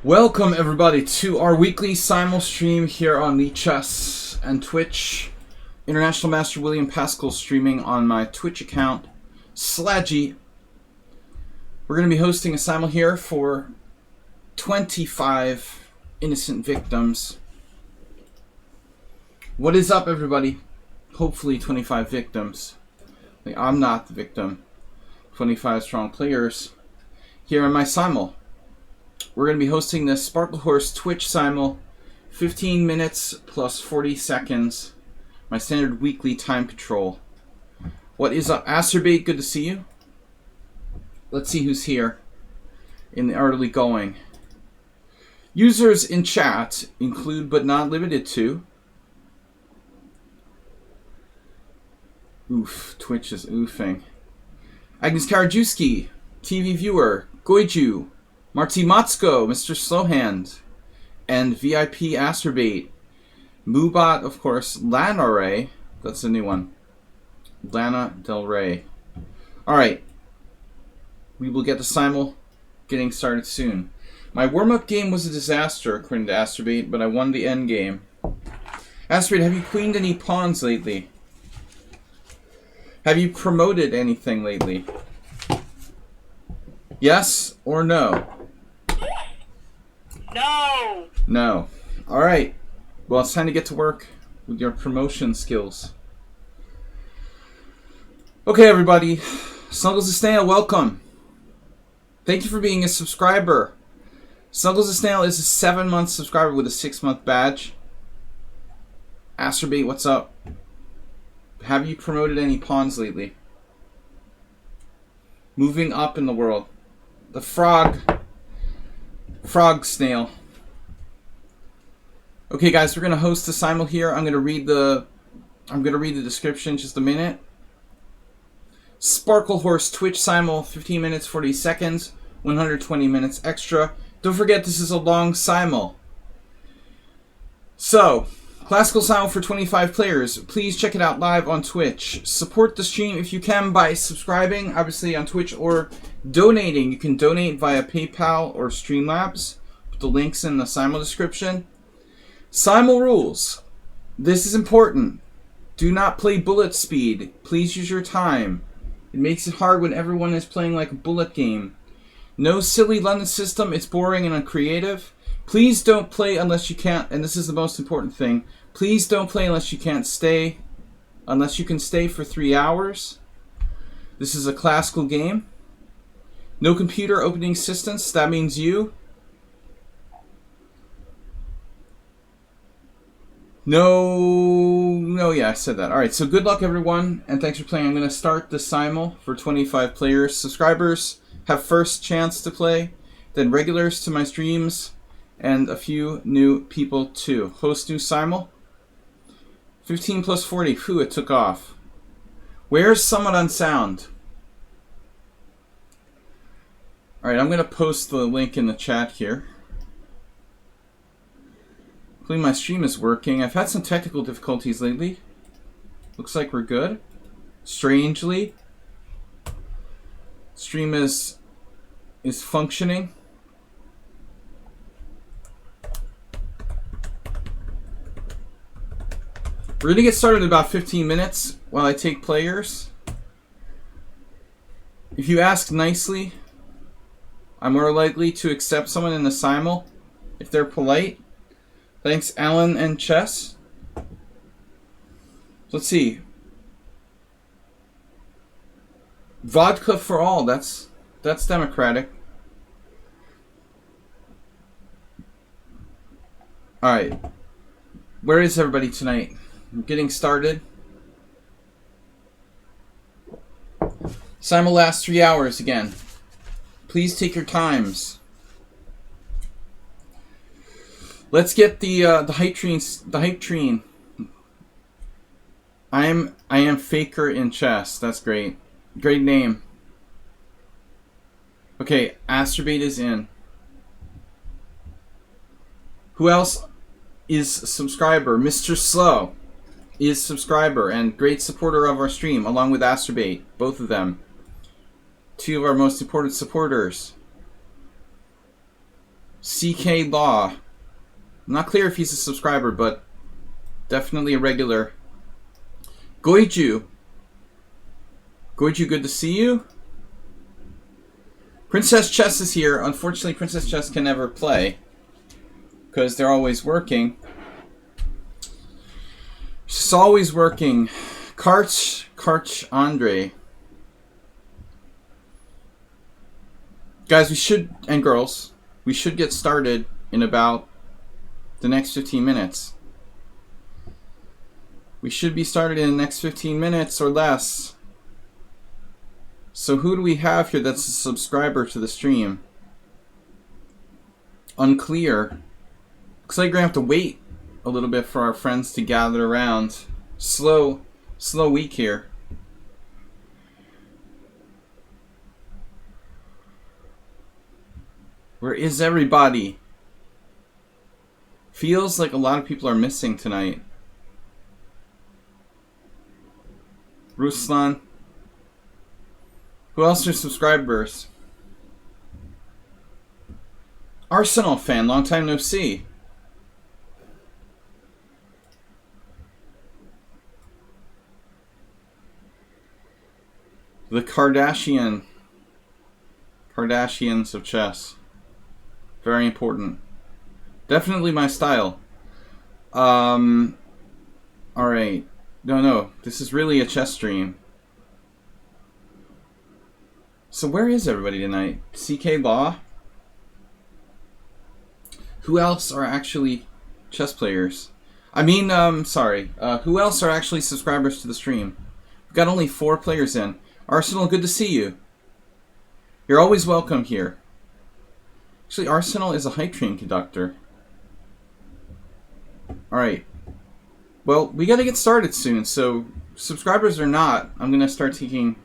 Welcome everybody to our weekly Simul stream here on Lichess and Twitch. International Master William Paschall streaming on my Twitch account, Slaggy. We're going to be hosting a Simul here for 25 innocent victims. What is up everybody? Hopefully 25 victims. I'm not the victim. 25 strong players here in my Simul. We're going to be hosting the Sparkle Horse Twitch Simul, 15 minutes plus 40 seconds. My standard weekly time control. What is up, Acerbate? Good to see you. Let's see who's here in the early going. Users in chat include but not limited to. Oof, Twitch is oofing. Agnes Karajewski, TV viewer, Goiju, Marty Matsko, Mr. Slowhand, and VIP Acerbate. Moobot, of course, Lana Ray. That's a new one. Lana Del Rey. Alright. We will get the Simul getting started soon. My warm-up game was a disaster, according to Acerbate, but I won the end game. Acerbate, have you queened any pawns lately? Have you promoted anything lately? Yes or no? No! No. Alright. Well, it's time to get to work with your promotion skills. Okay, everybody. Snuggles the Snail, welcome. Thank you for being a subscriber. Snuggles the Snail is a 7-month subscriber with a 6-month badge. Acerbate, what's up? Have you promoted any pawns lately? Moving up in the world. The frog snail. Okay, guys, we're gonna host the Simul here. I'm gonna read the description in just a minute. Sparkle Horse Twitch Simul, 15 minutes 40 seconds, 120 minutes extra. Don't forget, this is a long Simul. So, classical Simul for 25 players. Please check it out live on Twitch. Support the stream if you can by subscribing, obviously on Twitch, or donating. You can donate via PayPal or Streamlabs. Put the links in the Simul description. Simul rules. This is important. Do not play bullet speed. Please use your time. It makes it hard when everyone is playing like a bullet game. No silly London system. It's boring and uncreative. Please don't play unless you can't, and this is the most important thing. Please don't play unless you can't stay, unless you can stay for 3 hours. This is a classical game. No computer opening assistance. That means you. No, yeah, I said that. Alright, so good luck everyone, and thanks for playing. I'm going to start the Simul for 25 players. Subscribers have first chance to play, then regulars to my streams, and a few new people too. Host new Simul. 15 plus 40. Phew, it took off. Where's Somewhat Unsound? Alright, I'm going to post the link in the chat here. Hopefully my stream is working. I've had some technical difficulties lately. Looks like we're good. Strangely, stream is functioning. We're going to get started in about 15 minutes while I take players. If you ask nicely, I'm more likely to accept someone in the Simul if they're polite. Thanks, Alan and Chess. Let's see. Vodka for all. That's democratic. Alright. Where is everybody tonight? I'm getting started. Simul lasts 3 hours again. Please take your times. Let's get the hype train. The hype train. I am Faker in chess. That's great. Great name. Okay, Acerbate is in. Who else is subscriber? Mr. Slow is subscriber and great supporter of our stream, along with Acerbate. Both of them. Two of our most important supporters. CK Law. I'm not clear if he's a subscriber, but definitely a regular. Goiju. Goiju, good to see you. Princess Chess is here. Unfortunately, Princess Chess can never play because they're always working. She's always working. Karch Andre. Guys, we should, and girls, we should get started in about the next 15 minutes. We should be started in the next 15 minutes or less. So who do we have here that's a subscriber to the stream? Unclear. Looks like we're going to have to wait a little bit for our friends to gather around. Slow week here. Where is everybody? Feels like a lot of people are missing tonight. Ruslan. Who else are subscribers? Arsenal fan, long time no see. The Kardashians of chess. Very important. Definitely my style. Alright. No. This is really a chess stream. So where is everybody tonight? CK Law? Who else are actually chess players? I mean, sorry. Who else are actually subscribers to the stream? We've got only 4 players in. Arsenal, good to see you. You're always welcome here. Actually, Arsenal is a hype train conductor. Alright. Well, we gotta get started soon, so subscribers or not, I'm gonna start taking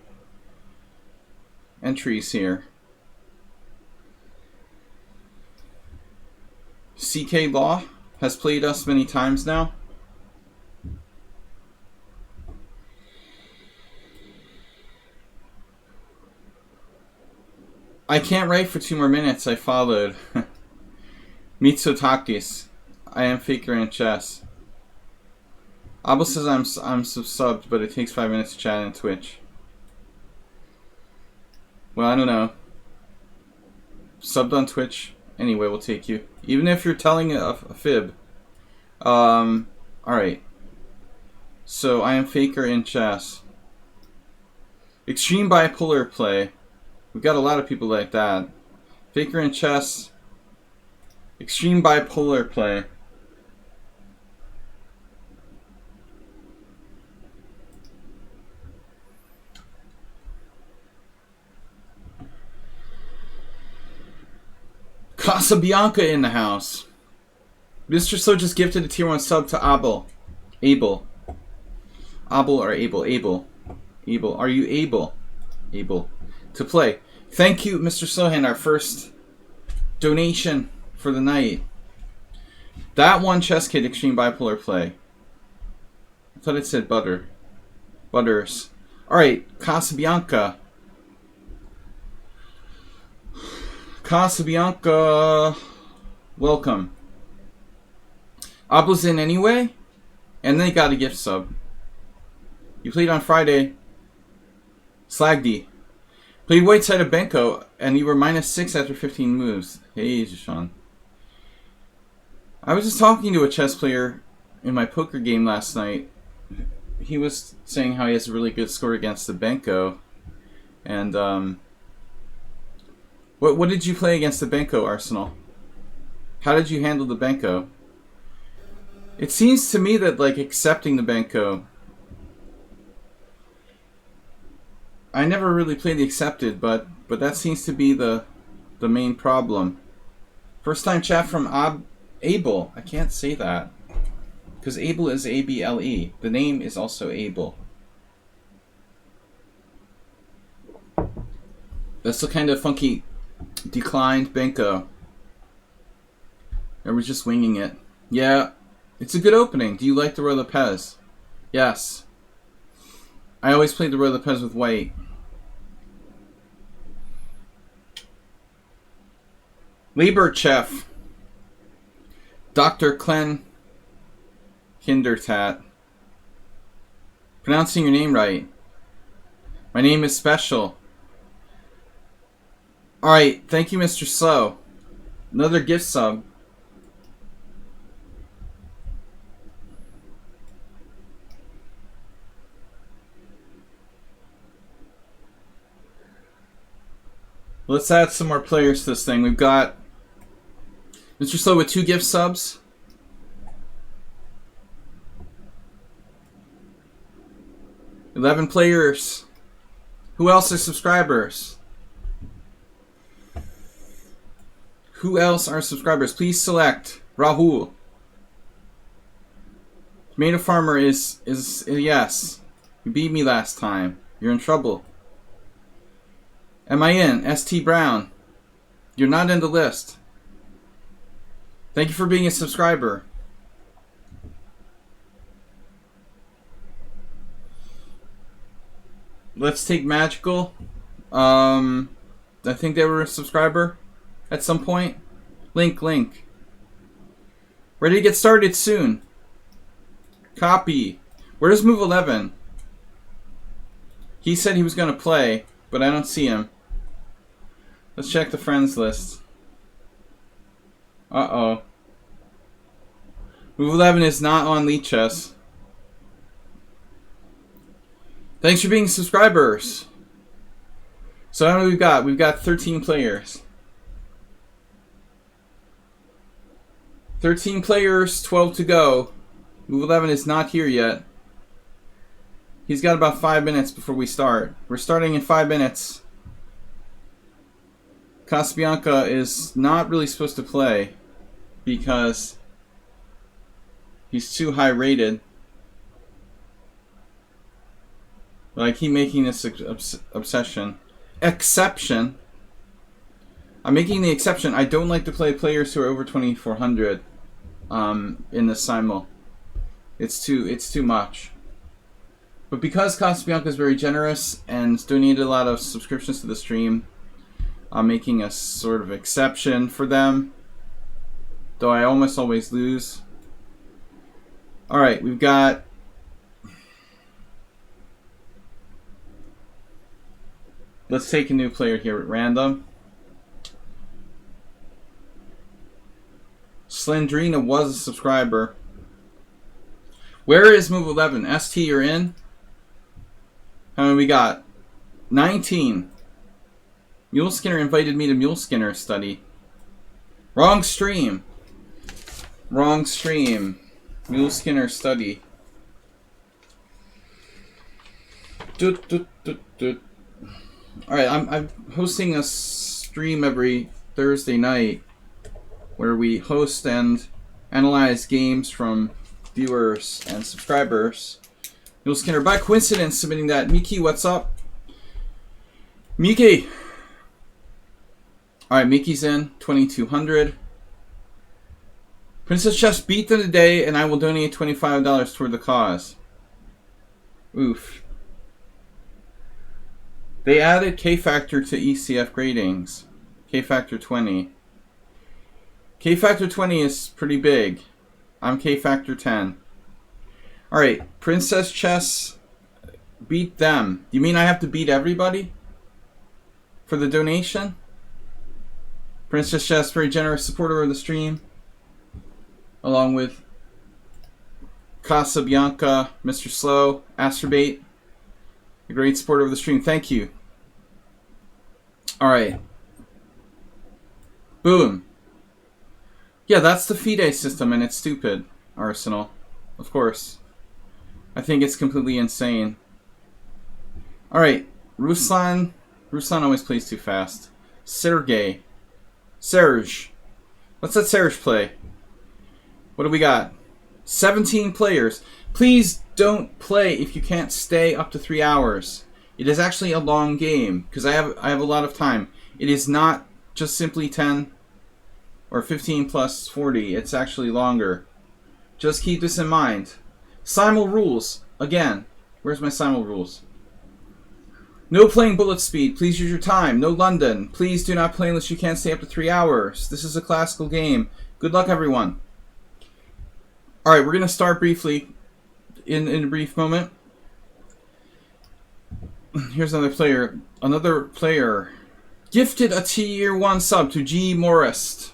entries here. CK Law has played us many times now. I can't write for 2 more minutes. I followed. Mitsotakis. I am faker in chess. Abel says I'm subbed, but it takes 5 minutes to chat on Twitch. Well, I don't know. Subbed on Twitch. Anyway, we'll take you. Even if you're telling a fib. Alright. So, I am faker in chess. Extreme bipolar play. We've got a lot of people like that. Faker in chess. Extreme bipolar play. Casabianca in the house. Mr. So just gifted a tier 1 sub to Abel. Abel. Abel or Abel? Abel. Abel. Are you able? Able to play. Thank you, Mr. Sohan, our first donation for the night. That one chess kid, extreme bipolar play. I thought it said butter. Butters. Alright, Casabianca. Casabianca, welcome. Abel's in anyway, and then he got a gift sub. You played on Friday. Slagdy. Played white side of Benko, and you were -6 after 15 moves. Hey, Jishan. I was just talking to a chess player in my poker game last night. He was saying how he has a really good score against the Benko. And, What did you play against the Benko, Arsenal? How did you handle the Benko? It seems to me that, like, accepting the Benko... I never really played the accepted, but that seems to be the main problem. First time chat from Abel. I can't say that. Because Abel is A-B-L-E. The name is also Abel. That's the kind of funky declined Benko. I was just winging it. Yeah, it's a good opening. Do you like the Roy Lopez? Yes. I always play the Roy Lopez with white. Lieber Chef. Dr. Klen Kindertat. Pronouncing your name right. My name is Special. Alright, thank you, Mr. Slow. Another gift sub. Let's add some more players to this thing. We've got Mr. Slow with 2 gift subs. $11 players. Who else are subscribers? Who else are subscribers? Please select Rahul. Tomato Farmer is yes. You beat me last time. You're in trouble. Am I in? ST Brown. You're not in the list. Thank you for being a subscriber. Let's take Magical. I think they were a subscriber at some point. Link. Ready to get started soon. Copy. Where's Move 11? He said he was going to play, but I don't see him. Let's check the friends list. Uh-oh. Move 11 is not on Lichess. Thanks for being subscribers. So how many we've got? We've got 13 players. 13 players, 12 to go. Move 11 is not here yet. He's got about 5 minutes before we start. We're starting in 5 minutes. Casabianca is not really supposed to play because he's too high rated. But I keep making this exception. I'm making the exception. I don't like to play players who are over 2,400 in the Simul. It's too much. But because Casabianca is very generous and donated a lot of subscriptions to the stream, I'm making a sort of exception for them. Though I almost always lose. Alright, we've got... Let's take a new player here at random. Slendrina was a subscriber. Where is Move 11? ST, you're in? How many we got? 19. Mule Skinner invited me to Mule Skinner study. Wrong stream. Wrong stream. Mule Skinner study. Alright, I'm hosting a stream every Thursday night where we host and analyze games from viewers and subscribers. Mule Skinner, by coincidence, submitting that. Miki, what's up? Miki! Alright, Miki's in. 2,200. Princess Chess beat them today, and I will donate $25 toward the cause. Oof. They added K-Factor to ECF gradings. K-Factor 20. K-Factor 20 is pretty big. I'm K-Factor 10. Alright, Princess Chess beat them. You mean I have to beat everybody? For the donation? Princess Chess, very generous supporter of the stream. Along with Casabianca, Mr. Slow, Astrobate. A great supporter of the stream. Thank you. Alright. Boom. Yeah, that's the FIDE system, and it's stupid, Arsenal. Of course. I think it's completely insane. Alright. Ruslan. Ruslan always plays too fast. Serge. Let's let Serge play. What do we got? 17 players. Please don't play if you can't stay up to 3 hours. It is actually a long game because I have a lot of time. It is not just simply 10 or 15 plus 40. It's actually longer. Just keep this in mind. Simul rules. Again, where's my Simul rules? No playing bullet speed. Please use your time. No London. Please do not play unless you can't stay up to 3 hours. This is a classical game. Good luck, everyone. All right, we're gonna start briefly in a brief moment. Here's another player. Another player gifted a tier 1 sub to G. Morris.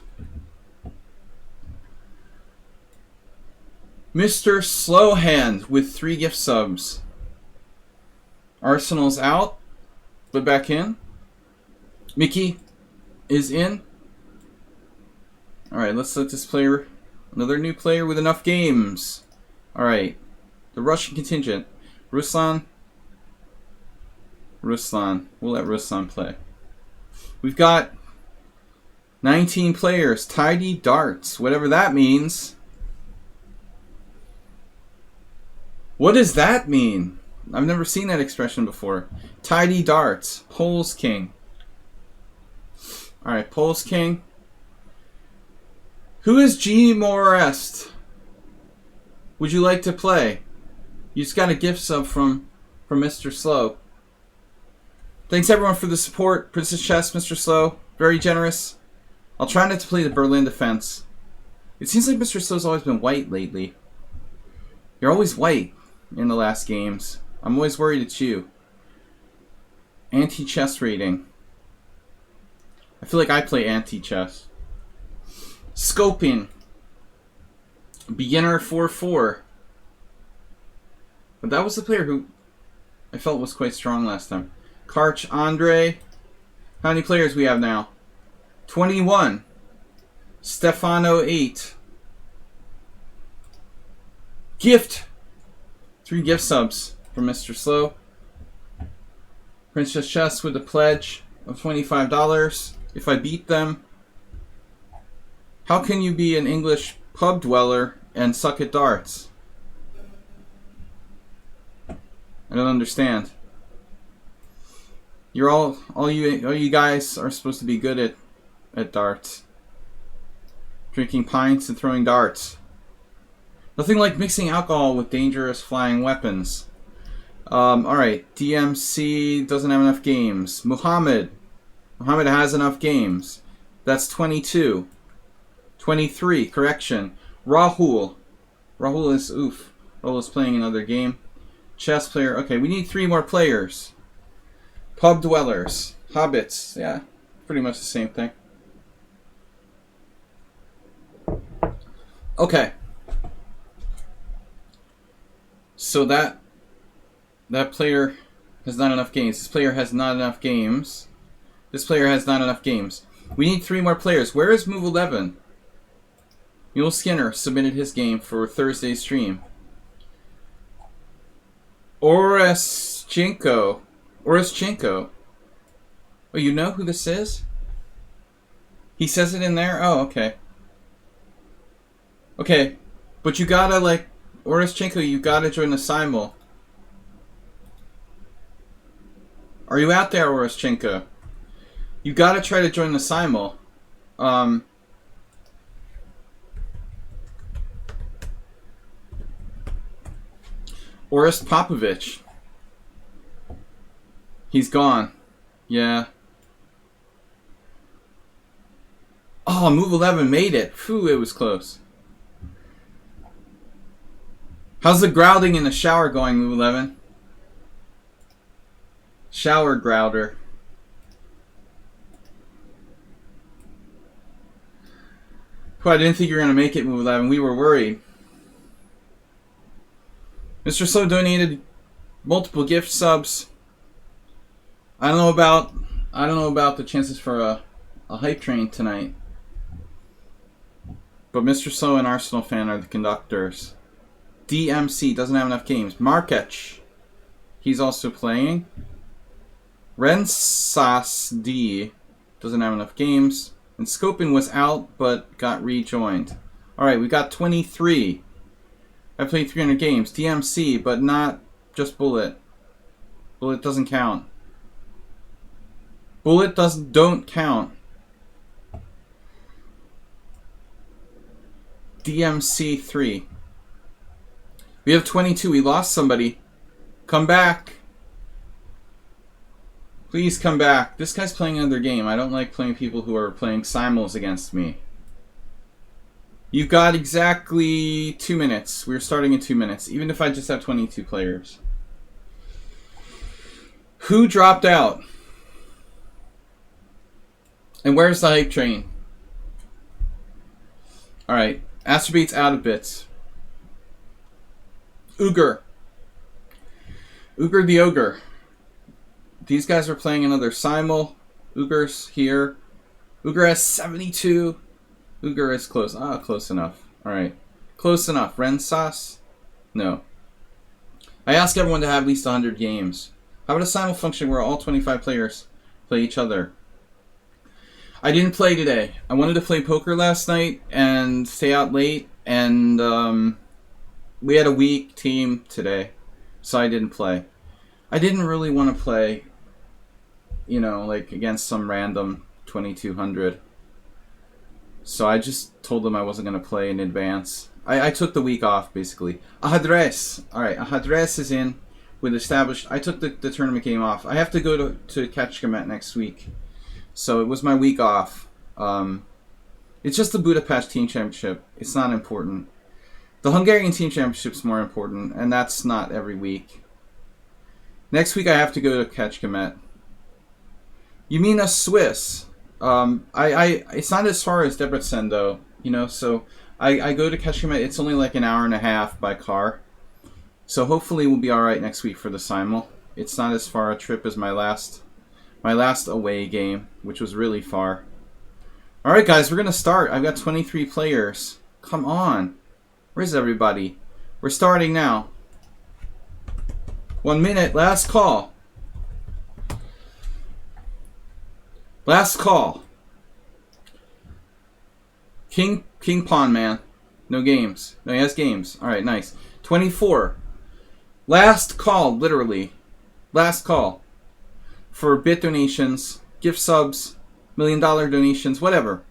Mr. Slowhand with 3 gift subs. Arsenal's out, but back in. Mickey is in. Alright, let's let this player, another new player with enough games. Alright, the Russian contingent. Ruslan. We'll let Ruslan play. We've got 19 players. Tidy darts, whatever that means. What does that mean? I've never seen that expression before. Tidy darts. Poles King. Alright, Poles King. Who is G. Morest? Would you like to play? You just got a gift sub from Mr. Slow. Thanks everyone for the support. Princess Chess, Mr. Slow. Very generous. I'll try not to play the Berlin defense. It seems like Mr. Slow's always been white lately. You're always white in the last games. I'm always worried it's you. Anti-chess rating. I feel like I play anti-chess. Scoping. Beginner 4-4. But that was the player who I felt was quite strong last time. Karch Andre. How many players we have now? 21. Stefano 8. Gift. 3 gift subs from Mr. Slow. Princess Chess with a pledge of $25. If I beat them. How can you be an English pub dweller and suck at darts? I don't understand. You're all you guys are supposed to be good at darts. Drinking pints and throwing darts. Nothing like mixing alcohol with dangerous flying weapons. Alright, DMC doesn't have enough games. Muhammad has enough games. That's 22. 23, correction. Rahul is playing another game. Chess player. Okay, we need 3 more players. Pub dwellers. Hobbits. Yeah, pretty much the same thing. Okay. So that player has not enough games. This player has not enough games. This player has not enough games. We need 3 more players. Where is Move 11? Mule Skinner submitted his game for Thursday's stream. Oroschenko. Oh, you know who this is? He says it in there? Oh, okay. Okay. But you gotta, like, Oroschenko, you gotta join the Simul. Are you out there, Oroschenko? You gotta try to join the Simul. Orest Popovich. He's gone. Yeah. Oh, Move 11 made it. Phew, it was close. How's the grouting in the shower going, Move 11? Shower grouter. I didn't think you were going to make it, Move 11. We were worried. Mr. Slow donated multiple gift subs. I don't know about the chances for a hype train tonight. But Mr. Slow and Arsenal fan are the conductors. DMC doesn't have enough games. Markech. He's also playing. Rensas D doesn't have enough games. And Scopin was out but got rejoined. Alright, we got 23. I played 300 games. DMC, but not just Bullet. Bullet doesn't count. Bullet don't count. DMC 3. We have 22. We lost somebody. Come back. Please come back. This guy's playing another game. I don't like playing people who are playing simuls against me. You've got exactly 2 minutes. We're starting in 2 minutes, even if I just have 22 players. Who dropped out? And where's the hype train? Alright, Astrobate's out of bits. Uger the Ogre. These guys are playing another Simul. Uger's here. Uger has 72. Uger is close. Close enough. Alright. Close enough. Rensas? No. I ask everyone to have at least 100 games. How about a Simul function where all 25 players play each other? I didn't play today. I wanted to play poker last night and stay out late, and we had a weak team today, so I didn't play. I didn't really want to play, you know, like against some random 2200. So I just told them I wasn't going to play in advance. I took the week off, basically. Ahadres. Alright, Ahadres is in with established. I took the tournament game off. I have to go to Kecskemét next week. So it was my week off. It's just the Budapest Team Championship. It's not important. The Hungarian Team Championship is more important, and that's not every week. Next week I have to go to Kecskemét. You mean a Swiss? It's not as far as Debrecen though, you know. So I go to Kecskemét. It's only like an hour and a half by car. So hopefully we'll be all right next week for the Simul. It's not as far a trip as my last away game, which was really far. All right, guys, we're gonna start. I've got 23 players. Come on. Where's everybody? We're starting now. 1 minute. Last call. Last call. King Pawn, man. No games. No, he has games. All right, nice. 24. Last call, literally. Last call. For bit donations, gift subs, $1 million donations, whatever.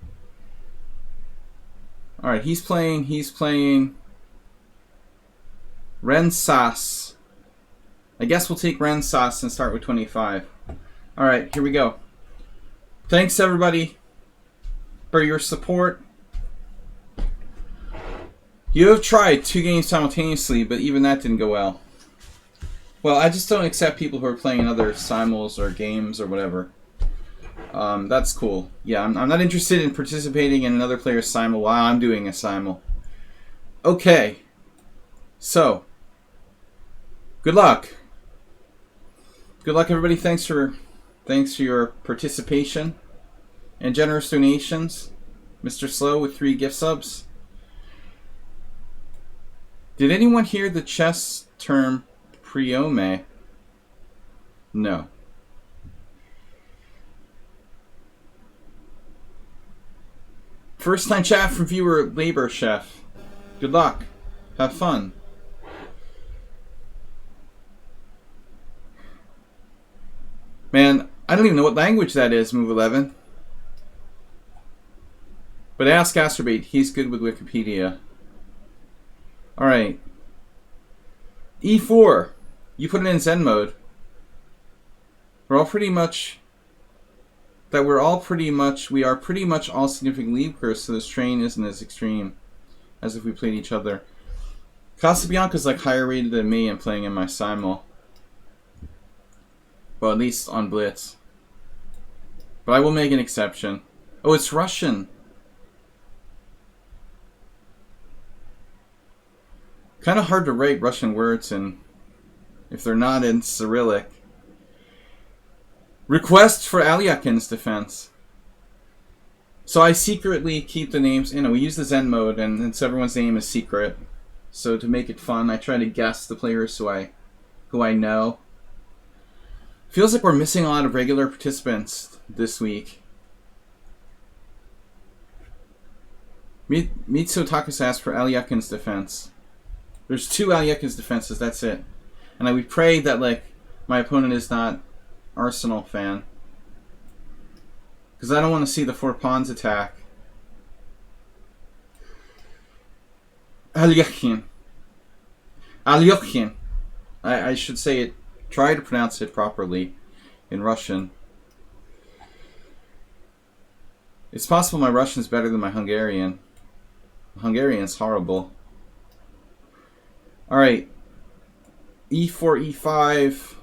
All right, he's playing Rensas. I guess we'll take Rensas and start with 25. All right, here we go. Thanks, everybody, for your support. You have tried 2 games simultaneously, but even that didn't go well. Well, I just don't accept people who are playing other simuls or games or whatever. That's cool. Yeah, I'm not interested in participating in another player's simul while I'm doing a simul. Okay. So, good luck. Good luck, everybody. Thanks for your participation and generous donations. Mr. Slow with 3 gift subs. Did anyone hear the chess term Priome? No. First time chat from viewer Labor Chef. Good luck. Have fun. Man, I don't even know what language that is, Move 11. But ask Astrobate, he's good with Wikipedia. Alright. E4. You put it in Zen mode. We are pretty much all significantly equal, so this train isn't as extreme as if we played each other. Casabianca's like higher rated than me and playing in my Simul. Well, at least on Blitz. But I will make an exception. Oh, it's Russian. Kind of hard to write Russian words in if they're not in Cyrillic. Request for Alyakin's defense. So I secretly keep the names, you know, we use the Zen mode and so everyone's name is secret. So to make it fun, I try to guess the players who I know. Feels like we're missing a lot of regular participants this week. Mitsotakus asked for Alyakin's defense. There's 2 Alyakin's defenses, that's it. And we pray that, like, my opponent is not Arsenal fan. Because I don't want to see the 4 pawns attack. Alyakin. Alyakin. I should say it, try to pronounce it properly in Russian. It's possible my Russian is better than my Hungarian. Hungarian's horrible. Alright. E4, E5.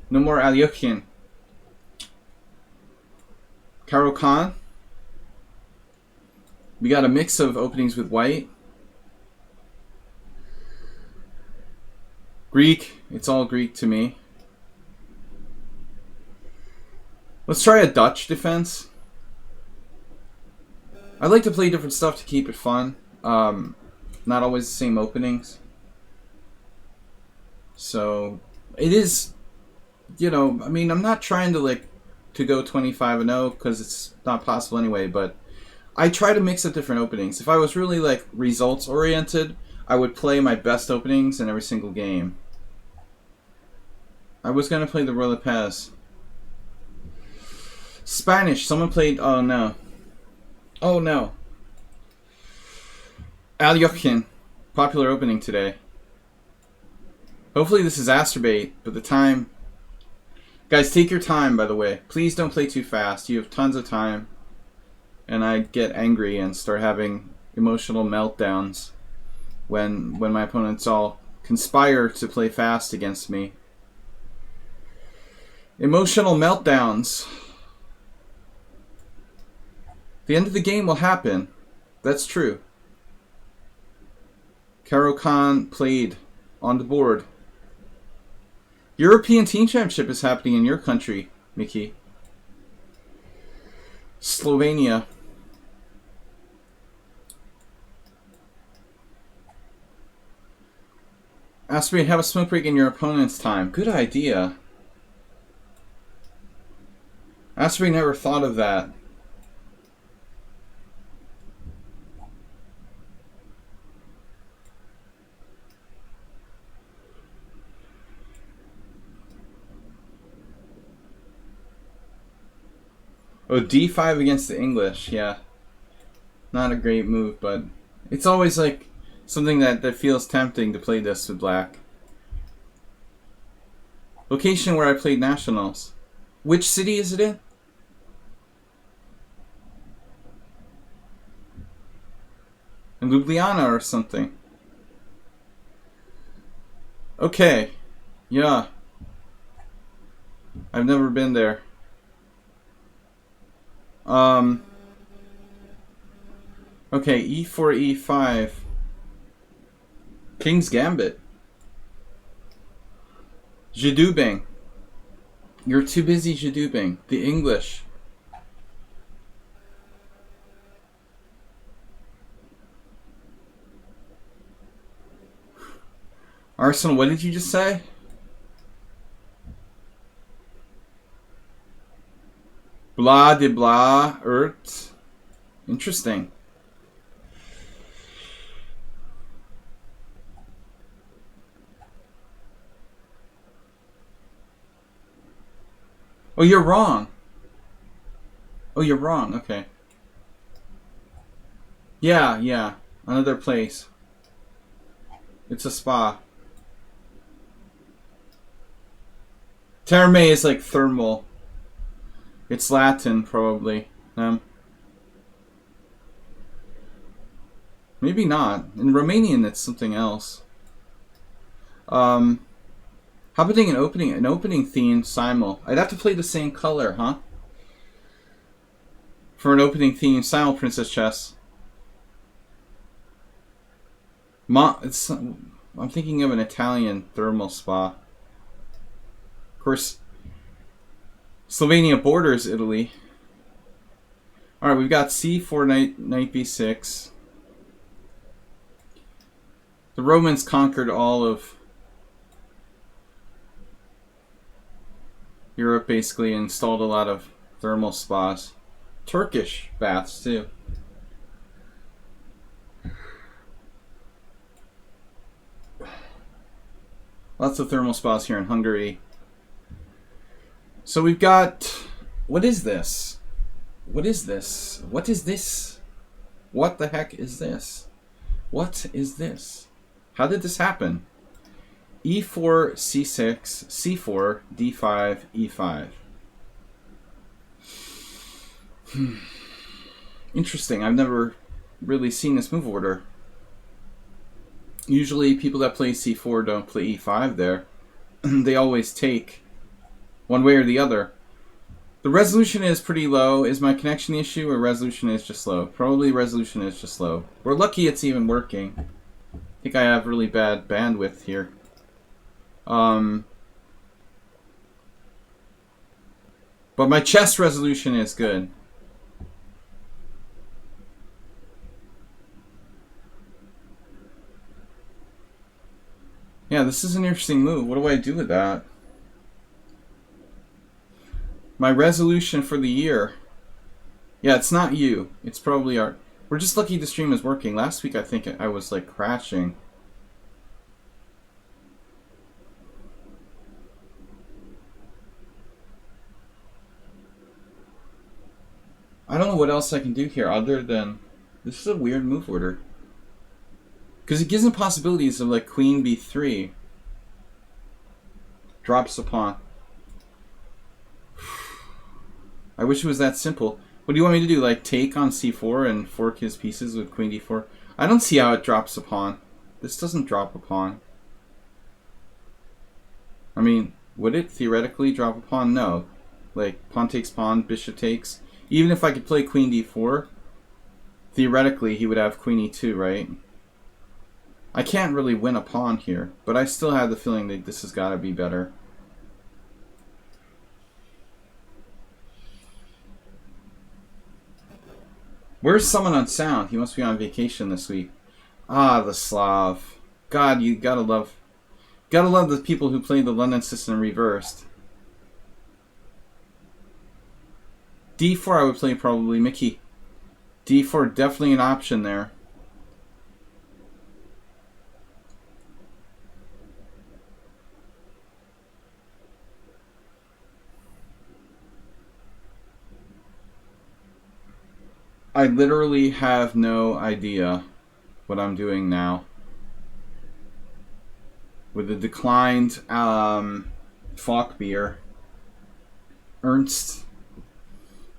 No more Alyoshin. Caro-Kann. We got a mix of openings with white. Greek. It's all Greek to me. Let's try a Dutch defense. I like to play different stuff to keep it fun. Not always the same openings. So, it is, you know, I mean, I'm not trying to, like, to go 25-0 because it's not possible anyway, but I try to mix up different openings. If I was really, like, results-oriented, I would play my best openings in every single game. I was going to play the Royal Pez. Spanish. Someone played, oh no. Oh no. Alyoshin. Popular opening today. Hopefully this is Asterbait, but the time... Guys, take your time, by the way. Please don't play too fast. You have tons of time. And I get angry and start having emotional meltdowns when my opponents all conspire to play fast against me. Emotional meltdowns. The end of the game will happen. That's true. Caro-Kann played on the board. European Team Championship is happening in your country, Mickey. Slovenia. Asterbait, have a smoke break in your opponent's time. Good idea. Asterbait never thought of that. Oh, D5 against the English, yeah. Not a great move, but it's always like something that feels tempting to play this with black. Location where I played nationals. Which city is it in? In Ljubljana or something. Okay. Yeah. I've never been there. Okay, E4, E5. King's Gambit. Jadubing. You're too busy Jadubing. The English. Arsenal, what did you just say? Blah de blah, Ert. Interesting. Oh, you're wrong. Oh, you're wrong. Okay. Yeah, yeah. Another place. It's a spa. Terme is like thermal. It's Latin, probably. Maybe not. In Romanian, it's something else. How about an opening theme Simul? I'd have to play the same color, huh? For an opening theme Simul, Princess Chess. I'm thinking of an Italian thermal spa. Of course, Slovenia borders Italy. Alright, we've got C4, knight B6. The Romans conquered all of Europe, basically, and installed a lot of thermal spas. Turkish baths, too. Lots of thermal spas here in Hungary. So we've got... What is this? What is this? What is this? What the heck is this? What is this? How did this happen? E4, C6, C4, D5, E5. Interesting. I've never really seen this move order. Usually people that play c4 don't play e5 there. They always take one way or the other. The resolution is pretty low. Is my connection the issue, or resolution is just low? Probably resolution is just low. We're lucky it's even working. I think I have really bad bandwidth here. But my chess resolution is good. Yeah, this is an interesting move. What do I do with that? My resolution for the year. Yeah, it's not you. It's probably our... We're just lucky the stream is working. Last week I think I was like crashing. I don't know what else I can do here other than... This is a weird move order. Because it gives them possibilities of like queen b3. Drops a pawn. I wish it was that simple. What do you want me to do? Like take on c4 and fork his pieces with queen d4? I don't see how it drops a pawn. This doesn't drop a pawn. I mean, would it theoretically drop a pawn? No. Like pawn takes pawn, bishop takes. Even if I could play queen d4, theoretically he would have queen e2, right? I can't really win a pawn here, but I still have the feeling that this has got to be better. Where's someone on sound? He must be on vacation this week. Ah, the Slav. God, you gotta love the people who play the London system reversed. D4 I would play probably, Mickey. D4 definitely an option there. I literally have no idea what I'm doing now. With the declined Falk beer. Ernst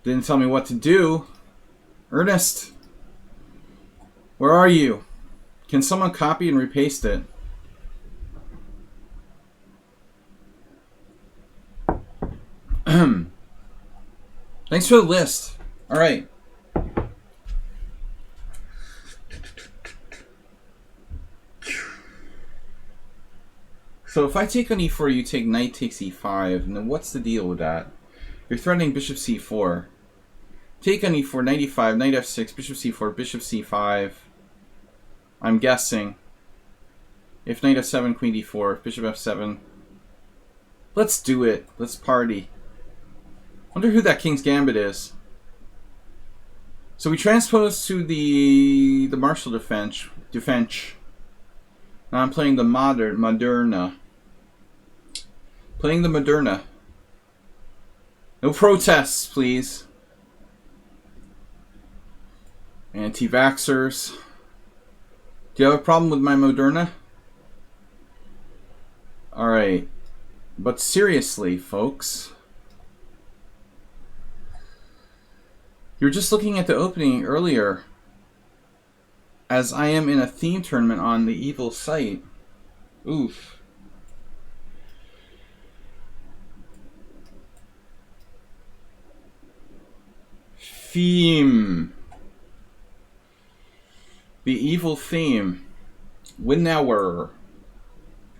didn't tell me what to do. Ernest, where are you? Can someone copy and repaste it? Thanks for the list. All right. So if I take on e4, you take knight takes e5, and then what's the deal with that? You're threatening bishop c4. Take on e4, knight e5, knight f6, bishop c4, bishop c5. I'm guessing. If knight f7, queen d4, bishop f7. Let's do it. Let's party. Wonder who that King's Gambit is. So we transpose to the Marshall defense. Now I'm playing the Moderna. Playing the Moderna. No protests, please. Anti-vaxxers. Do you have a problem with my Moderna? Alright. But seriously, folks. You were just looking at the opening earlier. As I am in a theme tournament on the evil site. Oof. Theme. The evil theme. Winnower.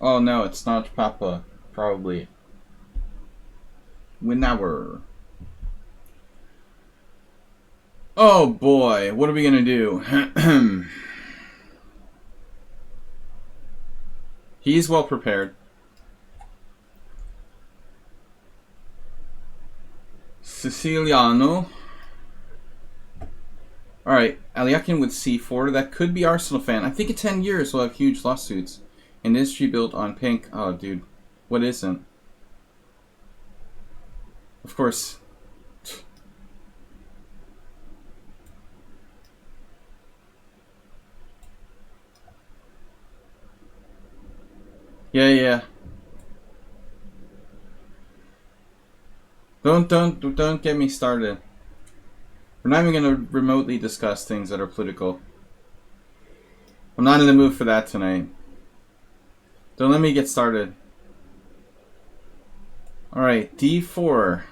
Oh no, it's not Papa. Probably. Winnower. Oh boy, what are we gonna do? He's well prepared. Siciliano. Alright, Aliakin with c4. That could be Arsenal fan. I think in 10 years we'll have huge lawsuits. An industry built on pink. Oh, dude. What isn't? Of course. Yeah. Don't get me started. We're not even going to remotely discuss things that are political. I'm not in the mood for that tonight. Don't let me get started. Alright, d4.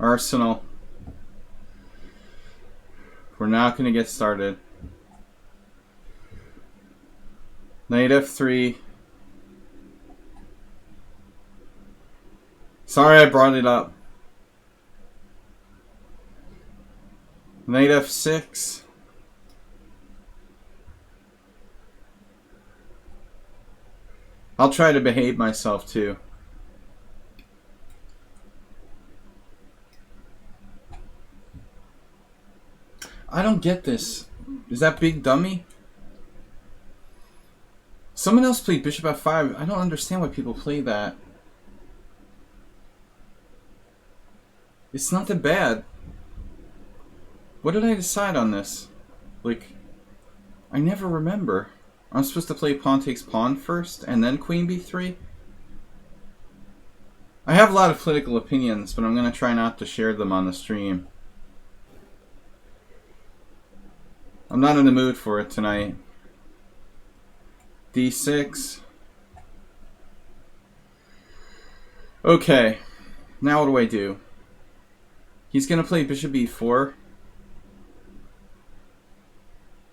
Arsenal. We're not going to get started. Knight f3. Sorry I brought it up. Knight f6. I'll try to behave myself too. I don't get this. Is that big dummy? Someone else played bishop f5. I don't understand why people play that. It's not that bad. What did I decide on this? Like, I never remember. I'm supposed to play pawn takes pawn first and then queen b3? I have a lot of political opinions, but I'm going to try not to share them on the stream. I'm not in the mood for it tonight. d6. Okay. Now what do I do? He's going to play bishop b4.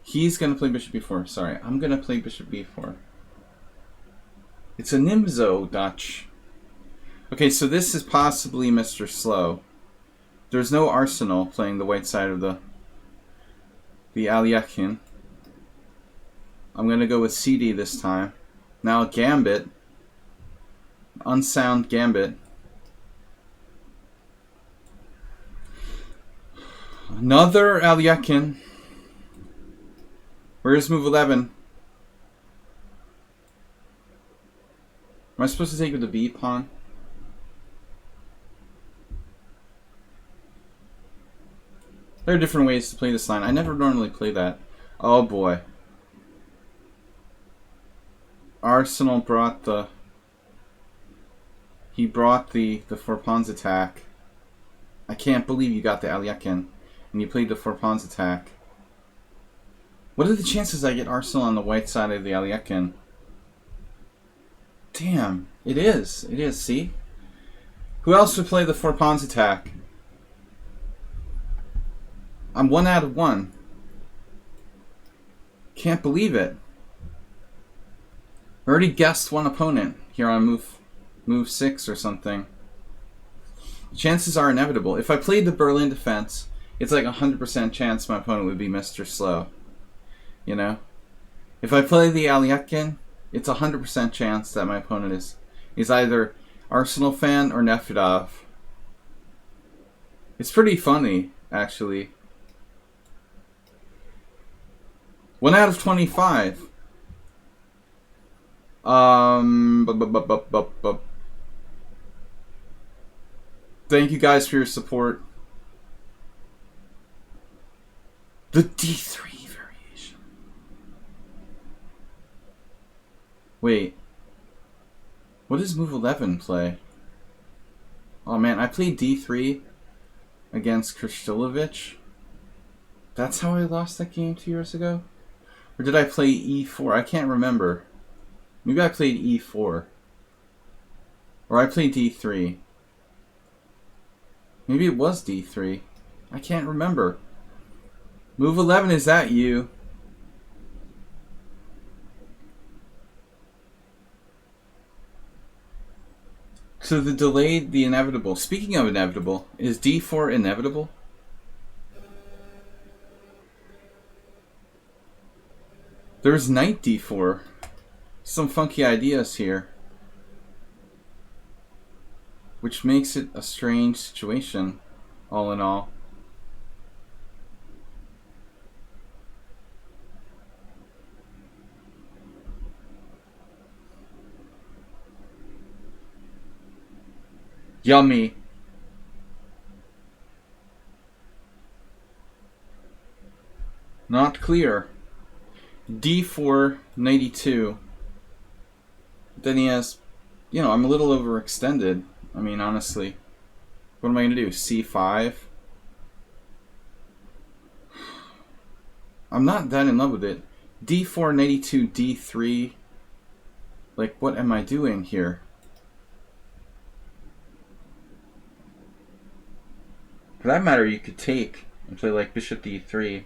He's going to play bishop b4. Sorry, I'm going to play bishop b4. It's a Nimzo Dutch. Okay, so this is possibly Mr. Slow. There's no Arsenal playing the white side of the Alekhine. I'm going to go with CD this time. Now Gambit. Unsound Gambit. Another Alekhine. Where's move 11? Am I supposed to take with the B pawn? There are different ways to play this line. I never normally play that. Oh boy. Arsenal brought the... He brought the 4 pawns attack. I can't believe you got the Alekhine and you played the 4 pawns attack. What are the chances I get Arsenal on the white side of the Alekhine? Damn, it is. It is, see? Who else would play the 4 pawns attack? I'm 1 out of 1. Can't believe it. I already guessed one opponent here on move 6 or something. Chances are inevitable. If I played the Berlin defense, it's like 100% chance my opponent would be Mr. Slow. You know? If I play the Alekhine, it's 100% chance that my opponent is either Arsenal fan or Nefedov. It's pretty funny, actually. 1 out of 25. Thank you guys for your support. The D3 variation. Wait. What does move 11 play? Oh man, I played D3 against Kristilovich. That's how I lost that game 2 years ago? Or did I play E4? I can't remember. Maybe I played E4. Or I played D3. Maybe it was D3. I can't remember. Move 11, is that you? So the delayed, the inevitable. Speaking of inevitable, is D4 inevitable? There's knight D4. Some funky ideas here. Which makes it a strange situation, all in all. Yummy. Not clear. D4, 92. Then he has, you know, I'm a little overextended. I mean, honestly. What am I going to do? C5? I'm not that in love with it. D4, knight e2, D3. Like, what am I doing here? For that matter, you could take and play like bishop D3.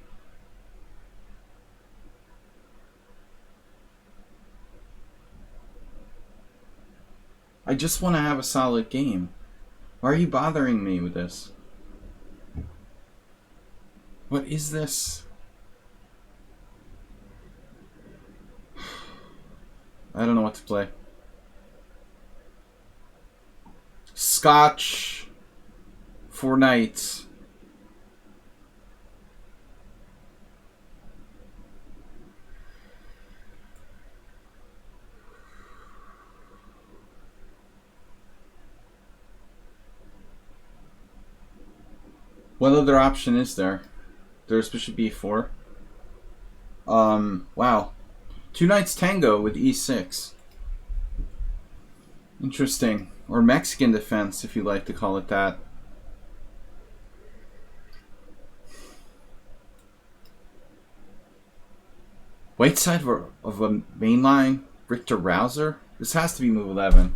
I just want to have a solid game. Why are you bothering me with this? What is this? I don't know what to play. Scotch. 4 knights. What other option is there? There's bishop b4. Wow. 2 knights tango with e6. Interesting. Or Mexican defense, if you like to call it that. White side of a main line. Richter Rouser. This has to be move 11.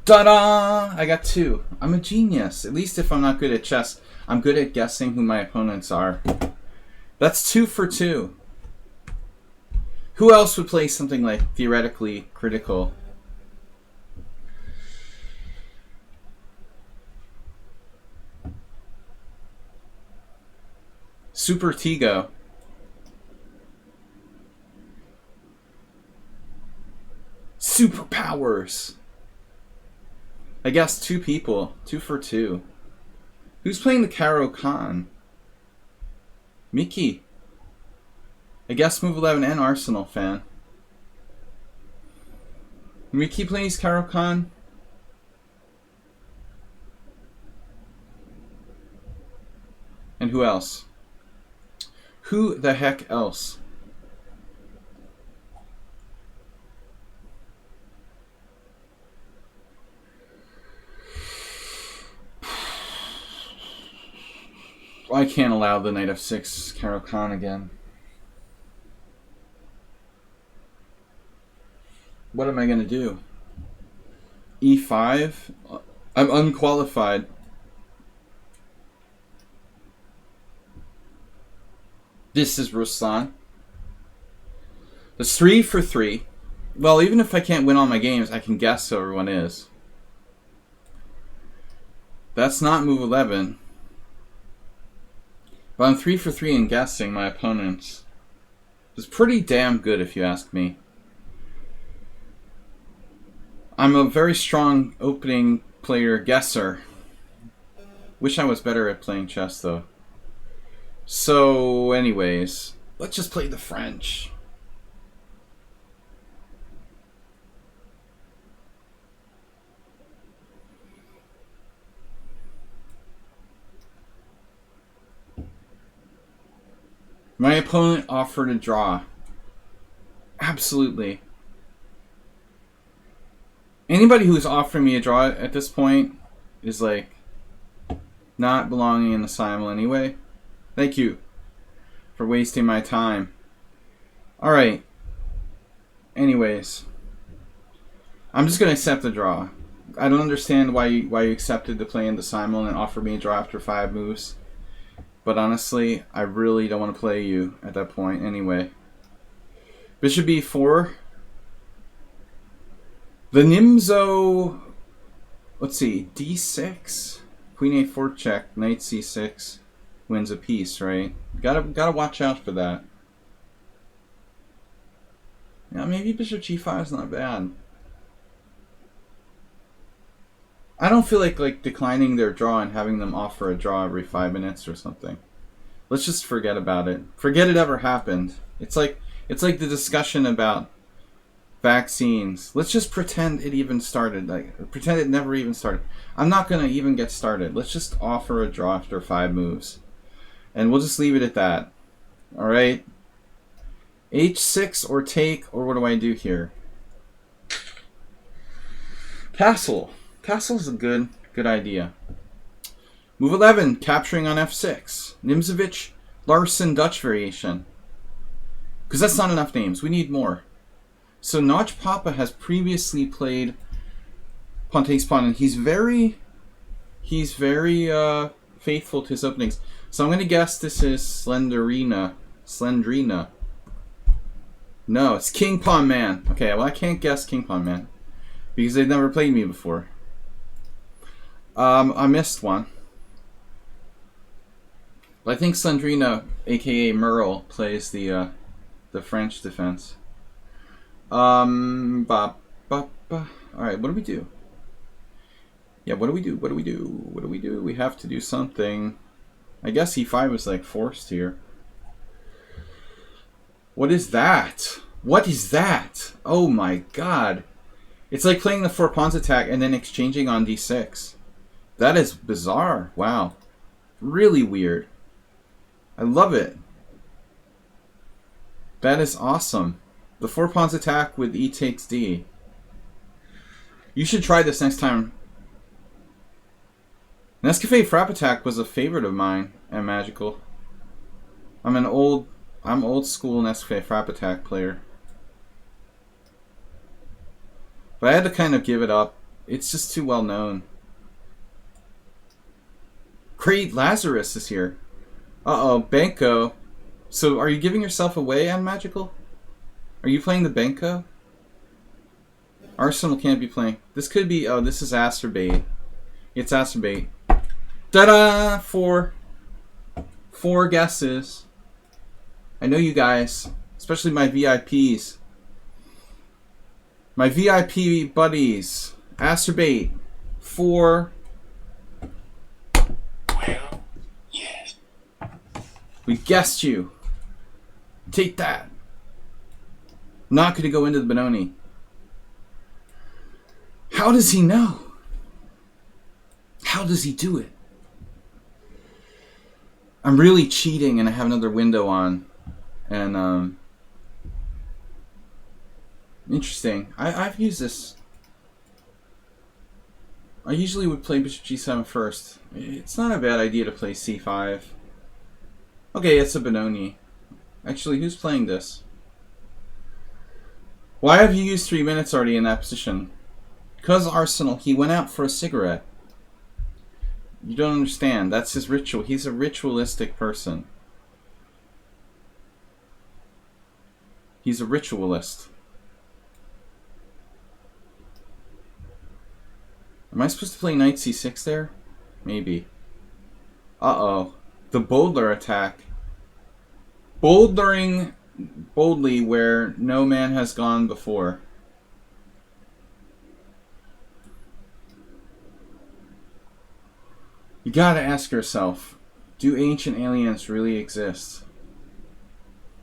Ta-da! I got 2. I'm a genius. At least if I'm not good at chess, I'm good at guessing who my opponents are. That's 2 for 2. Who else would play something like theoretically critical? Super Tigo. Superpowers. I guess 2 people. 2 for 2. Who's playing the Caro Khan? Mickey. I guess move 11 and Arsenal fan. Mickey plays Caro Khan. And who else? Who the heck else? I can't allow the knight f6 Caro Khan again. What am I going to do? E5? I'm unqualified. This is Ruslan. That's 3 for 3. Well, even if I can't win all my games, I can guess who everyone is. That's not move 11. But I'm 3 for 3 in guessing my opponents. It's pretty damn good if you ask me. I'm a very strong opening player guesser. Wish I was better at playing chess though. So anyways, let's just play the French. My opponent offered a draw. Absolutely. Anybody who's offering me a draw at this point is like not belonging in the Simul anyway. Thank you for wasting my time. Alright. Anyways. I'm just gonna accept the draw. I don't understand why you accepted to play in the Simul and offer me a draw after 5 moves. But honestly, I really don't want to play you at that point anyway. Bishop b4. The Nimzo, let's see, d6, queen a4 check, knight c6 wins a piece, right? Gotta watch out for that. Yeah, maybe bishop g5 is not bad. I don't feel like declining their draw and having them offer a draw every 5 minutes or something. Let's just forget about it. Forget it ever happened. It's like the discussion about vaccines. Let's just pretend it even started. Like pretend it never even started. I'm not gonna even get started. Let's just offer a draw after 5 moves, and we'll just leave it at that. All right. H6 or take, or what do I do here? Castle. Castle's good. Good idea. Move 11, capturing on f6. Nimzovich, Larsen, Dutch variation. Because that's not enough names. We need more. So Notch Papa has previously played Ponte's Pawn, and he's very faithful to his openings. So I'm going to guess this is Slendrina. No, it's King Pawn Man. Okay, well I can't guess King Pawn Man because they've never played me before. I missed one. But I think Slendrina, aka Merle, plays the French defense. Alright, what do we do? Yeah, what do we do? We have to do something. I guess e5 is like forced here. What is that? What is that? Oh my god. It's like playing the 4 pawns attack and then exchanging on d6. That is bizarre. Wow. Really weird. I love it. That is awesome. The 4 pawns attack with e takes d. You should try this next time. Nescafe Frappe Attack was a favorite of mine at Magical. I'm old school Nescafe Frappe Attack player. But I had to kind of give it up. It's just too well known. Creed Lazarus is here. Uh-oh, Benko. So are you giving yourself away on Magical? Are you playing the Benko? Arsenal can't be playing. This could be... Oh, this is Acerbate. It's Acerbate. Ta-da! Four guesses. I know you guys. Especially my VIPs. My VIP buddies. Acerbate. 4. Well, yes. We guessed you. Take that. Not going to go into the Benoni. How does he know? How does he do it? I'm really cheating and I have another window on. And, interesting. I've used this. I usually would play Bishop G7 first. It's not a bad idea to play C5. Okay, it's a Benoni. Actually, who's playing this? Why have you used 3 minutes already in that position? Because Arsenal, he went out for a cigarette. You don't understand. That's his ritual. He's a ritualistic person. He's a ritualist. Am I supposed to play knight c6 there? Maybe. Uh-oh. The Boldler attack. Bouldering boldly where no man has gone before. You gotta ask yourself, do ancient aliens really exist?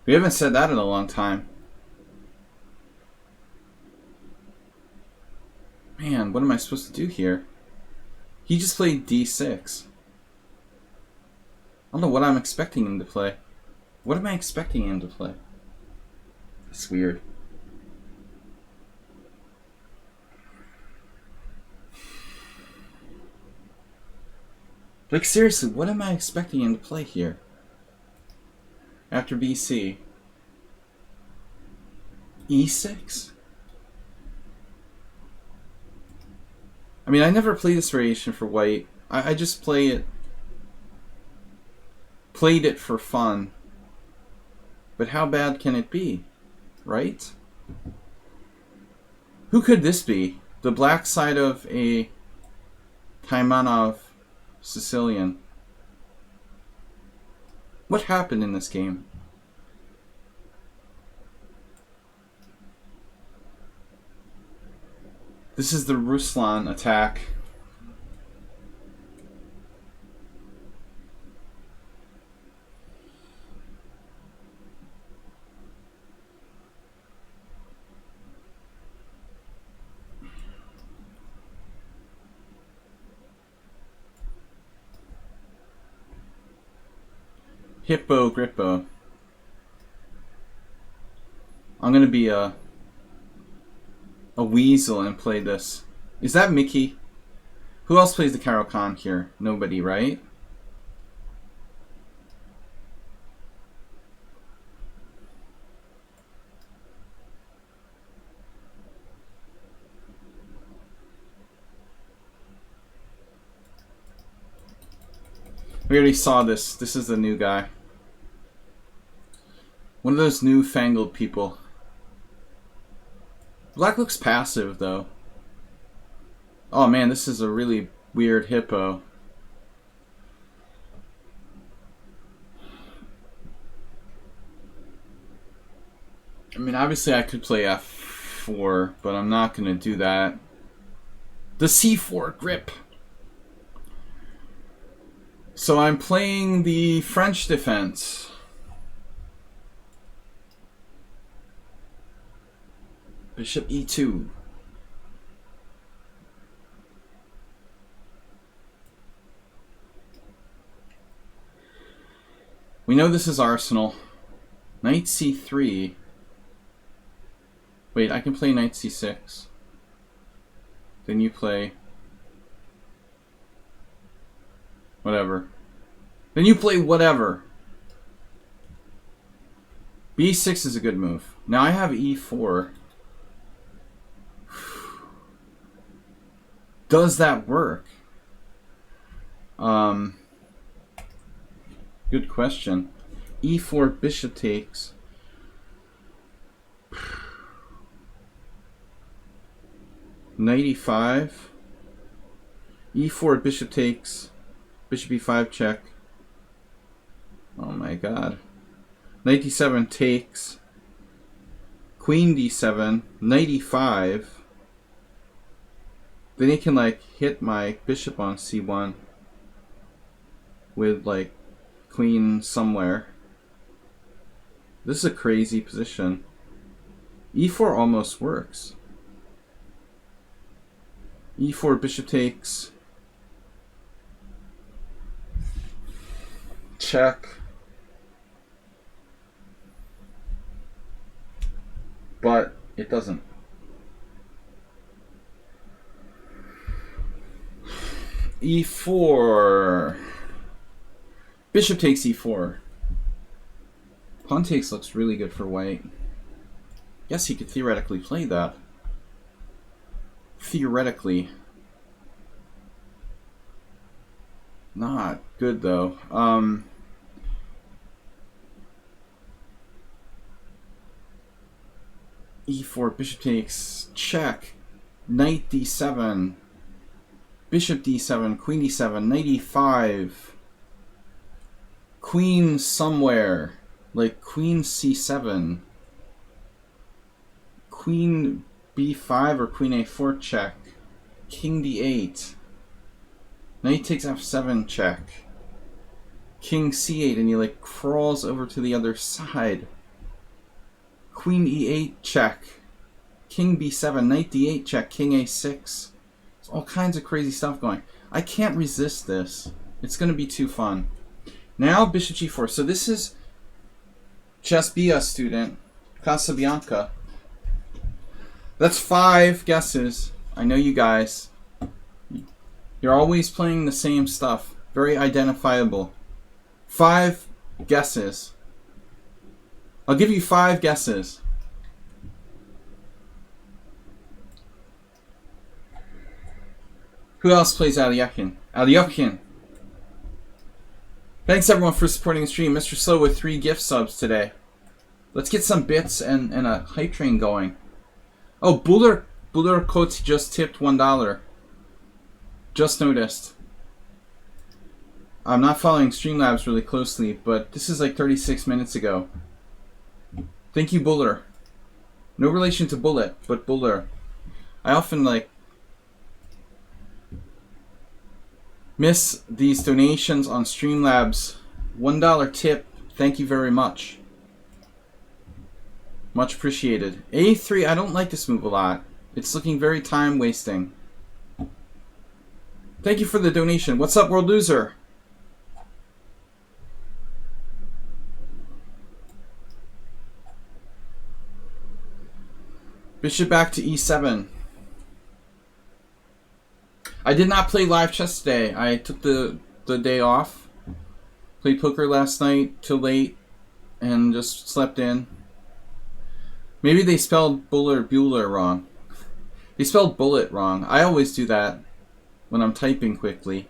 We haven't said that in a long time. Man, what am I supposed to do here? He just played d6. I don't know what I'm expecting him to play. What am I expecting him to play? That's weird. Like, seriously, what am I expecting him to play here? After BC. E6? I mean, I never play this variation for white. I just played it for fun. But how bad can it be? Right? Who could this be? The black side of a Taimanov Sicilian. What happened in this game? This is the Ruslan attack. Hippo Grippo. I'm gonna be a weasel and play this. Is that Mickey? Who else plays the Caro-Kann here? Nobody, right? We already saw this. This is the new guy. One of those newfangled people. Black looks passive, though. Oh man, this is a really weird hippo. I mean, obviously I could play f4, but I'm not going to do that. The c4 grip. So I'm playing the French defense. Bishop e2. We know this is Arsenal. Knight c3. Wait, I can play knight c6. Then you play... whatever. Then you play whatever. b6 is a good move. Now I have e4. Does that work? Good question. e4 bishop takes. Knight e5. e4 bishop takes. Bishop e5 check. Oh my god. Knight d7 takes. Queen d7. Knight e5. Then he can like hit my bishop on c1 with like queen somewhere. This is a crazy position. e4 almost works. e4 bishop takes. Check. But it doesn't. e4. Bishop takes e4. Pawn takes looks really good for white. Yes, he could theoretically play that. Theoretically. Not good though. e4, bishop takes, check. Knight d7. Bishop d7, queen d7, knight e5. Queen somewhere. Like queen c7. Queen b5 or queen a4 check. King d8. Knight takes f7 check. King c8 and he like crawls over to the other side. Queen e8 check. King b7, knight d8 check, king a6. There's all kinds of crazy stuff going. I can't resist this. It's going to be too fun. Now bishop g4. So this is Chess Bia student, Casabianca. That's 5 guesses. I know you guys. You're always playing the same stuff. Very identifiable. 5 guesses. I'll give you 5 guesses. Who else plays Alyakin? Alyakin. Thanks everyone for supporting the stream. Mr. Slow with 3 gift subs today. Let's get some bits and a hype train going. Oh, Buller Coates just tipped $1. Just noticed. I'm not following Streamlabs really closely, but this is like 36 minutes ago. Thank you, Buller. No relation to Bullet, but Buller. I often like miss these donations on Streamlabs. $1 tip. Thank you very much. Much appreciated. A3, I don't like this move a lot. It's looking very time wasting. Thank you for the donation. What's up, World Loser? Bishop back to e7. I did not play live chess today. I took the day off. Played poker last night till late and just slept in. Maybe they spelled Bueller wrong. They spelled bullet wrong. I always do that when I'm typing quickly.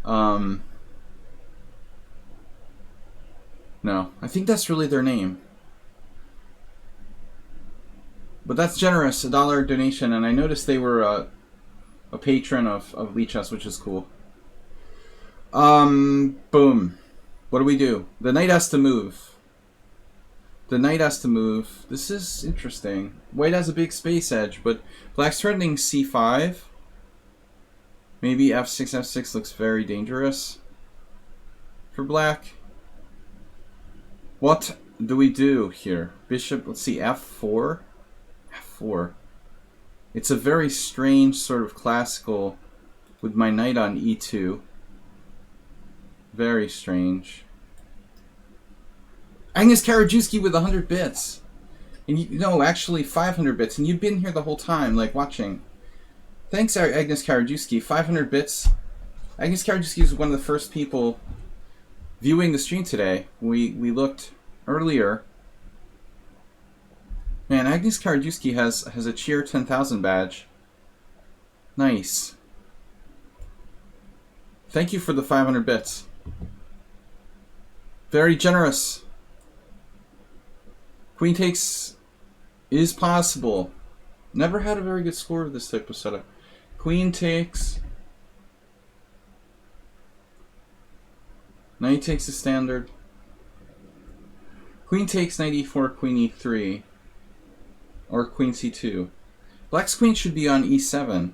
No, I think that's really their name. But that's generous, $1 donation, and I noticed they were a patron of Lichess, which is cool. Boom. What do we do? The knight has to move. The knight has to move. This is interesting. White has a big space edge, but black's threatening c5. Maybe f6, f6 looks very dangerous for black. What do we do here? Bishop, let's see, f4? f4. It's a very strange sort of classical with my knight on e2. Very strange. Agnes Karajewski with 100 bits. And no, actually 500 bits. And you've been here the whole time, like, watching. Thanks, Agnes Karajewski. 500 bits. Agnes Karajewski was one of the first people viewing the stream today. We looked earlier. Man, Agnes Karajewski has a cheer 10,000 badge. Nice. Thank you for the 500 bits. Very generous. Queen takes is possible. Never had a very good score of this type of setup. Queen takes. Knight takes the standard. Queen takes knight e4, queen e3. Or queen c2. Black's queen should be on e7,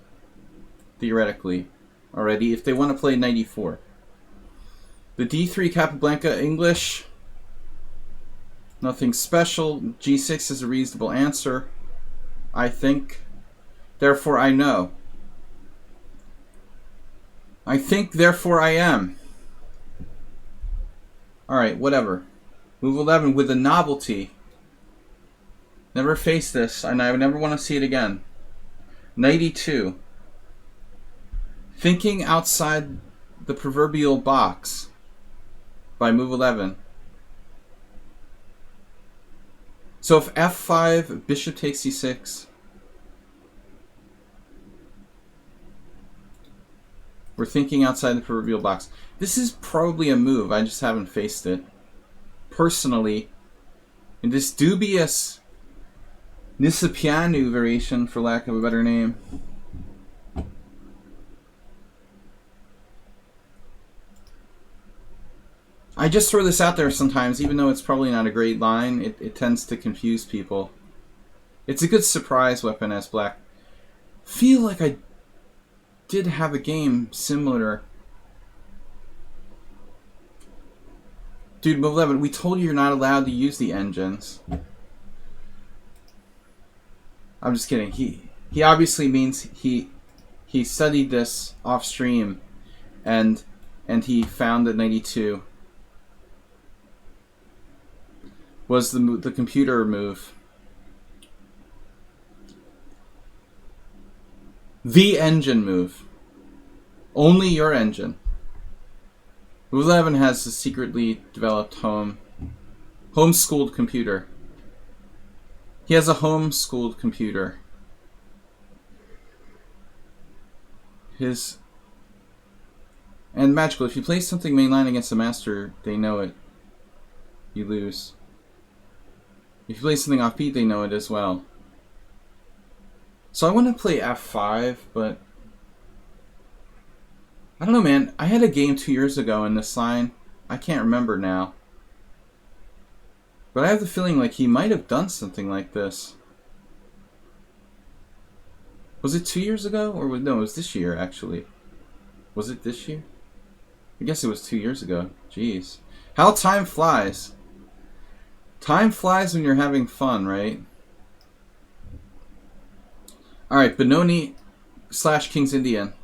theoretically, already, if they want to play knight e4. The d3 Capablanca English. Nothing special. g6 is a reasonable answer, I think. Therefore, I know. I think, therefore, I am. Alright, whatever. Move 11 with a novelty. Never faced this, and I would never want to see it again. Knight e2. Thinking outside the proverbial box by move 11. So if f5, bishop takes c6. We're thinking outside the proverbial box. This is probably a move, I just haven't faced it. Personally, in this dubious Nisapianu variation, for lack of a better name. I just throw this out there sometimes, even though it's probably not a great line. It tends to confuse people. It's a good surprise weapon as black. Feel like I did have a game similar. Dude, move 11, we told you you're not allowed to use the engines. I'm just kidding. He obviously means he studied this off stream, and he found that 92 was the computer move. The engine move. Only your engine. Move 11 has a secretly developed homeschooled computer. He has a homeschooled computer. And magical, if you play something mainline against a master, they know it. You lose. If you play something offbeat, they know it as well. So I want to play f5, but I don't know, man. I had a game 2 years ago in this line. I can't remember now. But I have the feeling like he might have done something like this. Was it 2 years ago? Or no, it was this year, actually. Was it this year? I guess it was 2 years ago. Jeez. How time flies. Time flies when you're having fun, right? Alright, Benoni / King's Indian.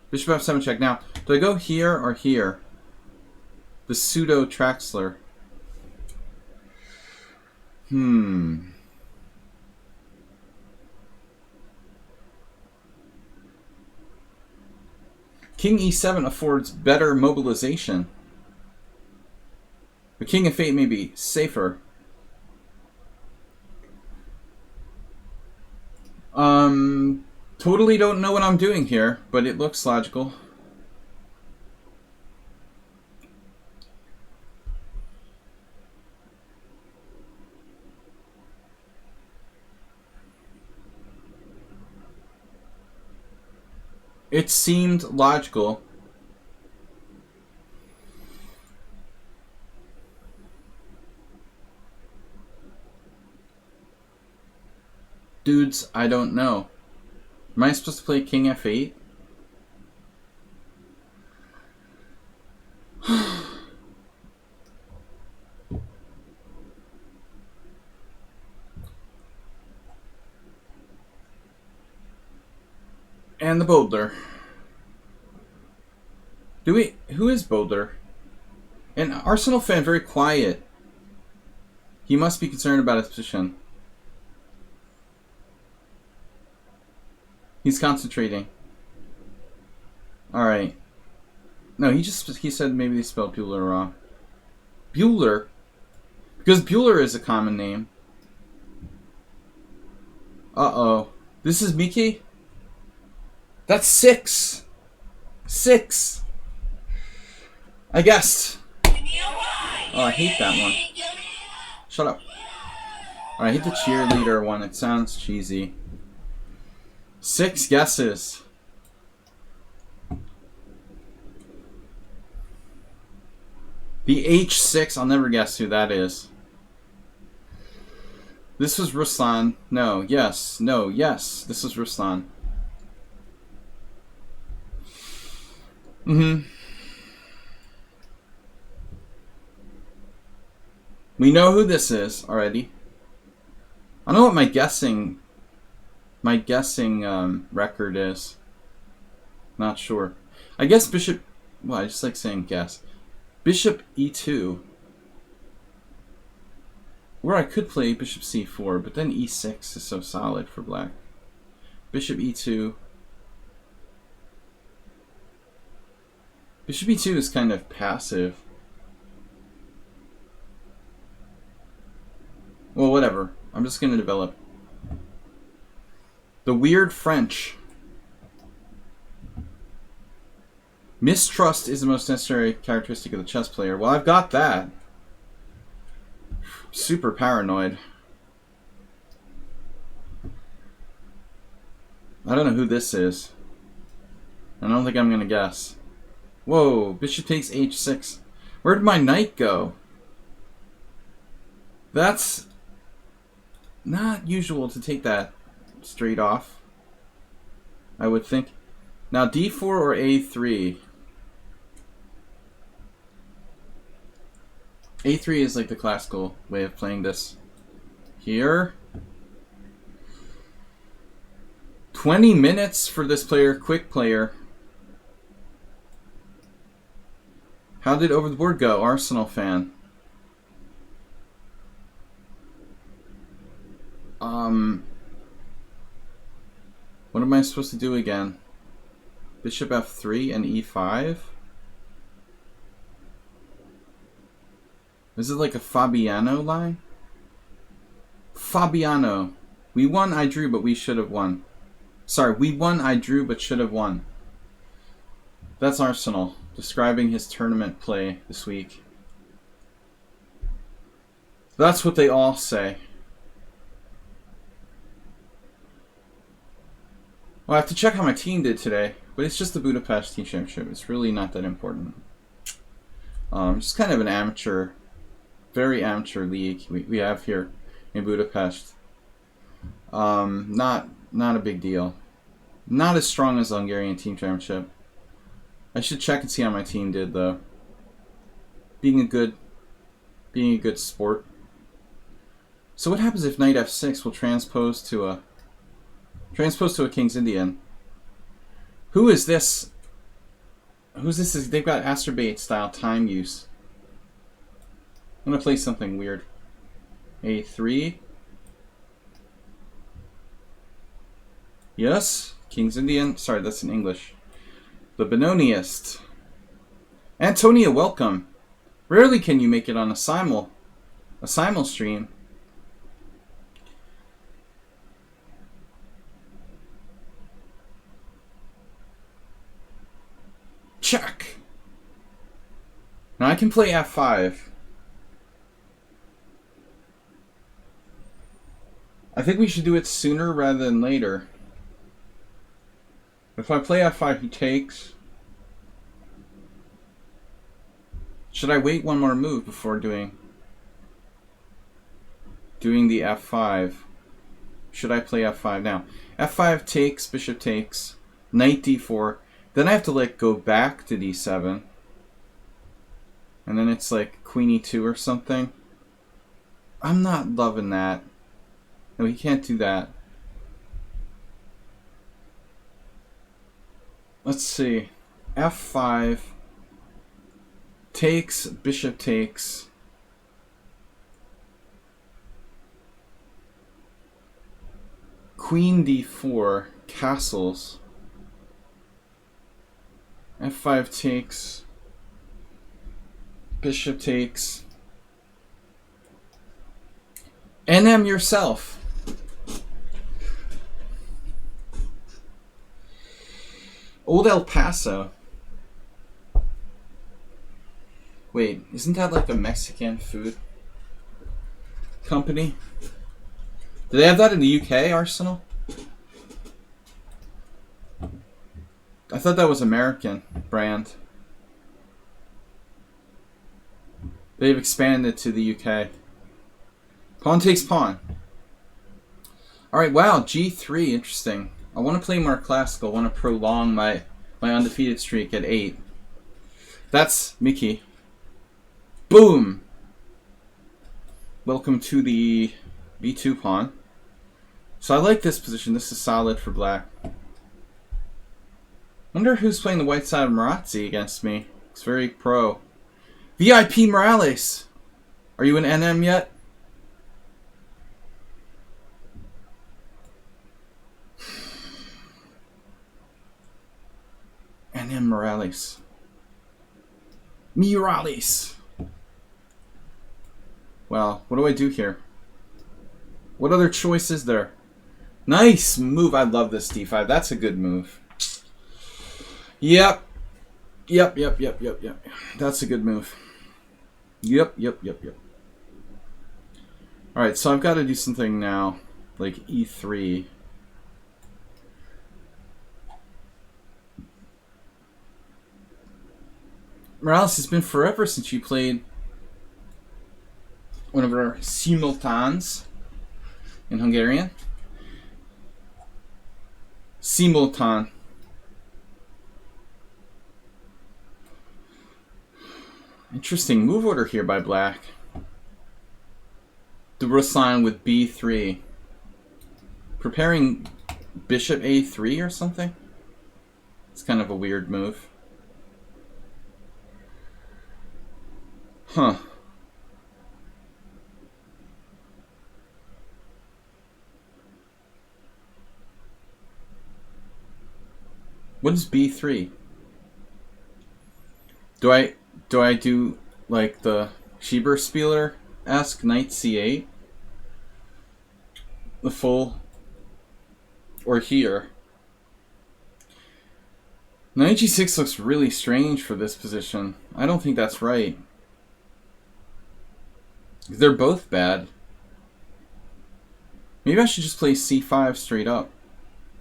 Bishop f7 check. Now, do I go here or here? The pseudo Traxler. King e7 affords better mobilization. The king of 8 may be safer. Totally don't know what I'm doing here, but it looks logical. It seemed logical. Dudes, I don't know. Am I supposed to play King F8? And the Boulder. Who is Boulder? An Arsenal fan, very quiet. He must be concerned about his position. He's concentrating. Alright. No, he said maybe they spelled Bueller wrong. Bueller? Because Bueller is a common name. Uh-oh. This is Miki? That's 6! 6! I guessed. Oh, I hate that one. Shut up. I hate the cheerleader one. It sounds cheesy. 6 guesses. The H6. I'll never guess who that is. This was Ruslan. No. Yes. No. Yes. This was Ruslan. We know who this is already. I don't know what my guessing record is. Not sure. I guess bishop. Well, I just like saying guess. Bishop e2. Or I could play bishop c4, but then e6 is so solid for black. Bishop e2. Bishop e2 is kind of passive. Well, whatever. I'm just going to develop. The weird French. Mistrust is the most necessary characteristic of the chess player. Well, I've got that. Super paranoid. I don't know who this is. I don't think I'm going to guess. Whoa, bishop takes h6. Where did my knight go? That's not usual to take that straight off, I would think. Now d4 or a3. a3 is like the classical way of playing this. Here. 20 minutes for this player, quick player. How did over the board go, Arsenal fan? What am I supposed to do again? Bishop f3 and e5? Is it like a Fabiano line? Fabiano. We won, I drew, but we should have won. Sorry, we won, I drew, but should have won. That's Arsenal, describing his tournament play this week. That's what they all say. Well, I have to check how my team did today, but it's just the Budapest Team Championship. It's really not that important. Just kind of an amateur, very amateur league we have here in Budapest. Not a big deal. Not as strong as the Hungarian Team Championship. I should check and see how my team did though. Being a good sport. So what happens if knight f6 will transpose to a King's Indian? Who is this? Who's this? They've got Astrobate style time use. I'm gonna play something weird. A3. Yes, King's Indian. Sorry, that's in English. The Benoniist. Antonia, welcome. Rarely can you make it on a Simul stream. Check. Now I can play F5. I think we should do it sooner rather than later. If I play F5, he takes. Should I wait one more move before doing the F5? Should I play F5 now? F5 takes, bishop takes, knight D4. Then I have to like go back to D7. And then it's like queen E2 or something. I'm not loving that. No, he can't do that. Let's see. F5 takes, bishop takes. Queen D4 castles. F5 takes. Bishop takes. NM yourself. Old El Paso. Wait, isn't that like a Mexican food company? Do they have that in the UK, Arsenal? I thought that was American brand. They've expanded to the UK. Pawn takes pawn. Alright, wow, G3, interesting. I want to play more classical. I want to prolong my undefeated streak at 8. That's Mickey. Boom! Welcome to the B2 pawn. So I like this position. This is solid for black. Wonder who's playing the white side of Marazzi against me. It's very pro. VIP Morales! Are you an NM yet? NM Morales. Morales! Well, what do I do here? What other choice is there? Nice move. I love this D5. That's a good move. Yep. Yep. That's a good move. Yep. Alright, so I've got to do something now. Like E3. Morales, it's been forever since you played one of our simultanes in Hungarian. Simultan. Interesting move order here by black. The Ruslan with B3. Preparing bishop A3 or something? It's kind of a weird move. Huh. What is B3? Do I do like the Schieber-Spieler-esque knight C8? The full, or here? Knight G6 looks really strange for this position. I don't think that's right. They're both bad. Maybe I should just play C5 straight up.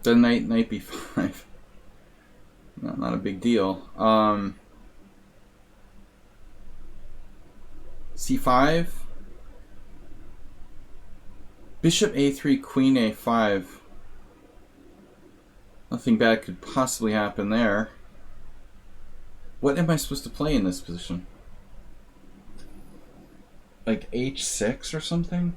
Then knight B5. Not a big deal. C5. Bishop A3, Queen A5. Nothing bad could possibly happen there. What am I supposed to play in this position? Like H6 or something?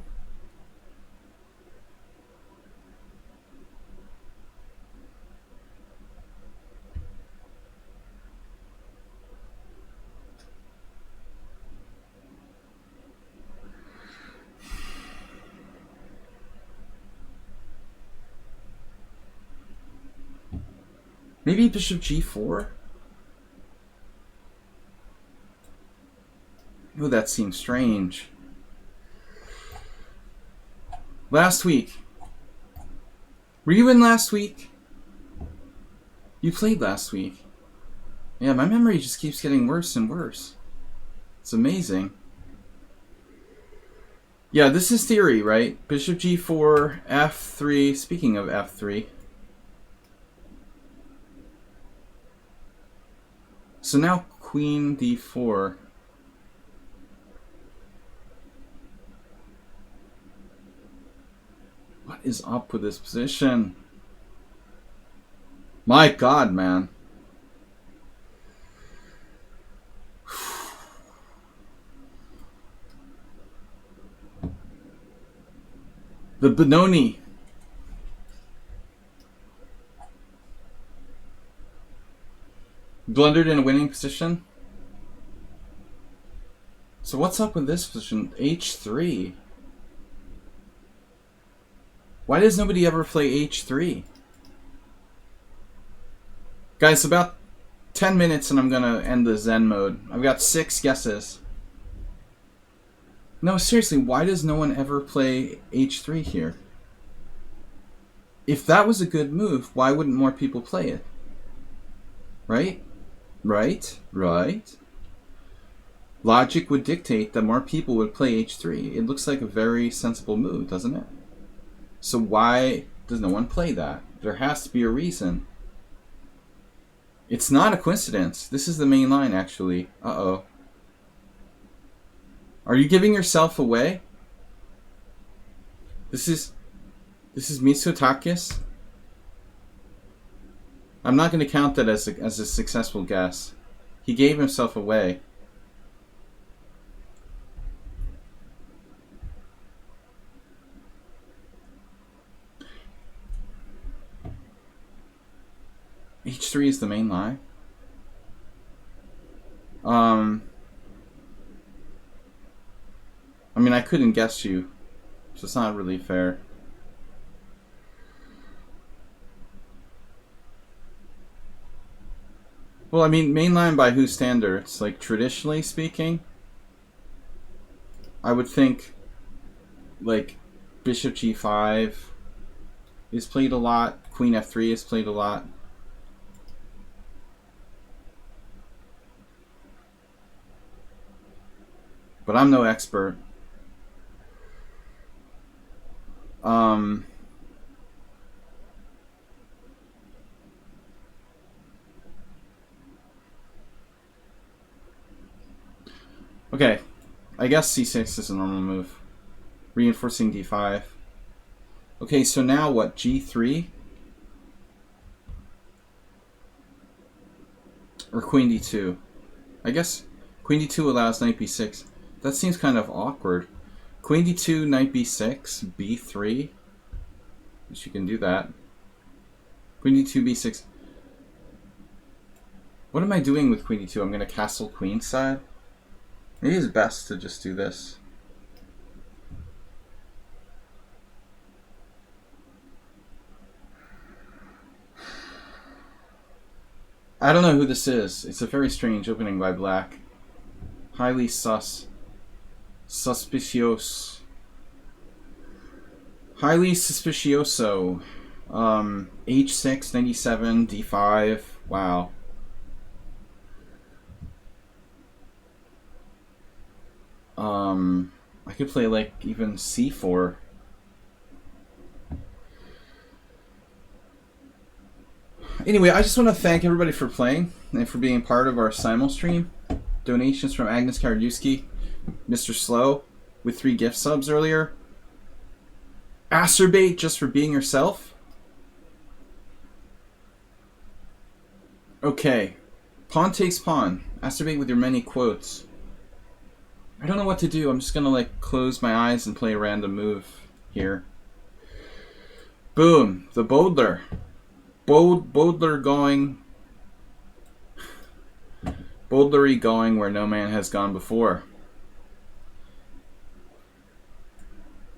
Maybe bishop G4? Oh, that seems strange. Last week. Were you in last week? You played last week. Yeah, my memory just keeps getting worse and worse. It's amazing. Yeah, this is theory, right? Bishop g4, f3. Speaking of f3. So now queen d4. What is up with this position? My God, man. The Benoni. Blundered in a winning position. So what's up with this position? h3. Why does nobody ever play h3? Guys, about 10 minutes and I'm gonna end the Zen mode. I've got 6 guesses. No, seriously, why does no one ever play h3 here? If that was a good move, why wouldn't more people play it? Right? Right? Logic would dictate that more people would play h3. It looks like a very sensible move, doesn't it? So why does no one play that? There has to be a reason. It's not a coincidence. This is the main line, actually. Uh-oh. Are you giving yourself away? This is Mitsotakis? I'm not going to count that as a successful guess. He gave himself away. h3 is the main line. I mean, I couldn't guess you, so it's not really fair. Well, I mean, mainline by whose standards? Like, traditionally speaking, I would think, like, bishop g5 is played a lot, queen f3 is played a lot. But I'm no expert. Okay, I guess c6 is a normal move. Reinforcing d5. Okay, so now what? g3? Or queen d2? I guess queen d2 allows knight b6. That seems kind of awkward. Queen d2, knight b6, b3. Wish you can do that. Queen d2, b6. What am I doing with queen d2? I'm going to castle queenside. Maybe it's best to just do this. I don't know who this is. It's a very strange opening by black. Highly suspicious. Highly suspicioso. H6, 97, D5. Wow. I could play like even C4. Anyway, I just want to thank everybody for playing and for being part of our Simul stream. Donations from Agnes Karadewski, Mr. Slow, with 3 gift subs earlier. Acerbate just for being yourself. Okay. Pawn takes pawn. Acerbate with your many quotes. I don't know what to do. I'm just gonna like close my eyes and play a random move here. Boom. The Bodler. Bodler going. Bodlery going where no man has gone before.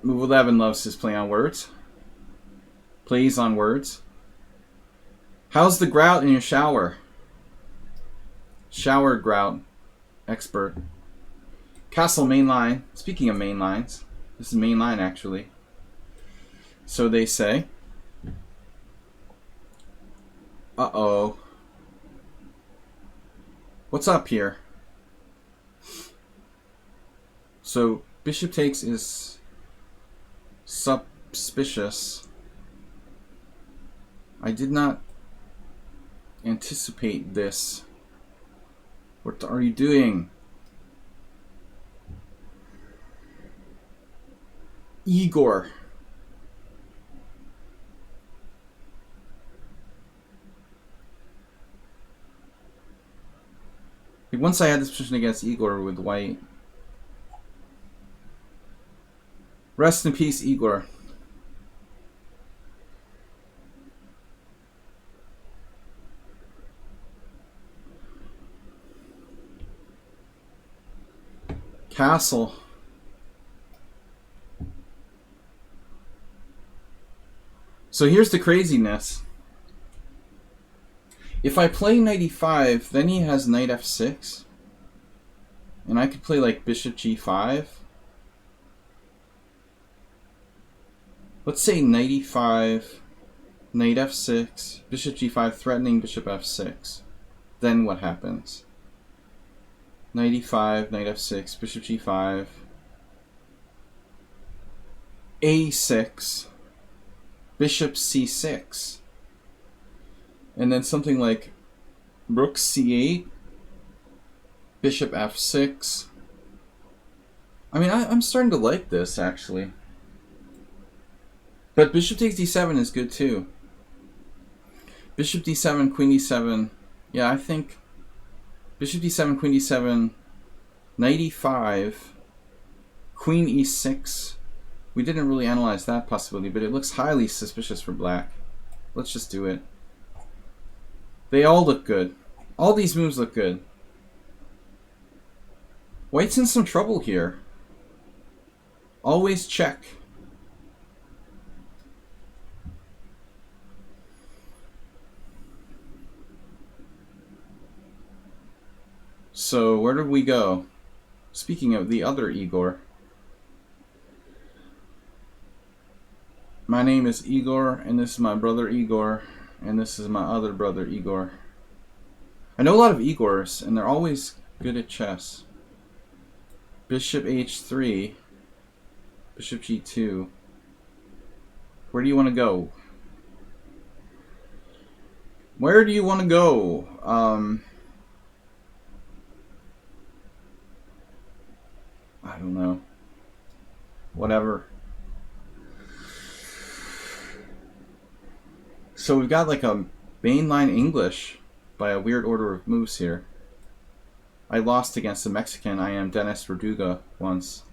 Move 11 loves his play on words. Plays on words. How's the grout in your shower? Shower grout. Expert. Castle main line. Speaking of main lines, this is main line actually. So they say. Uh-oh. What's up here? So bishop takes is suspicious. I did not anticipate this. What are you doing? Igor. Once I had this position against Igor with white. Rest in peace, Igor. Castle. So here's the craziness. If I play knight e5, then he has knight f6. And I could play like bishop g5. Let's say knight e5, knight f6, bishop g5 threatening bishop f6. Then what happens? Knight e5, knight f6, bishop g5, a6, bishop c6. And then something like rook c8, bishop f6. I mean, I'm starting to like this, actually. But bishop takes d7 is good, too. Bishop d7, queen d7. Yeah, I think bishop d7, queen d7, knight e5, queen e6. We didn't really analyze that possibility, but it looks highly suspicious for black. Let's just do it. They all look good. All these moves look good. White's in some trouble here. Always check. So where did we go? Speaking of the other Igor. My name is Igor, and this is my brother Igor, and this is my other brother Igor. I know a lot of Igors, and they're always good at chess. Bishop h3, bishop g2. Where do you want to go? Where do you want to go? I don't know. Whatever. So we've got like a mainline English by a weird order of moves here. I lost against a Mexican. I am Dennis Verduga once.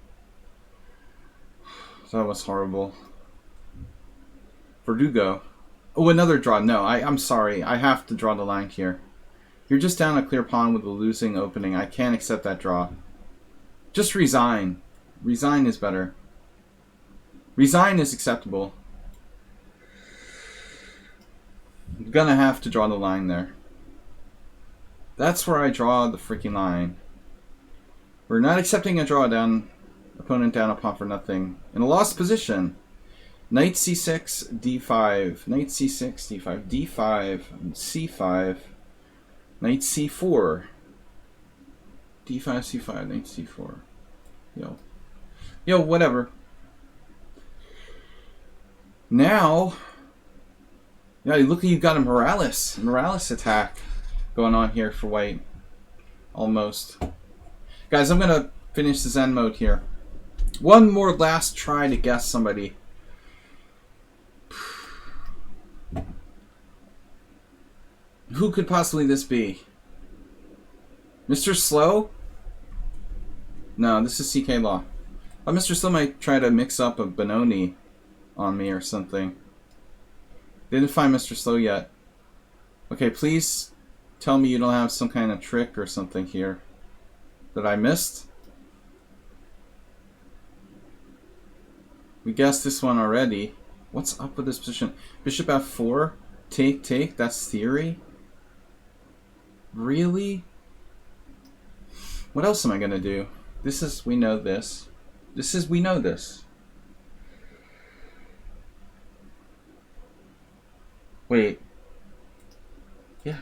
That was horrible. Verdugo. Oh, another draw. No, I'm sorry. I have to draw the line here. You're just down a clear pawn with a losing opening. I can't accept that draw. Just resign. Resign is better. Resign is acceptable. I'm gonna have to draw the line there. That's where I draw the freaking line. We're not accepting a draw down, opponent down a pawn for nothing. In a lost position. Knight c6, d5, knight c6, d5, d5, c5, knight c4, d5, c5, knight c4. Yo, whatever. Now, yeah, look, you've got a Morales attack going on here for white. Almost. Guys, I'm gonna finish the Zen mode here. One more last try to guess somebody. Who could possibly this be? Mr. Slow? No, this is CK Law. Mr. Slow might try to mix up a Benoni on me or something. Didn't find Mr. Slow yet. Okay, please tell me you don't have some kind of trick or something here that I missed. We guessed this one already. What's up with this position? Bishop f4? Take, that's theory? Really? What else am I gonna do? This is, we know this. This is, we know this. Wait. Yeah.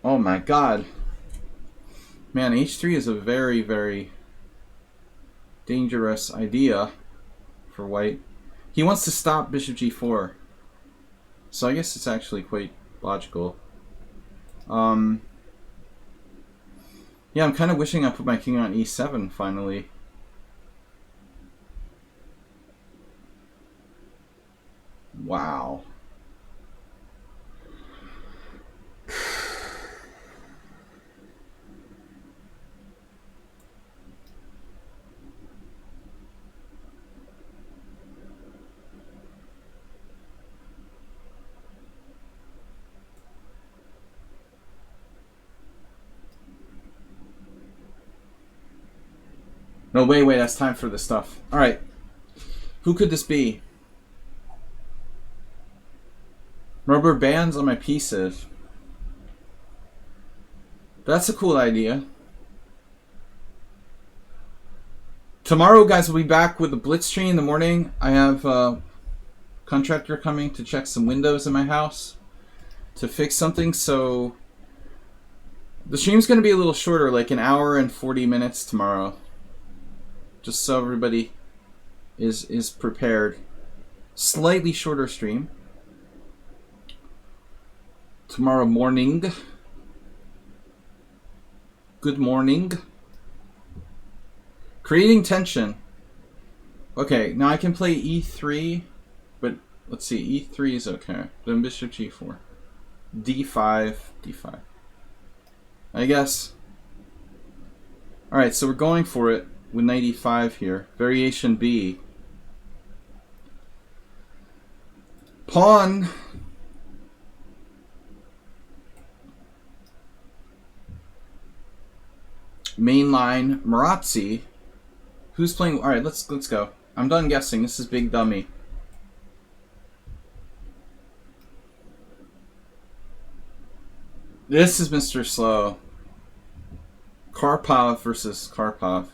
Oh my god. Man, h3 is a very, very dangerous idea for white. He wants to stop bishop g4. So I guess it's actually quite logical. Yeah, I'm kind of wishing I put my king on e7 finally. Wow. No, wait, that's time for the stuff. Alright. Who could this be? Rubber bands on my pieces. That's a cool idea. Tomorrow, guys, we'll be back with a blitz train in the morning. I have a contractor coming to check some windows in my house to fix something, so the stream's going to be a little shorter, like an hour and 40 minutes tomorrow. Just so everybody is prepared. Slightly shorter stream. Tomorrow morning. Good morning. Creating tension. Okay, now I can play e3, but let's see, e3 is okay. Then bishop g4. d5, d5. I guess. Alright, so we're going for it with knight e5 here. Variation B. Pawn. Mainline Marazzi. Who's playing? All right, let's go. I'm done guessing. This is Big Dummy. This is Mr. Slow. Karpov versus Karpov.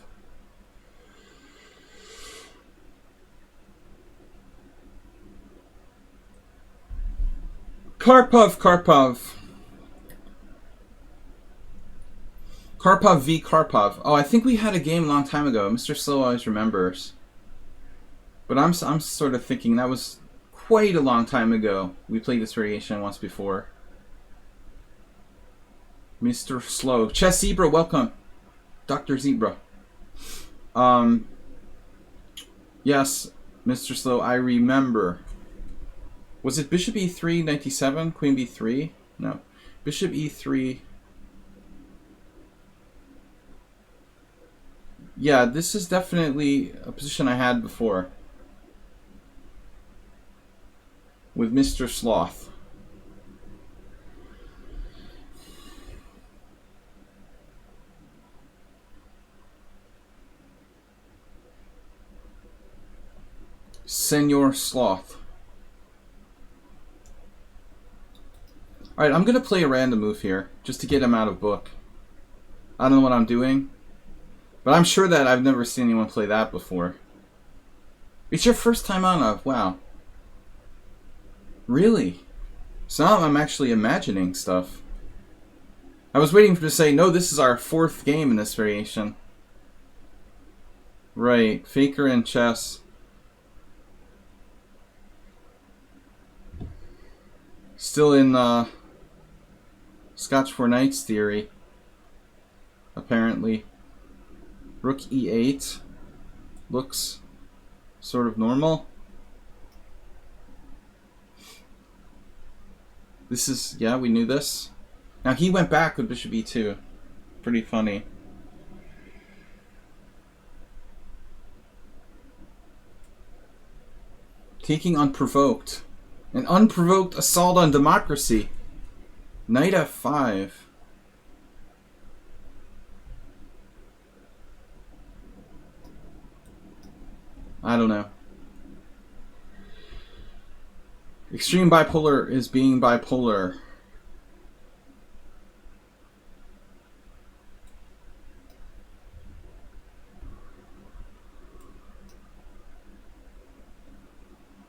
Karpov. Karpov v. Karpov. Oh, I think we had a game a long time ago. Mr. Slow always remembers. But I'm sort of thinking that was quite a long time ago. We played this variation once before. Mr. Slow. Chess Zebra, welcome. Dr. Zebra. Yes, Mr. Slow, I remember. Was it Bishop E3, 97? Queen B3? No. Bishop E3. Yeah, this is definitely a position I had before. With Mr. Sloth. Senor Sloth. Alright, I'm going to play a random move here, just to get him out of book. I don't know what I'm doing, but I'm sure that I've never seen anyone play that before. It's your first time on a... Wow. Really? So now I'm actually imagining stuff. I was waiting for him to say, no, this is our 4th game in this variation. Right, Faker and chess. Still in Scotch 4 Knights theory, apparently. Rook e8 looks sort of normal. This is, yeah, we knew this. Now he went back with bishop e2. Pretty funny. Taking unprovoked. An unprovoked assault on democracy. Knight f5. I don't know. Extreme bipolar is being bipolar.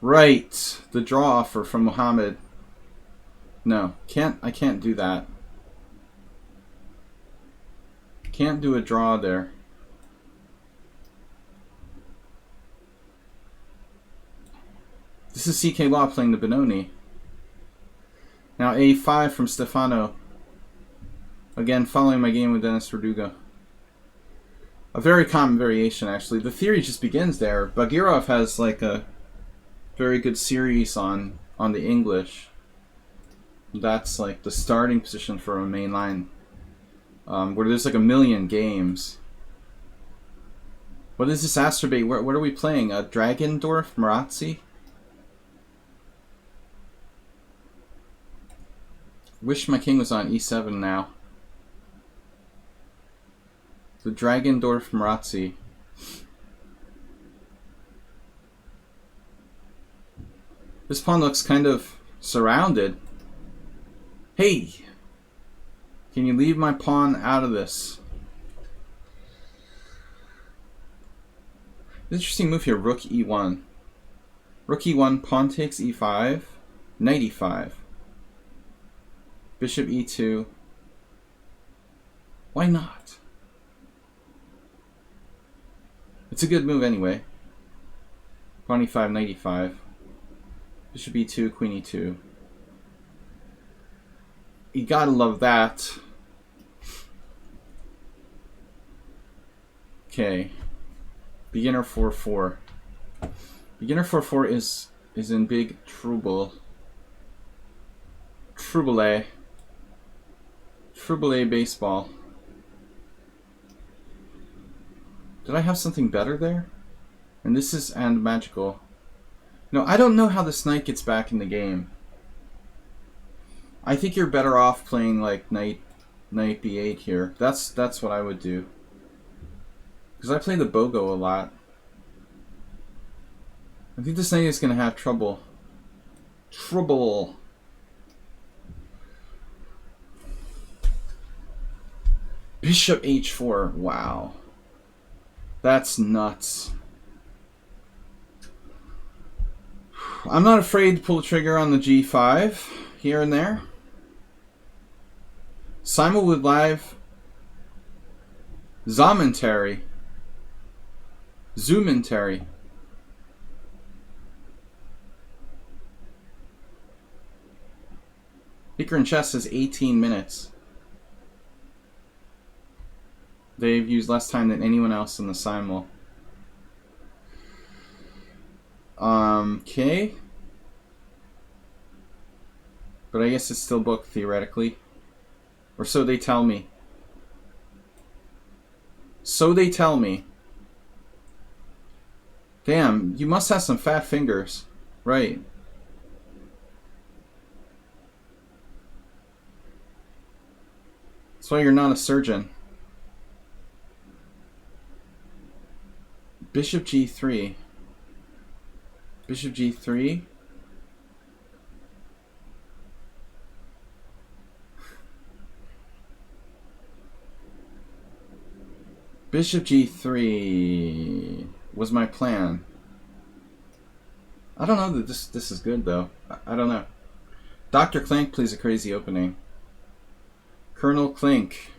Right. The draw offer from Mohammed. No, I can't do that. Can't do a draw there. This is CK Law playing the Benoni. Now A5 from Stefano. Again, following my game with Dennis Verdugo. A very common variation, actually. The theory just begins there. Bagirov has like a very good series on the English. That's like the starting position for a main line. Where there's like a million games. What is this Astrobate? What are we playing? A Dragendorf Marazzi? Wish my king was on E7 now. The Dragendorf Marazzi. This pawn looks kind of surrounded. Hey! Can you leave my pawn out of this? Interesting move here, rook E1. Rook E1, pawn takes E5, knight E5. Bishop E2. Why not? It's a good move anyway. Pawn E5, knight E5. Bishop E2, queen E2. You gotta love that. Okay. Beginner 4-4. Beginner 4-4 is in big trouble. Trouble. Trouble baseball. Did I have something better there? And this is and magical. No, I don't know how this knight gets back in the game. I think you're better off playing like knight b8 here. That's what I would do. Because I play the Bogo a lot. I think this knight is going to have trouble. Trouble. Bishop h4. Wow. That's nuts. I'm not afraid to pull the trigger on the g5 here and there. Simul with live Zomentary. Zoomentary. Speaker and Chess says 18 minutes. They've used less time than anyone else in the Simul. Okay. But I guess it's still booked theoretically. Or so they tell me. So they tell me. Damn, you must have some fat fingers. Right. That's why you're not a surgeon. Bishop g3. Bishop g3. Bishop g3 was my plan. I don't know that this is good though. I don't know. Dr. Clank plays a crazy opening. Colonel Clink.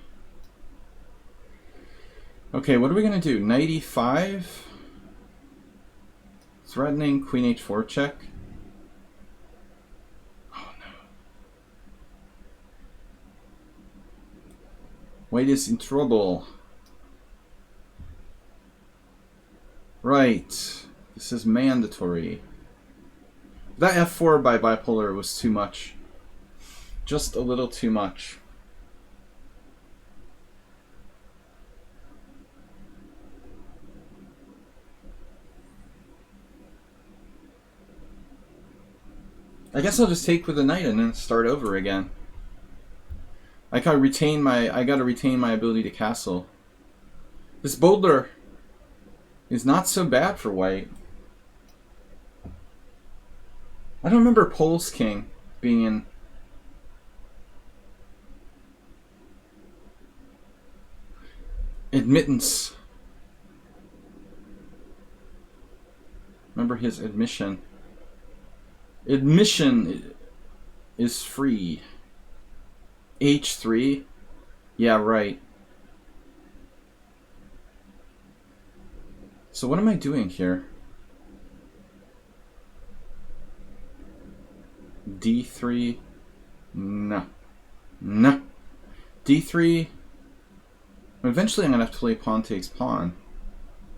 Okay, what are we gonna do? Knight e5? Threatening queen h4 check. Oh no. White is in trouble. Right. This is mandatory. That f4 by bipolar was too much. Just a little too much. I guess I'll just take with the knight and then start over again. I gotta retain my ability to castle. This boulder is not so bad for white. I don't remember Pole's king being in. Admittance. Remember his admission. Admission is free. H3? Yeah, right. So what am I doing here? D3? No. No. D3? Eventually I'm going to have to play pawn takes pawn.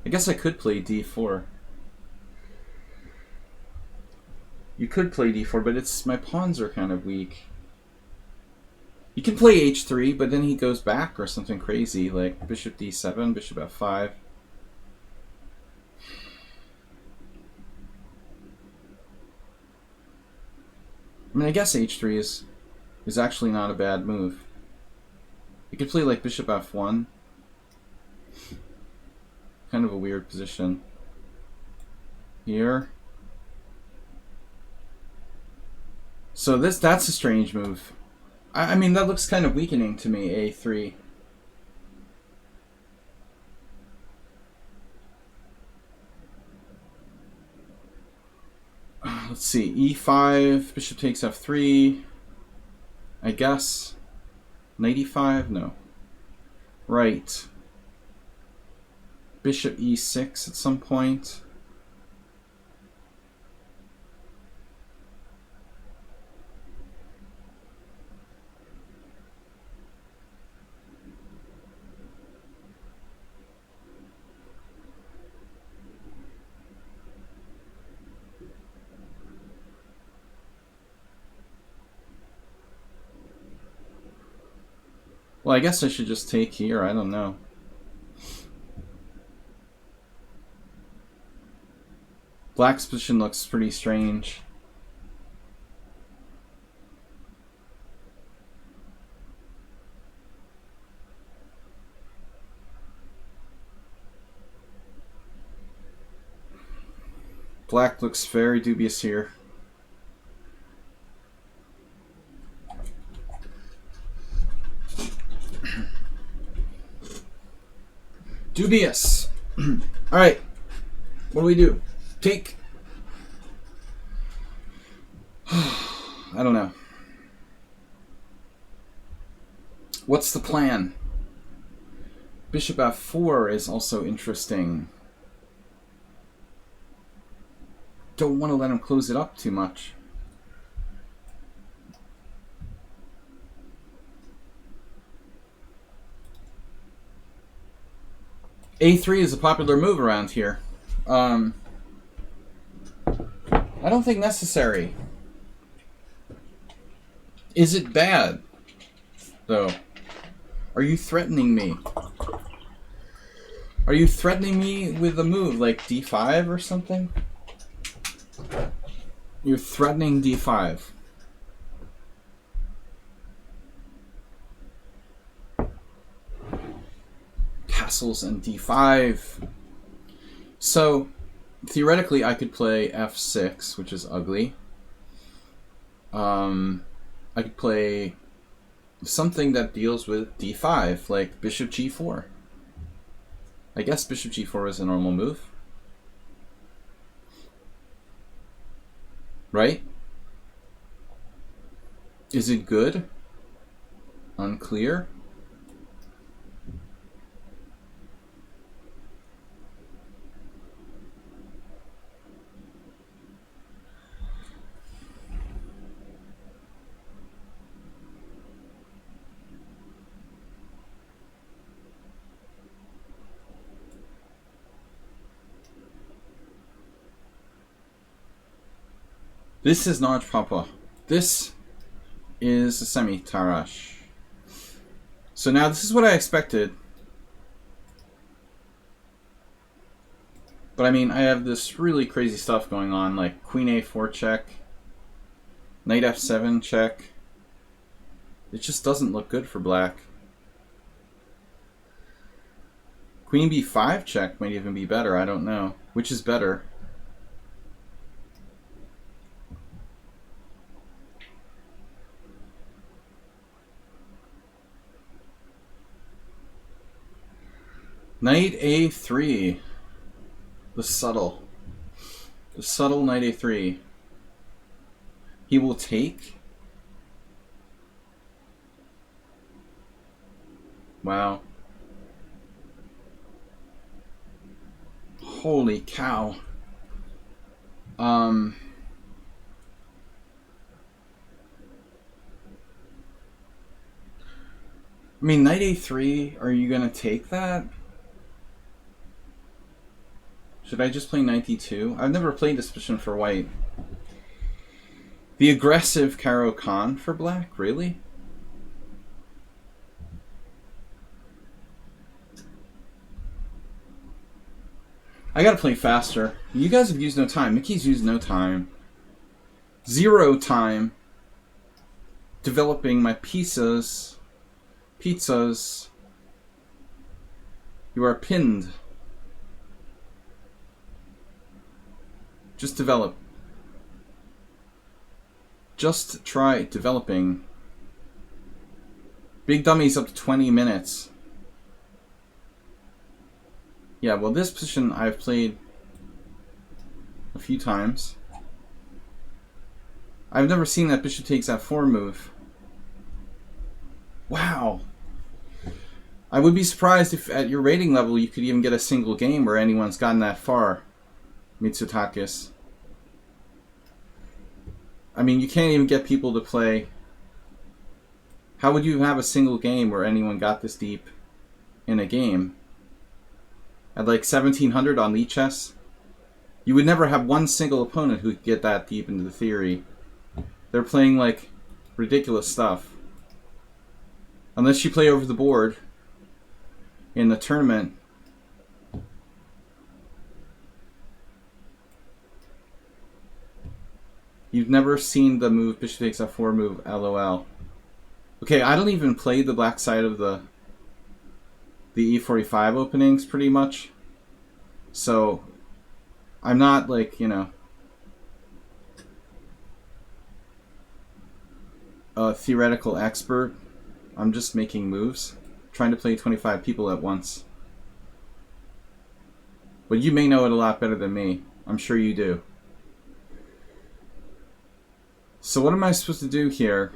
I guess I could play D4. You could play D4, but it's my pawns are kind of weak. You can play H3, but then he goes back or something crazy, like bishop D7, bishop F5. I mean, I guess H3 is actually not a bad move. You could play like bishop F1. Kind of a weird position. Here. So that's a strange move. I mean, that looks kind of weakening to me, A3. Let's see, E5, bishop takes F3, I guess. Knight E5? No. Right. Bishop E6 at some point. Well, I guess I should just take here. I don't know. Black's position looks pretty strange. Black looks very dubious here. Dubious. Alright. What do we do? Take. I don't know. What's the plan? Bishop F4 is also interesting. Don't want to let him close it up too much. A3 is a popular move around here. I don't think necessary. Is it bad, though? Are you threatening me? Are you threatening me with a move like D5 or something? You're threatening D5. Castles and D5. So, theoretically, I could play F6, which is ugly. I could play something that deals with D5, like Bishop G4. I guess Bishop G4 is a normal move. Right? Is it good? Unclear. This is not Papa. This is a semi-Tarash. So now this is what I expected. But I mean, I have this really crazy stuff going on, like Queen A4 check, Knight F7 check. It just doesn't look good for black. Queen B5 check might even be better, I don't know. Which is better? Knight A3. The subtle knight A3. He will take? Wow. Holy cow. I mean, knight a3, are you gonna take that? Should I just play knight d2? I've never played this position for white. The aggressive Caro Khan for black? Really? I gotta play faster. You guys have used no time. Mickey's used no time. 0 time developing my pizzas. You are pinned. Just develop. Just try developing. Big Dummy's up to 20 minutes. Yeah, well, this position I've played a few times. I've never seen that bishop takes f4 move. Wow. I would be surprised if at your rating level you could even get a single game where anyone's gotten that far. Mitsotakis. I mean, you can't even get people to play. How would you have a single game where anyone got this deep in a game? At like 1700 on Lichess? You would never have one single opponent who could get that deep into the theory. They're playing like ridiculous stuff. Unless you play over the board in the tournament. You've never seen the move bishop takes f4 move, LOL. Okay, I don't even play the black side of the E45 openings pretty much. So I'm not like, you know, a theoretical expert. I'm just making moves, trying to play 25 people at once. But you may know it a lot better than me. I'm sure you do. So what am I supposed to do here?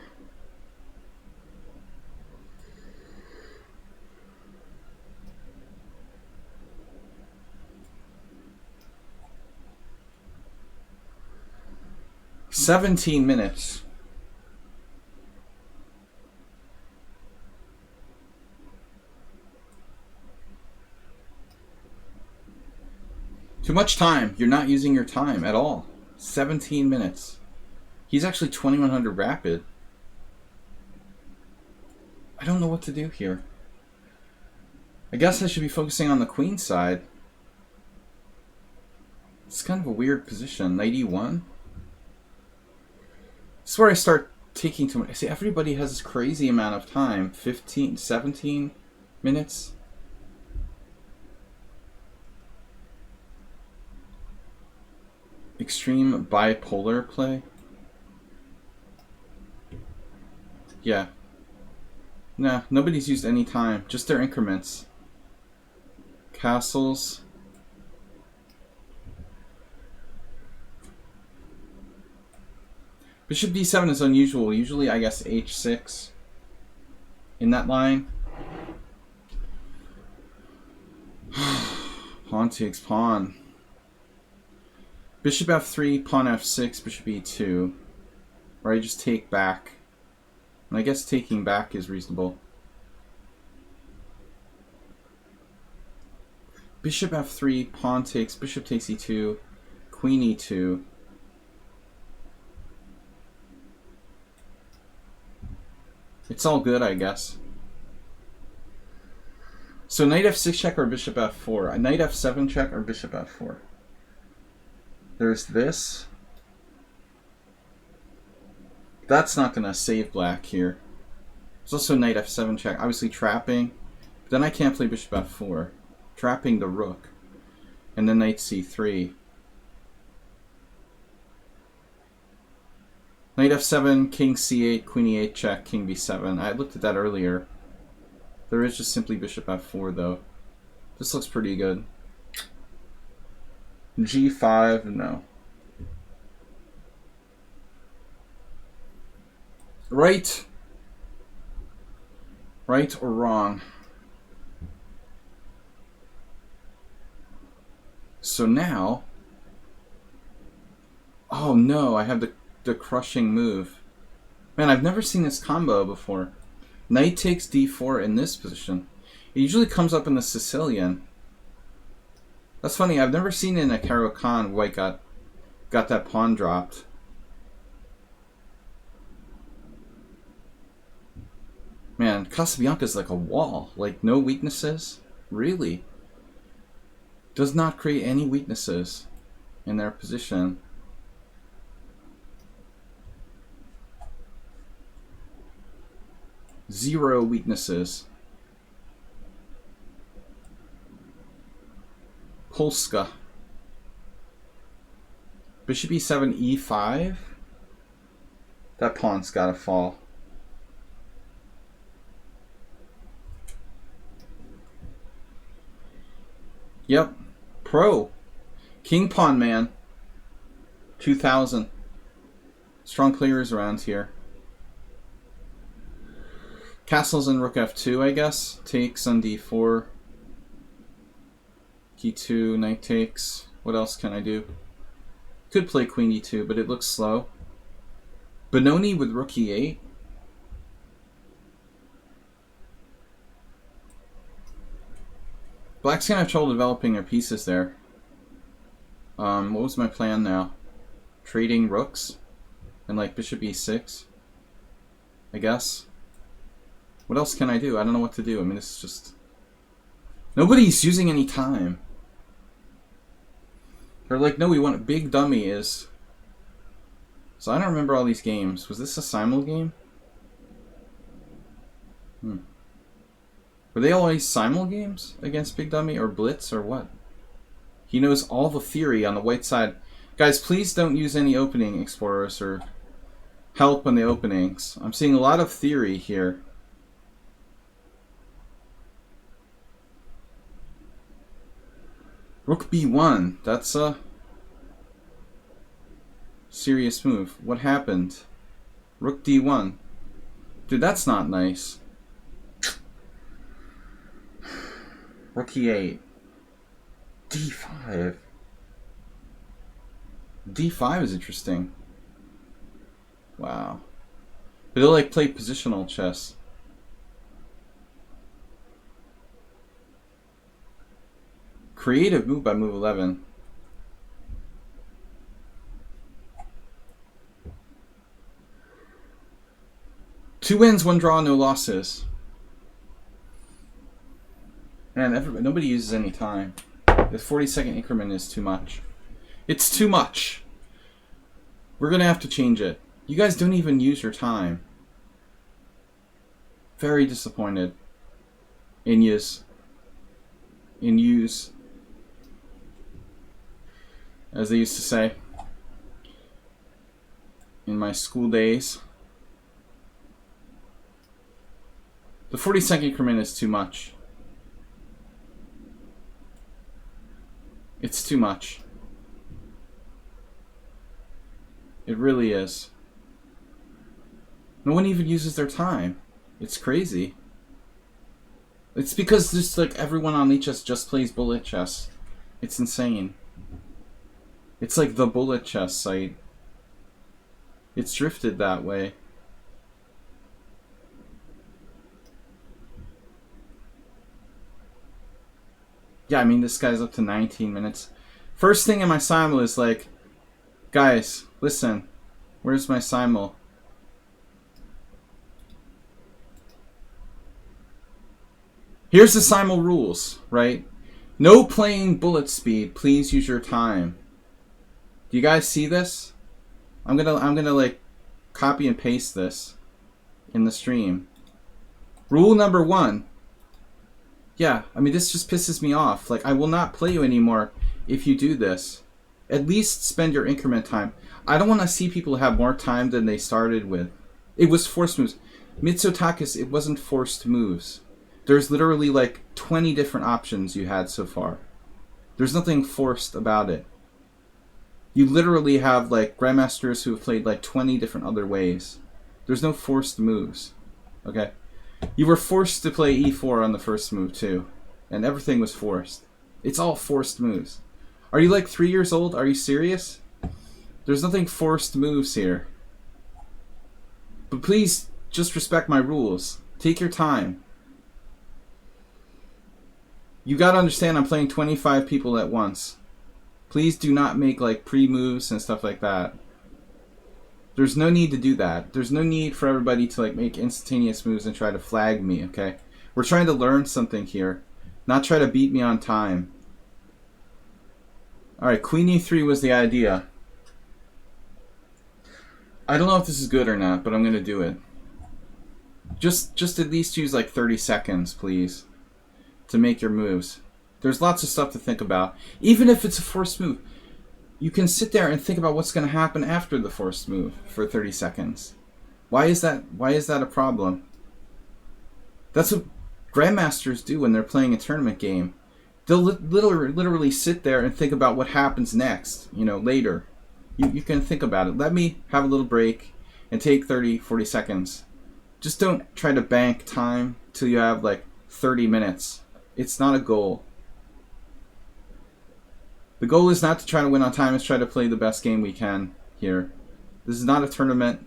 "17 minutes. Too much time. You're not using your time at all. 17 minutes. He's actually 2100 rapid. I don't know what to do here. I guess I should be focusing on the queen side. It's kind of a weird position. Knight e1. This is where I start taking too much. See, everybody has this crazy amount of time. 15, 17 minutes. Extreme bipolar play. Yeah. Nah, nobody's used any time. Just their increments. Castles. Bishop d7 is unusual. Usually, I guess, h6 in that line. Pawn takes pawn. Bishop f3, pawn f6, bishop e2. Or I just take back. And I guess taking back is reasonable. Bishop f3, pawn takes, bishop takes e2, queen e2. It's all good, I guess. So knight f6 check or bishop f4? A knight f7 check or bishop f4? There's this. That's not going to save black here. There's also knight f7 check. Obviously trapping. But then I can't play bishop f4. Trapping the rook. And then knight c3. Knight f7, king c8, queen e8 check, king b7. I looked at that earlier. There is just simply bishop f4 though. This looks pretty good. g5, no. Right? Right or wrong? So now... Oh no, I have the crushing move. Man, I've never seen this combo before. Knight takes d4 in this position. It usually comes up in the Sicilian. That's funny, I've never seen it in a Caro-Kann white got that pawn dropped. Man, Casabianca's like a wall. Like, no weaknesses? Really? Does not create any weaknesses in their position. Zero weaknesses. Polska. Bishop e7, e5? That pawn's gotta fall. Yep. Pro. King Pawn Man. 2000. Strong players around here. Castles and rook f2, I guess. Takes on d4. e2, knight takes. What else can I do? Could play queen e2, but it looks slow. Benoni with rook e8. Black's gonna have trouble developing their pieces there. What was my plan now? Trading rooks? And like bishop e6? I guess. What else can I do? I don't know what to do. I mean, this is just... Nobody's using any time. They're like, no, we want a big dummy is... So I don't remember all these games. Was this a Simul game? Were they always Simul games against Big Dummy or Blitz or what? He knows all the theory on the white side. Guys, please don't use any opening explorers or help on the openings. I'm seeing a lot of theory here. Rook b1. That's a serious move. What happened? Rook d1. Dude, that's not nice. Rook e8. d5. d5 is interesting. Wow. But they'll like play positional chess. Creative move by move 11. Two wins, one draw, no losses. And nobody uses any time. The 40-second increment is too much. It's too much. We're gonna have to change it. You guys don't even use your time. Very disappointed in yous. In yous. As they used to say in my school days. The 40-second increment is too much. It's too much. It really is. No one even uses their time. It's crazy. It's because just like everyone on Lichess just plays bullet chess. It's insane. It's like the bullet chess site. It's drifted that way. Yeah, I mean, this guy's up to 19 minutes. First thing in my simul is like, guys, listen, where's my simul? Here's the simul rules, right? No playing bullet speed, please use your time. Do you guys see this? I'm gonna like copy and paste this in the stream. Rule number 1. Yeah, I mean, this just pisses me off. Like, I will not play you anymore if you do this. At least spend your increment time. I don't want to see people have more time than they started with. It was forced moves. Mitsotakis, it wasn't forced moves. There's literally like 20 different options you had so far. There's nothing forced about it. You literally have like grandmasters who have played like 20 different other ways. There's no forced moves. Okay? You were forced to play e4 on the first move too. And everything was forced. It's all forced moves. Are you like 3 years old? Are you serious? There's nothing forced moves here. But please just respect my rules. Take your time. You gotta understand I'm playing 25 people at once. Please do not make like pre-moves and stuff like that. There's no need to do that. There's no need for everybody to like make instantaneous moves and try to flag me, okay? We're trying to learn something here, not try to beat me on time. Alright, Queen e3 was the idea. I don't know if this is good or not, but I'm gonna do it. Just at least use like 30 seconds, please, to make your moves. There's lots of stuff to think about. Even if it's a forced move, you can sit there and think about what's going to happen after the forced move for 30 seconds. Why is that a problem? That's what grandmasters do when they're playing a tournament game. They'll literally sit there and think about what happens next, you know, later. You can think about it. Let me have a little break and take 30, 40 seconds. Just don't try to bank time till you have like 30 minutes. It's not a goal. The goal is not to try to win on time, it's try to play the best game we can here. This is not a tournament.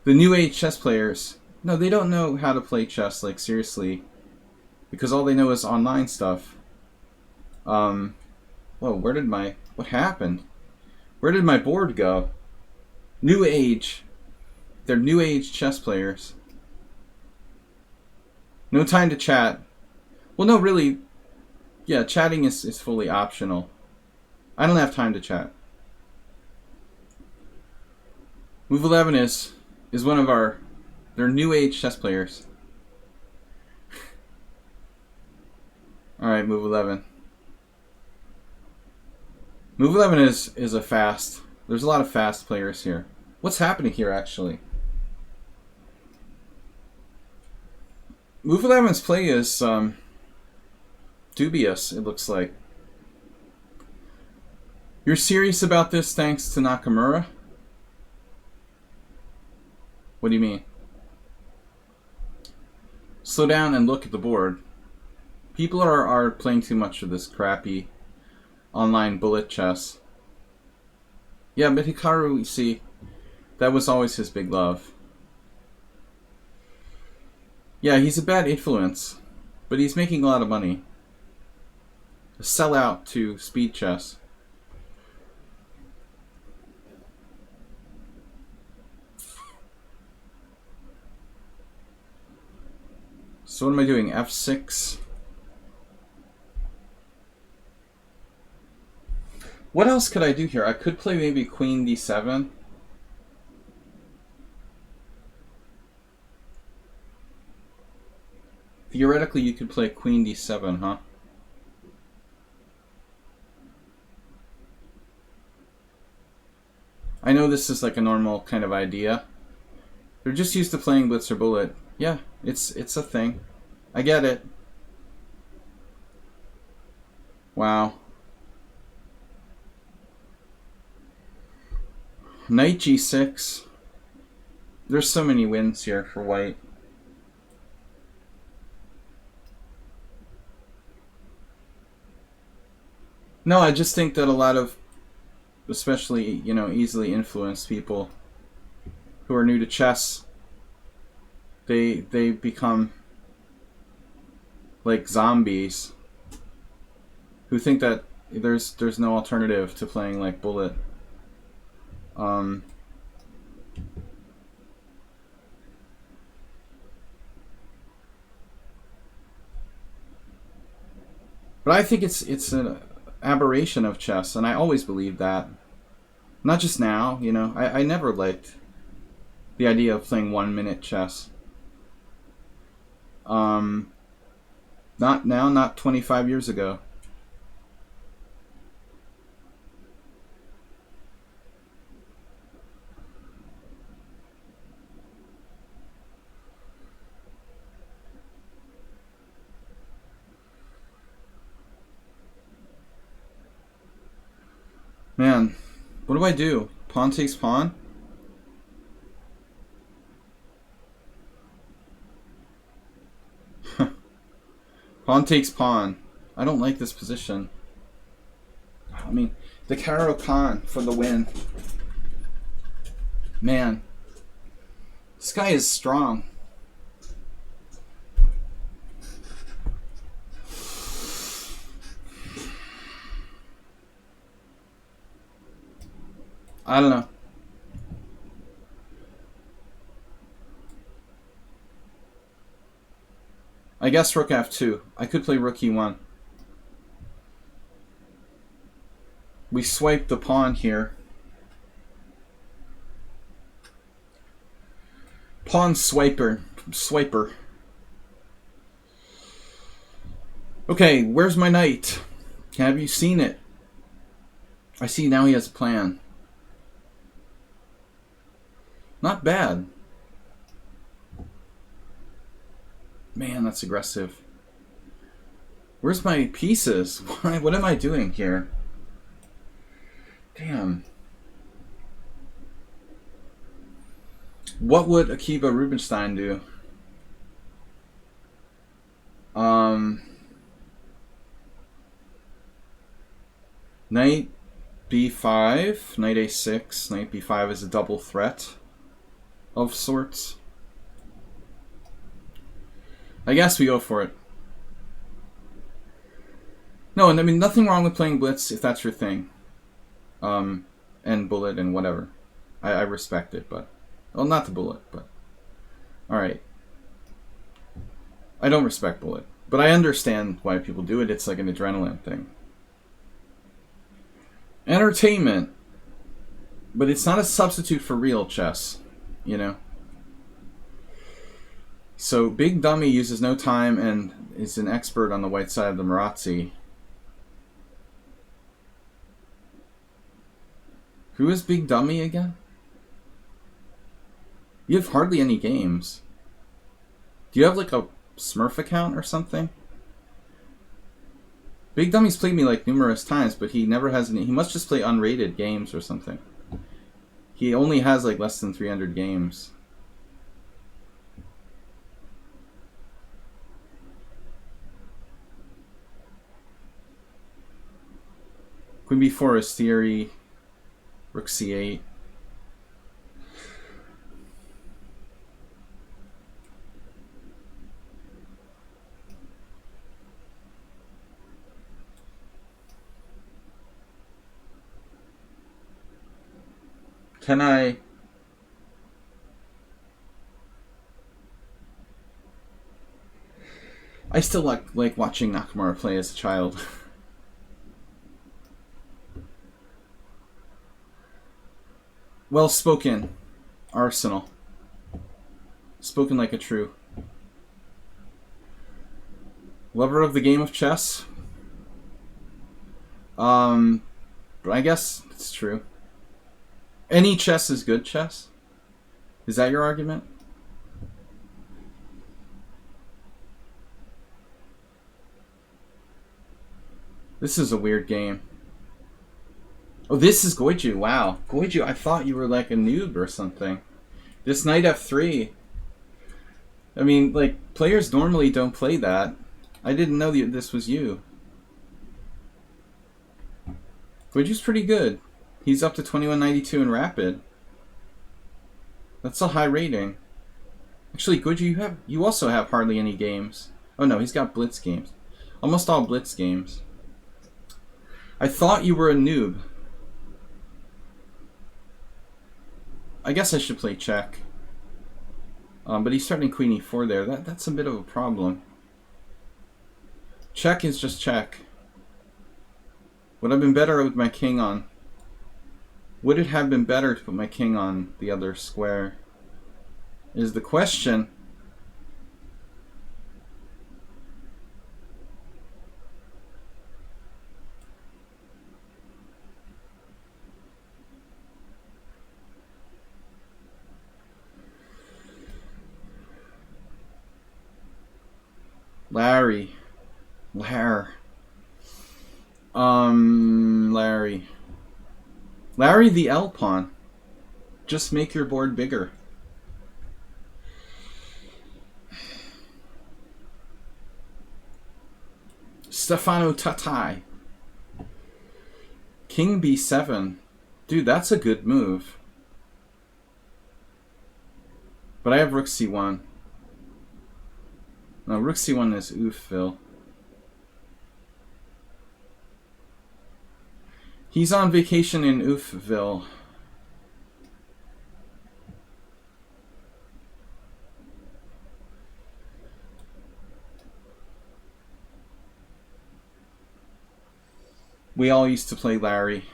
The new age chess players, no, they don't know how to play chess, like seriously. Because all they know is online stuff. Whoa, what happened? Where did my board go? New age. They're new age chess players. No time to chat. Well, no, really. Yeah, chatting is fully optional. I don't have time to chat. Move 11 is one of they're new age chess players. Alright, move 11. Move 11 is a fast. There's a lot of fast players here. What's happening here, actually? Move 11's play is dubious, it looks like. You're serious about this thanks to Nakamura? What do you mean? Slow down and look at the board. People are playing too much of this crappy online bullet chess. Yeah, but Hikaru, you see, that was always his big love. Yeah, he's a bad influence, but he's making a lot of money. A sellout to speed chess. So what am I doing? F6. What else could I do here? I could play maybe Queen D7. Theoretically, you could play Queen D7, huh? I know this is like a normal kind of idea. They're just used to playing Blitz or Bullet. Yeah, it's a thing. I get it. Wow. Knight G6. There's so many wins here for white. No, I just think that a lot of, especially, you know, easily influenced people who are new to chess, they become like zombies who think that there's no alternative to playing like Bullet. But I think it's an aberration of chess, and I always believed that. Not just now, you know. I never liked the idea of playing 1 minute chess. Not now, not 25 years ago. Man, what do I do? Pawn takes pawn? Pawn takes pawn. I don't like this position. I mean, the Caro Khan for the win. Man. This guy is strong. I don't know. I guess rook f2. I could play rook e1. We swipe the pawn here. Pawn swiper. Okay, where's my knight? Have you seen it? I see now he has a plan. Not bad. Man, that's aggressive. Where's my pieces? What am I doing here? Damn. What would Akiba Rubinstein do? Knight b5, knight a6, knight b5 is a double threat of sorts. I guess we go for it. No, and I mean, nothing wrong with playing blitz if that's your thing. And bullet and whatever. I respect it, but... Well, not the bullet, but... Alright. I don't respect bullet. But I understand why people do it. It's like an adrenaline thing. Entertainment. But it's not a substitute for real chess. You know? So, Big Dummy uses no time and is an expert on the white side of the Marazzi. Who is Big Dummy again? You have hardly any games. Do you have like a Smurf account or something? Big Dummy's played me like numerous times, but he never has any. He must just play unrated games or something. He only has like less than 300 games. Queen b4 is theory. Rook c8. Can I... I still like watching Nakamura play as a child. Well spoken, Arsenal. Spoken like a true lover of the game of chess. But I guess it's true. Any chess is good chess? Is that your argument? This is a weird game. Oh, this is Goiju. Wow. Goiju, I thought you were like a noob or something. This knight f3. I mean, like, players normally don't play that. I didn't know that this was you. Goiju's pretty good. He's up to 2192 in Rapid. That's a high rating. Actually, Goiju, you also have hardly any games. Oh no, he's got Blitz games. Almost all Blitz games. I thought you were a noob. I guess I should play check. But he's starting Queen e4 there. That's a bit of a problem. Check is just check. Would have been better with my king on... Would it have been better to put my king on the other square? Is the question. Larry. Larry the L pawn. Just make your board bigger. Stefano Tatai. King b7. Dude, that's a good move. But I have rook c1. No, rook c1 is oof-ville. He's on vacation in Oofville. We all used to play Larry.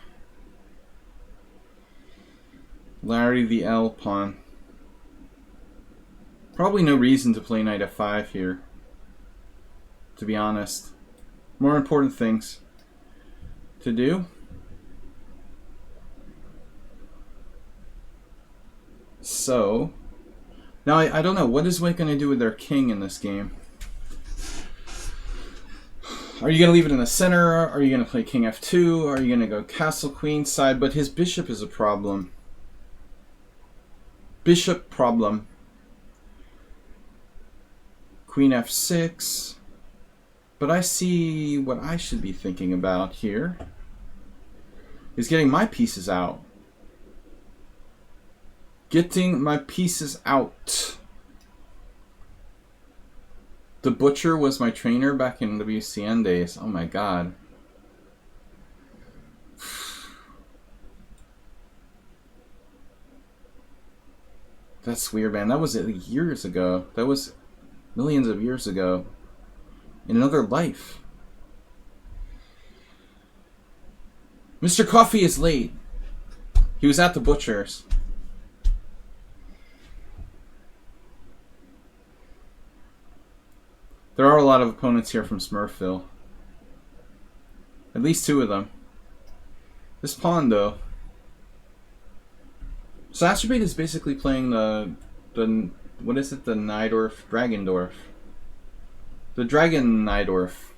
Larry the L pawn. Probably no reason to play knight f5 here, to be honest. More important things to do. So, now I don't know, what is White going to do with their king in this game? Are you going to leave it in the center? Are you going to play king f2? Are you going to go castle queen side? But his bishop is a problem. Bishop problem. Queen f6. But I see what I should be thinking about here is getting my pieces out. Getting my pieces out. The Butcher was my trainer back in WCN days. Oh my god. That's weird, man. That was years ago. That was millions of years ago. In another life. Mr. Coffee is late. He was at the Butcher's. There are a lot of opponents here from Smurfville. At least two of them. This pawn, though. So Astrobate is basically playing the what is it? The Najdorf, Dragendorf. The Dragon Najdorf.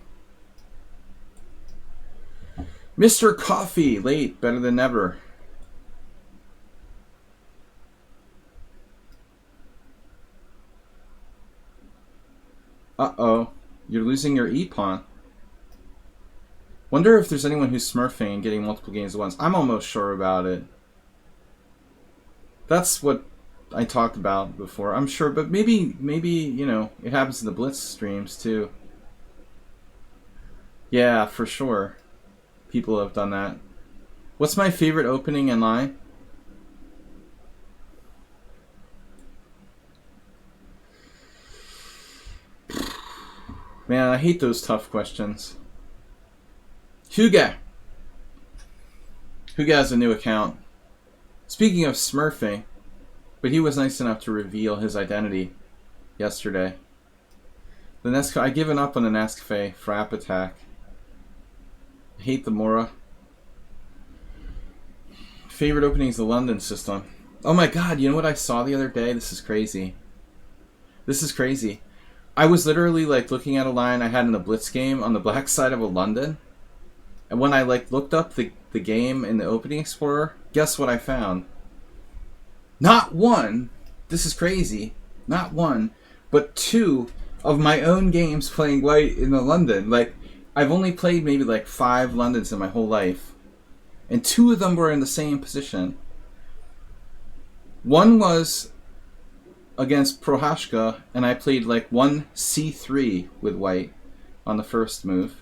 Mr. Coffee, late, better than never. Uh-oh, you're losing your E-pawn. Wonder if there's anyone who's smurfing and getting multiple games at once. I'm almost sure about it. That's what I talked about before. I'm sure, but maybe, you know, it happens in the Blitz streams too. Yeah, for sure. People have done that. What's my favorite opening in line? Man, I hate those tough questions. Huga. Huga has a new account. Speaking of smurfing, but he was nice enough to reveal his identity yesterday. The I've given up on the Nescafe Frap attack. I hate the Mora. Favorite opening is the London system. Oh my god, you know what I saw the other day? This is crazy. This is crazy. I was literally like looking at a line I had in the Blitz game on the black side of a London. And when I like looked up the game in the Opening Explorer, guess what I found? Not one, this is crazy, not one, but two of my own games playing white in the London. Like, I've only played maybe like 5 Londons in my whole life. And 2 of them were in the same position. One was against Prohashka, and I played like 1 c3 with white on the first move.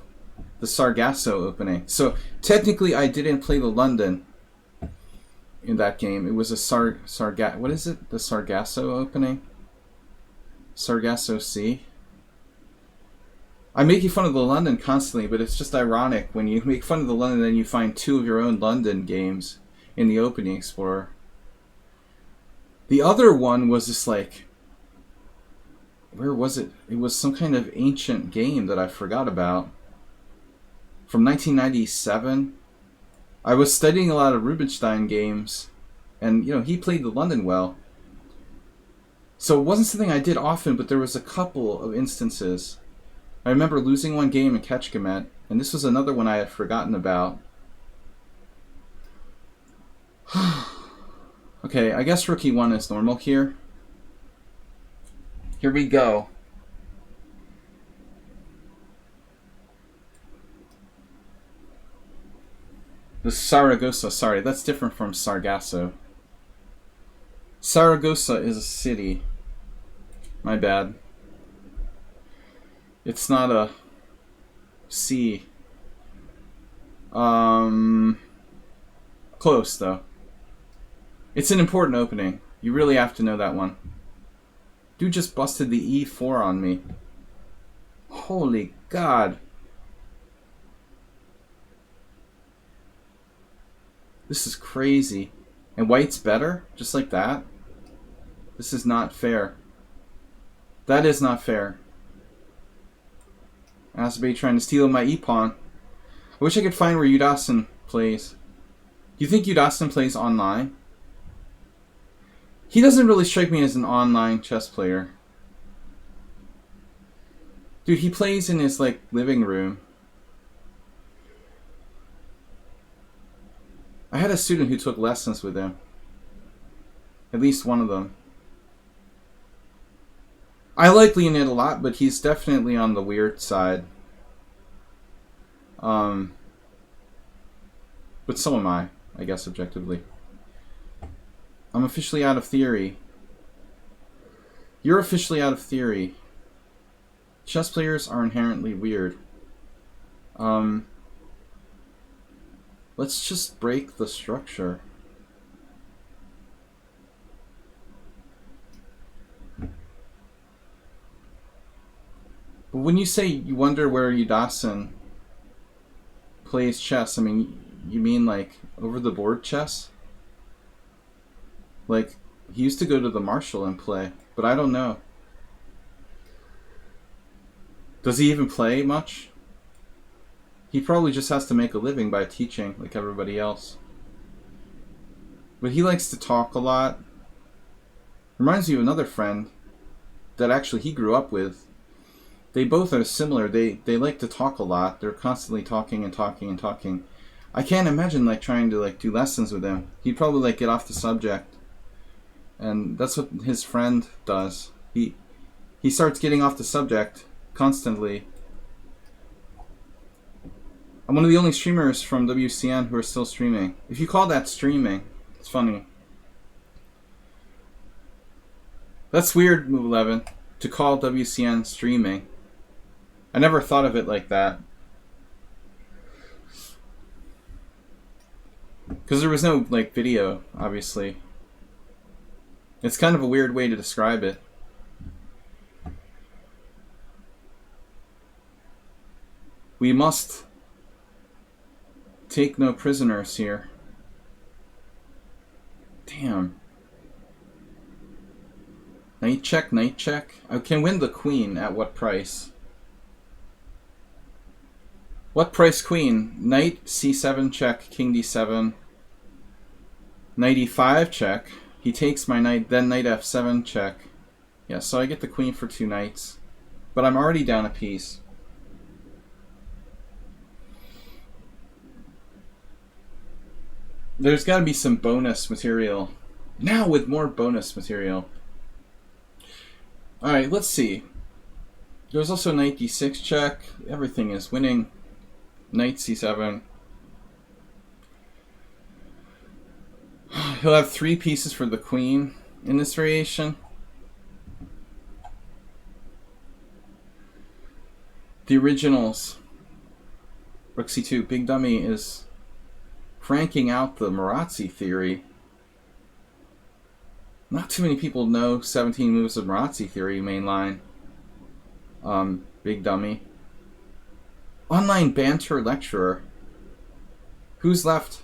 The Sargasso opening. So technically I didn't play the London in that game. It was a what is it? The Sargasso opening? Sargasso C. I'm making fun of the London constantly, but it's just ironic when you make fun of the London and you find 2 of your own London games in the Opening Explorer. The other one was just like, where was it? It was some kind of ancient game that I forgot about. From 1997. I was studying a lot of Rubinstein games, and you know, he played the London well. So it wasn't something I did often, but there was a couple of instances. I remember losing one game in Ketchkamet, and this was another one I had forgotten about. Okay, I guess Rook E1 is normal here. Here we go. The Saragossa, sorry, that's different from Sargasso. Saragossa is a city. My bad. It's not a sea. Close, though. It's an important opening. You really have to know that one. Dude just busted the E4 on me. Holy God. This is crazy. And white's better? Just like that? This is not fair. That is not fair. Asabe trying to steal my e-pawn. I wish I could find where Udasin plays. Do you think Udasin plays online? He doesn't really strike me as an online chess player. Dude, he plays in his, like, living room. I had a student who took lessons with him. At least one of them. I like Leonid a lot, but he's definitely on the weird side. But so am I guess, objectively. I'm officially out of theory. You're officially out of theory. Chess players are inherently weird. Let's just break the structure. But when you say you wonder where Udasin plays chess, I mean, you mean like over the board chess? Like, he used to go to the Marshall and play, but I don't know. Does he even play much? He probably just has to make a living by teaching, like everybody else. But he likes to talk a lot. Reminds me of another friend that actually he grew up with. They both are similar. They like to talk a lot. They're constantly talking and talking and talking. I can't imagine like trying to like do lessons with him. He'd probably like get off the subject. And that's what his friend does. He starts getting off the subject constantly. I'm one of the only streamers from WCN who are still streaming. If you call that streaming, it's funny. That's weird, Move 11, to call WCN streaming. I never thought of it like that. Because there was no, like, video, obviously. It's kind of a weird way to describe it. We must take no prisoners here. Damn. Knight check, knight check. I can win the queen at what price? What price queen? Knight c7 check, king d7. Knight e5 check. He takes my knight, then knight f7 check. Yeah, so I get the queen for 2 knights. But I'm already down a piece. There's got to be some bonus material. Now with more bonus material. Alright, let's see. There's also knight d6 check. Everything is winning. Knight c7. He'll have 3 pieces for the queen in this variation. The originals. Rook c2. Big Dummy is cranking out the Marazzi theory. Not too many people know 17 moves of Marazzi theory mainline. Big Dummy. Online banter lecturer. Who's left?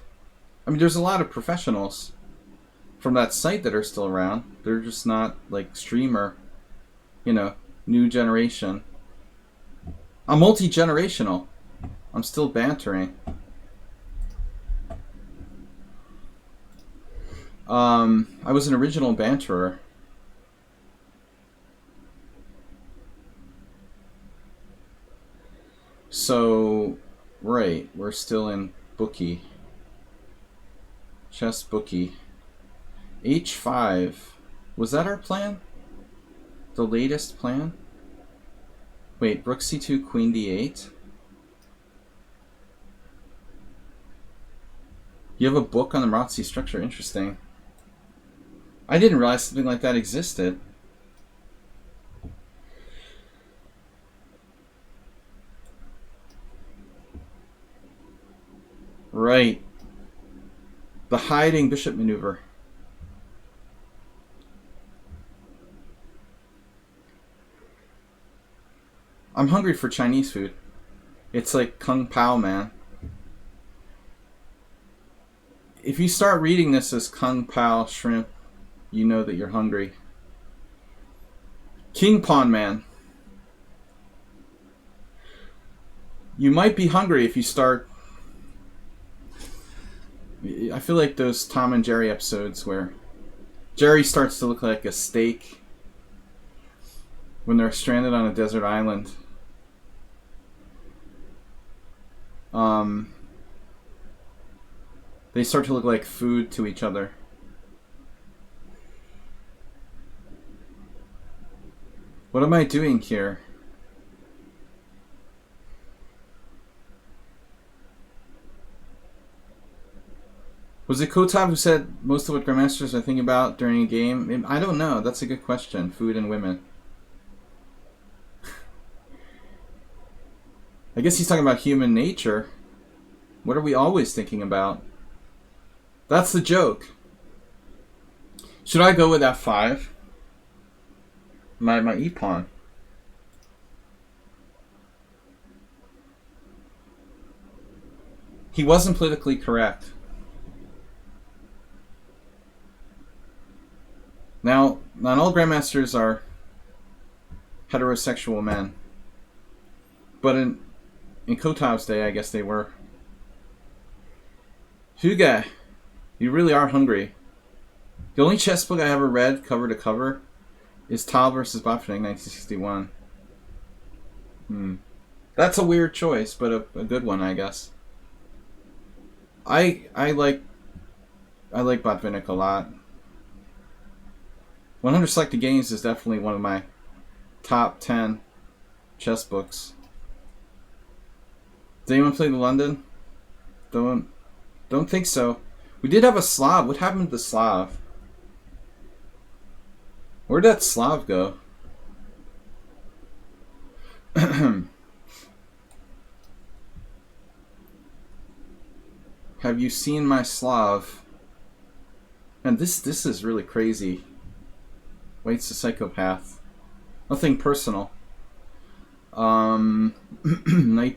I mean, there's a lot of professionals from that site that are still around. They're just not, like, streamer, you know, new generation. I'm multi-generational. I'm still bantering. I was an original banterer. So, right, we're still in bookie. Chess bookie. H5. Was that our plan? The latest plan? Wait, rook c2, queen d8? You have a book on the Marozzi structure. Interesting. I didn't realize something like that existed. Right. The hiding bishop maneuver. I'm hungry for Chinese food. It's like Kung Pao, man. If you start reading this as Kung Pao shrimp, you know that you're hungry. King Pawn Man. You might be hungry if you start... I feel like those Tom and Jerry episodes where Jerry starts to look like a steak when they're stranded on a desert island. They start to look like food to each other. What am I doing here? Was it Kotab who said most of what Grandmasters are thinking about during a game? I don't know. That's a good question. Food and women. I guess he's talking about human nature. What are we always thinking about? That's the joke. Should I go with F5? My e-pawn. He wasn't politically correct. Now, not all Grandmasters are heterosexual men. But in Kotov's day, I guess they were. Huga, you really are hungry. The only chess book I ever read cover to cover is Tal vs. Botvinnik, 1961. That's a weird choice, but a good one, I guess. I like Botvinnik a lot. 100 Selected Games is definitely one of my top 10 chess books. Did anyone play the London? Don't think so. We did have a Slav. What happened to the Slav? Where'd that Slav go? Have you seen my Slav? And this is really crazy. Wait's a psychopath. Nothing personal. Knight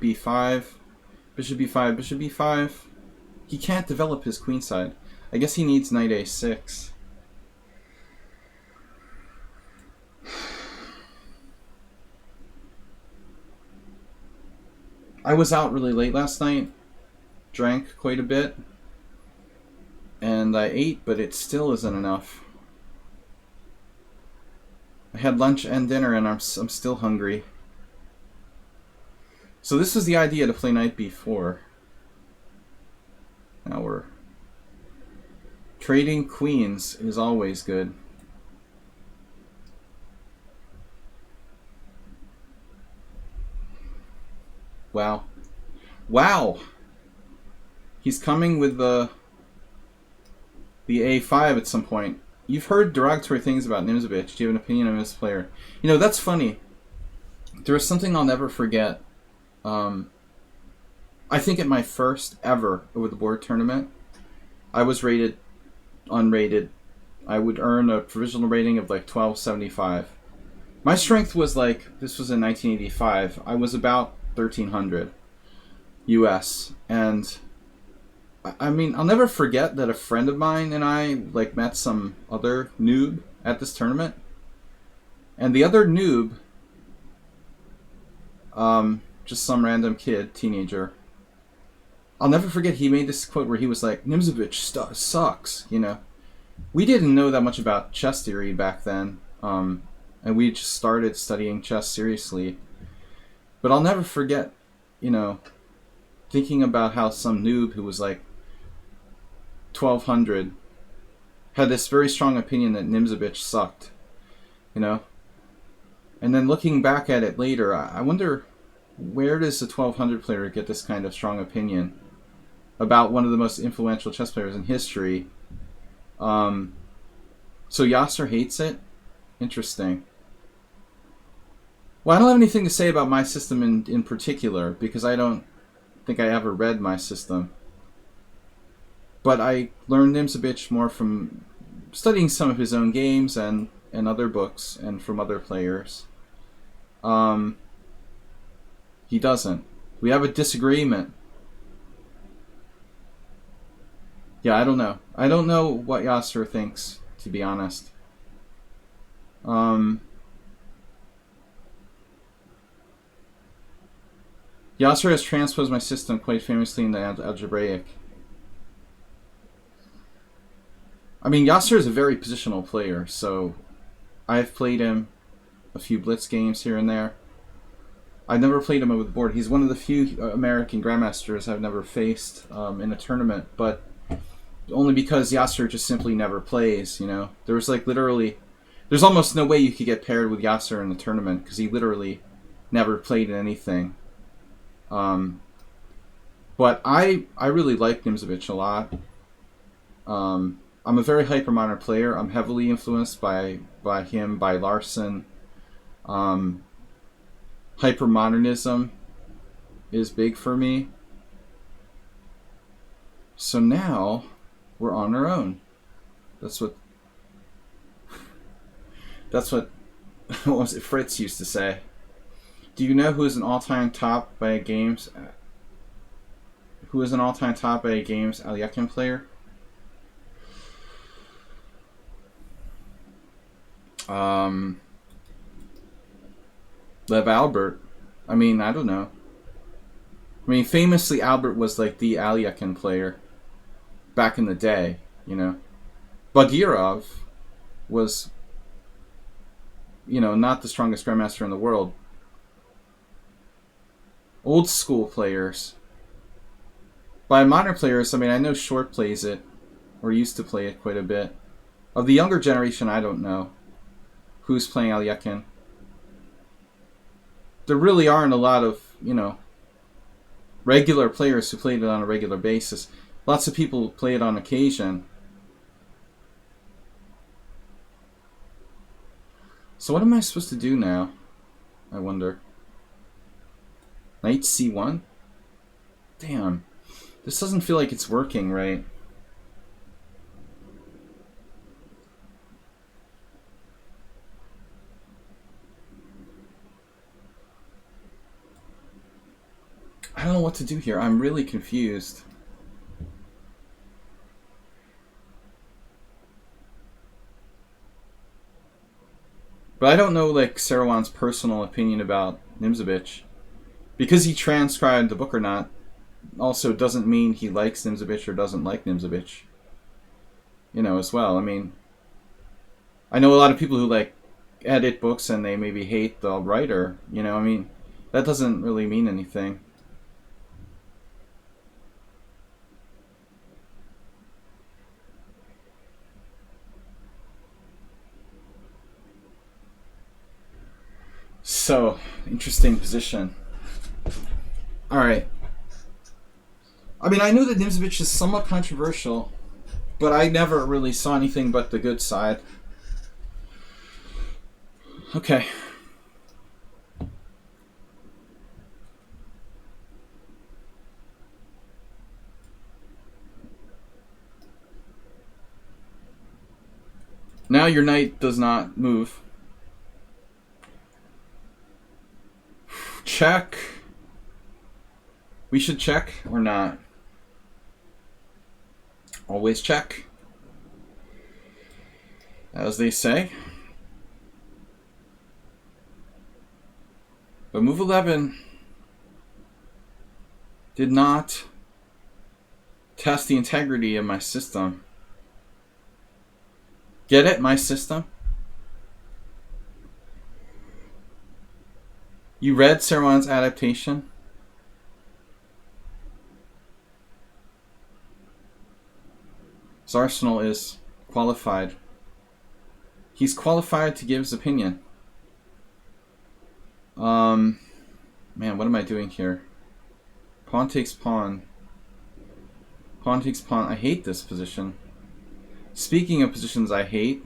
b5, bishop b5, bishop b5. He can't develop his queenside. I guess he needs knight a6. I was out really late last night. Drank quite a bit. And I ate, but it still isn't enough. I had lunch and dinner and I'm still hungry. So this was the idea, to play knight b4. Now we're... Trading queens is always good. Wow. Wow! He's coming with the a5 at some point. You've heard derogatory things about Nimzovich. Do you have an opinion on this player? You know, that's funny. There was something I'll never forget. I think at my first ever over the board tournament, I was rated unrated. I would earn a provisional rating of like 1275. My strength was like, this was in 1985, I was about 1300 US. And I mean, I'll never forget that a friend of mine and I like met some other noob at this tournament. And the other noob, just some random kid, teenager, I'll never forget he made this quote where he was like, Nimzovich sucks, you know. We didn't know that much about chess theory back then, and we just started studying chess seriously. But I'll never forget, you know, thinking about how some noob who was like 1200 had this very strong opinion that Nimzovich sucked, you know. And then looking back at it later, I wonder, where does a 1200 player get this kind of strong opinion? about one of the most influential chess players in history. So Yasser hates it? Interesting. Well, I don't have anything to say about my system in particular, because I don't think I ever read my system. But I learned Nimzovich more from studying some of his own games and other books and from other players. He doesn't. We have a disagreement. Yeah, I don't know. I don't know what Yasser thinks, to be honest. Yasser has transposed my system quite famously in the algebraic. I mean, Yasser is a very positional player, so I've played him a few blitz games here and there. I've never played him with the board. He's one of the few American grandmasters I've never faced in a tournament, but only because Yasser just simply never plays, you know. There's almost no way you could get paired with Yasser in the tournament, because he literally never played in anything. But I really like Nimzovich a lot. I'm a very hypermodern player. I'm heavily influenced by him, by Larson. Hypermodernism is big for me. So now we're on our own. That's what what was it Fritz used to say. Do you know who is an all-time top by a games Alekhine player? Lev Albert. I mean, I don't know. I mean, famously, Albert was like the Alekhine player back in the day, you know. Bagirov was, you know, not the strongest grandmaster in the world. Old school players. By modern players, I mean, I know Short plays it, or used to play it quite a bit. Of the younger generation, I don't know who's playing Alekhine. There really aren't a lot of, you know, regular players who played it on a regular basis. Lots of people play it on occasion. So what am I supposed to do now? I wonder. Knight c1? Damn. This doesn't feel like it's working right. I don't know what to do here. I'm really confused. But I don't know, like, Sarawan's personal opinion about Nimzovich. Because he transcribed the book or not, also doesn't mean he likes Nimzovich or doesn't like Nimzovich. You know, as well. I mean, I know a lot of people who, like, edit books and they maybe hate the writer. You know, I mean, that doesn't really mean anything. So, interesting position. Alright. I mean, I knew that Nimzovich is somewhat controversial, but I never really saw anything but the good side. Okay. Now your knight does not move. Check. We should check or not? Always check. As they say. But move 11 did not test the integrity of my system. Get it? My system? You read Sarawan's adaptation? His arsenal is qualified. He's qualified to give his opinion. Man, what am I doing here? Pawn takes pawn. Pawn takes pawn. I hate this position. Speaking of positions I hate.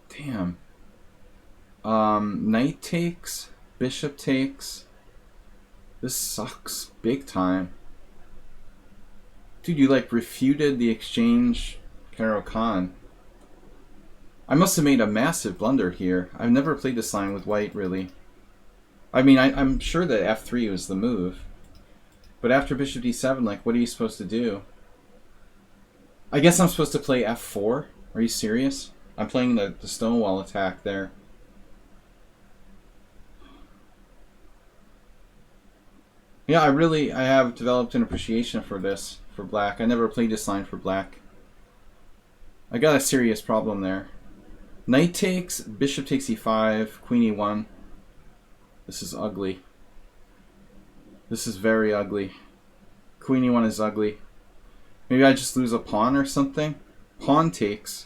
Damn. Knight takes. Bishop takes. This sucks big time. Dude, you like refuted the exchange, Caro Khan. I must have made a massive blunder here. I've never played this line with white, really. I mean, I'm sure that f3 was the move. But after bishop d7, like, what are you supposed to do? I guess I'm supposed to play f4? Are you serious? I'm playing the stonewall attack there. Yeah, I have developed an appreciation for this, for black. I never played this line for black. I got a serious problem there. Knight takes, bishop takes e5, queen e1. This is ugly. This is very ugly. Queen e1 is ugly. Maybe I just lose a pawn or something? Pawn takes.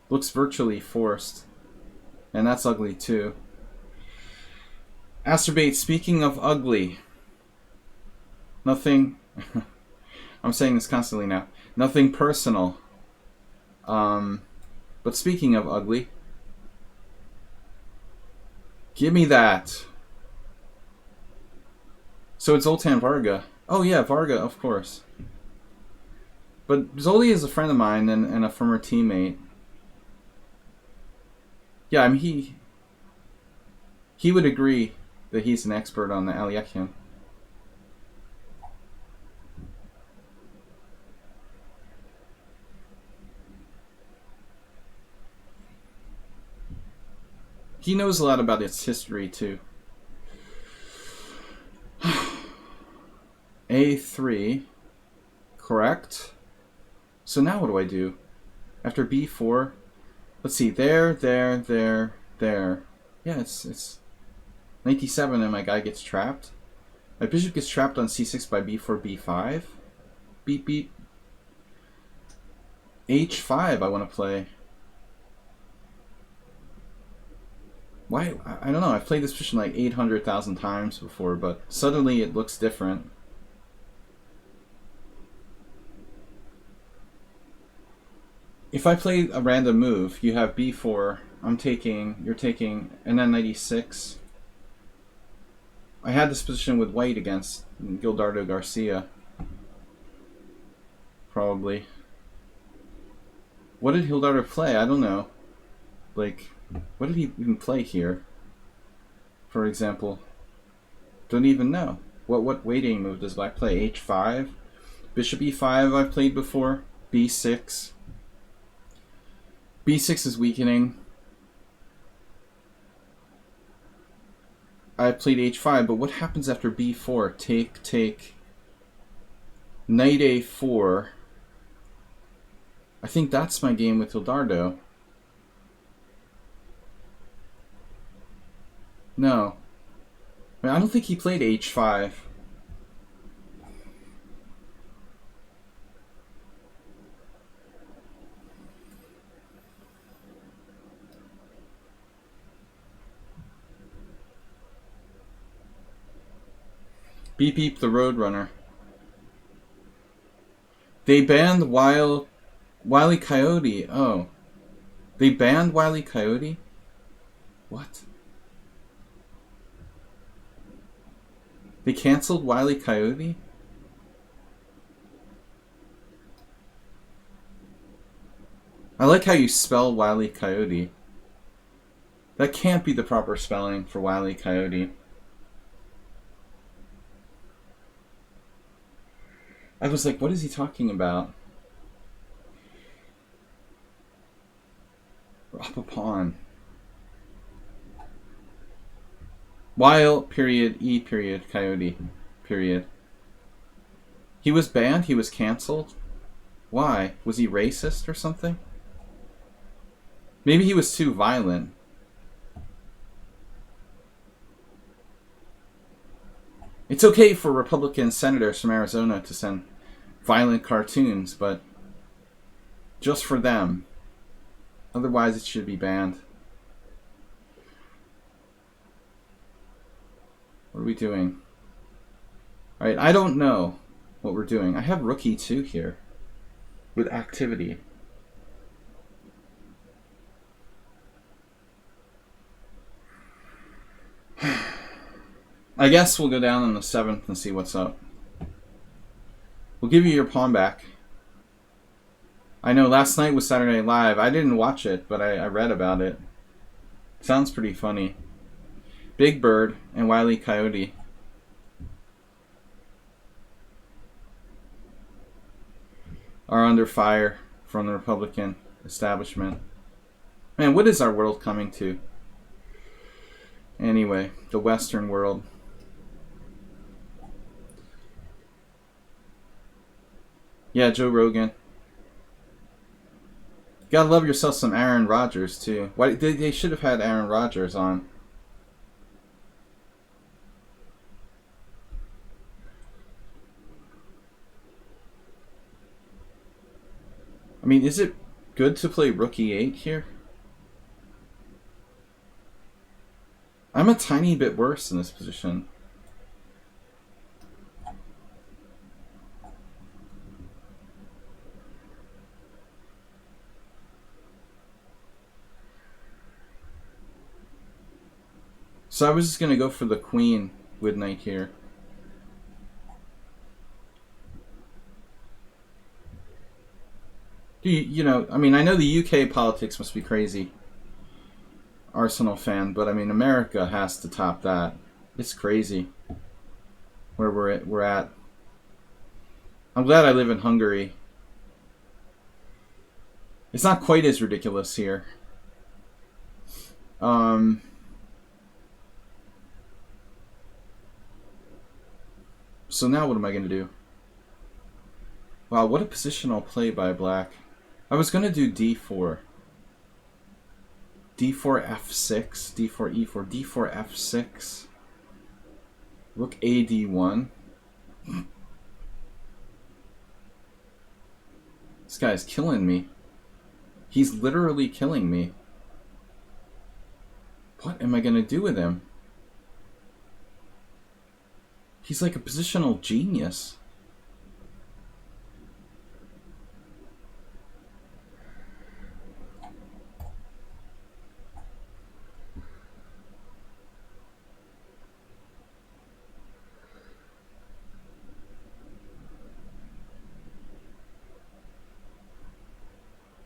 Looks virtually forced. And that's ugly too. Asterbate, speaking of ugly. Nothing... I'm saying this constantly now. Nothing personal. But speaking of ugly... Give me that. So it's Zoltan Varga. Oh yeah, Varga, of course. But Zoli is a friend of mine and a former teammate. Yeah, I mean, he would agree that he's an expert on the Alekhine. He knows a lot about its history too. A3, correct. So now what do I do? After b4, let's see, there. Yeah, it's 97 and my guy gets trapped. My bishop gets trapped on c6 by b4, b5. Beep, beep. h5 I want to play. Why? I don't know. I've played this position like 800,000 times before, but suddenly it looks different. If I play a random move, you have b4, I'm taking, you're taking, and then knight e6. I had this position with white against Gildardo Garcia. Probably. What did Gildardo play? I don't know. Like, what did he even play here? For example. Don't even know. What waiting move does black play? h5? Bishop e5 I've played before. b6. b6 is weakening. I played h5, but what happens after b4? Take. Knight a4. I think that's my game with Gildardo. No. I mean, I don't think he played h5. Beep beep the Roadrunner. They banned Wile E. Coyote. Oh. They banned Wile E. Coyote? What? They canceled Wile E. Coyote? I like how you spell Wile E. Coyote. That can't be the proper spelling for Wile E. Coyote. I was like, what is he talking about? Drop a pawn. Wile, period, E, period, Coyote, period. He was banned? He was cancelled? Why? Was he racist or something? Maybe he was too violent. It's okay for Republican senators from Arizona to send violent cartoons, but just for them. Otherwise, it should be banned. What are we doing? Alright, I don't know. what we're doing. I have rook e2 here with activity. I guess we'll go down on the 7th and see what's up. We'll give you your pawn back. I know last night was Saturday Night Live. I didn't watch it, but I read about it. Sounds pretty funny. Big Bird and Wile E. Coyote. Are under fire from the Republican establishment. Man, what is our world coming to? Anyway, the Western world. Yeah, Joe Rogan. You gotta love yourself some Aaron Rodgers too. Why they should have had Aaron Rodgers on. I mean, is it good to play rook e8 here? I'm a tiny bit worse in this position. So I was just going to go for the queen with knight here. You know, I mean, I know the UK politics must be crazy. Arsenal fan, but I mean, America has to top that. It's crazy where we're at. I'm glad I live in Hungary. It's not quite as ridiculous here. So now what am I going to do? Wow, what a positional play by black. I was going to do d4. d4 f6, d4 e4, d4 f6. Rook a d1. This guy's killing me. He's literally killing me. What am I going to do with him? He's like a positional genius.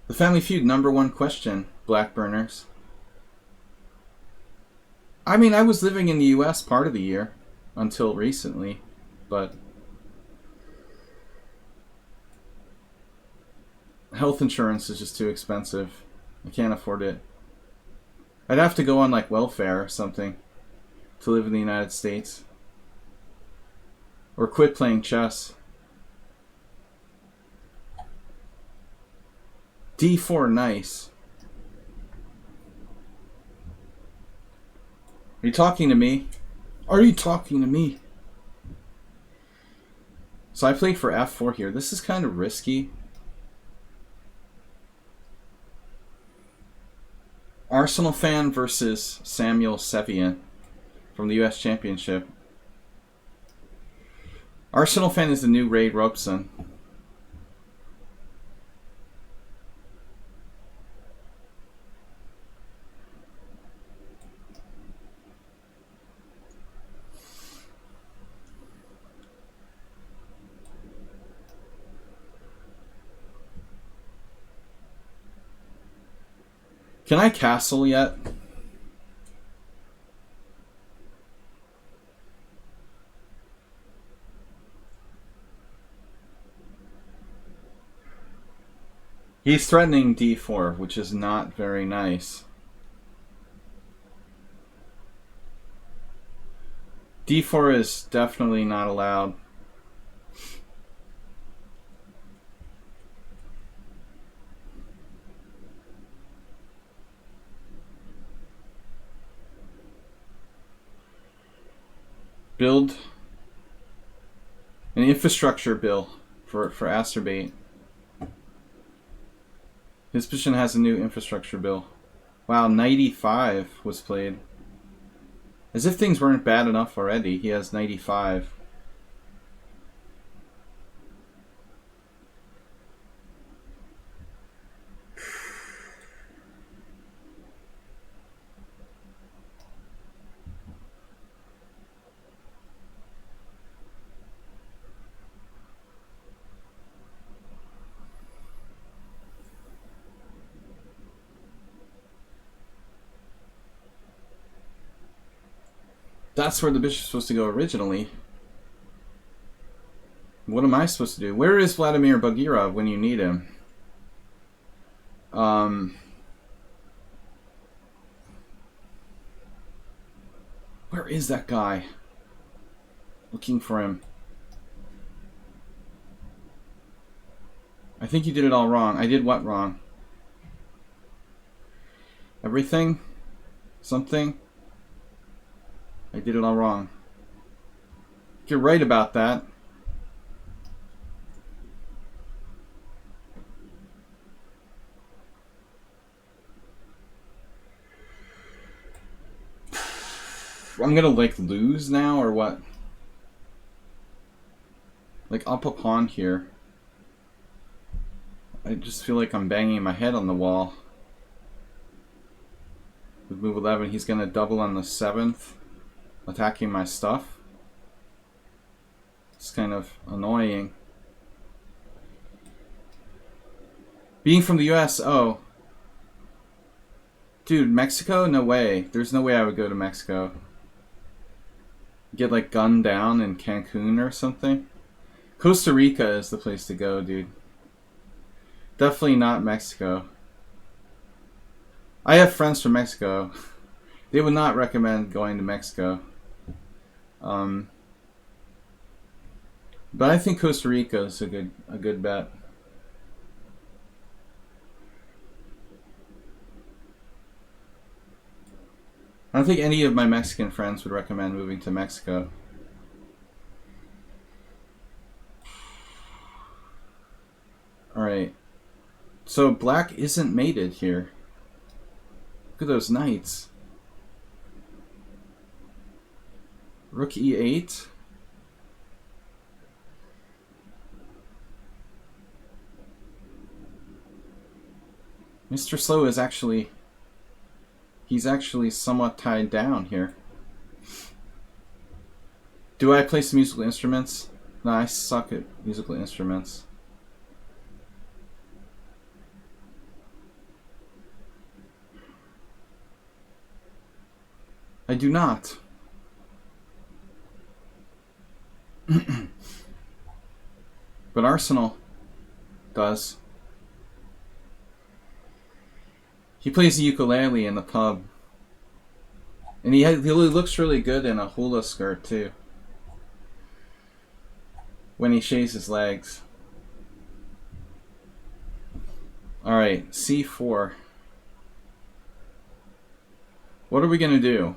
The Family Feud #1 question, Blackburners. I mean, I was living in the US part of the year until recently, but health insurance is just too expensive. I can't afford it. I'd have to go on like welfare or something to live in the United States. Or quit playing chess. d4, nice. Are you talking to me? Are you talking to me? So I played for f4 here. This is kind of risky. Arsenal fan versus Samuel Sevian from the US Championship. Arsenal fan is the new Ray Robson. Can I castle yet? He's threatening d4, which is not very nice. d4 is definitely not allowed. Build an infrastructure bill for Asterbate. His position has a new infrastructure bill. Wow, 95 was played. As if things weren't bad enough already, he has 95. That's where the bishop's supposed to go originally. What am I supposed to do? Where is Vladimir Bagirov when you need him? Where is that guy? Looking for him. I think you did it all wrong. I did what wrong? Everything? Something? I did it all wrong. You're right about that. I'm gonna like lose now or what? Like up a pawn here. I just feel like I'm banging my head on the wall. With move 11, he's gonna double on the 7th, attacking my stuff. It's kind of annoying. Being from the US, oh. Dude, Mexico? No way. There's no way I would go to Mexico. Get like gunned down in Cancun or something. Costa Rica is the place to go, dude. Definitely not Mexico. I have friends from Mexico. They would not recommend going to Mexico. But I think Costa Rica is a good bet. I don't think any of my Mexican friends would recommend moving to Mexico. Alright. So black isn't mated here. Look at those knights. Rook e8. Mr. Slow is actually... He's actually somewhat tied down here. Do I play some musical instruments? No, I suck at musical instruments. I do not. But Arsenal does. He plays the ukulele in the pub. And he looks really good in a hula skirt too. When he shaves his legs. Alright, c4. What are we going to do?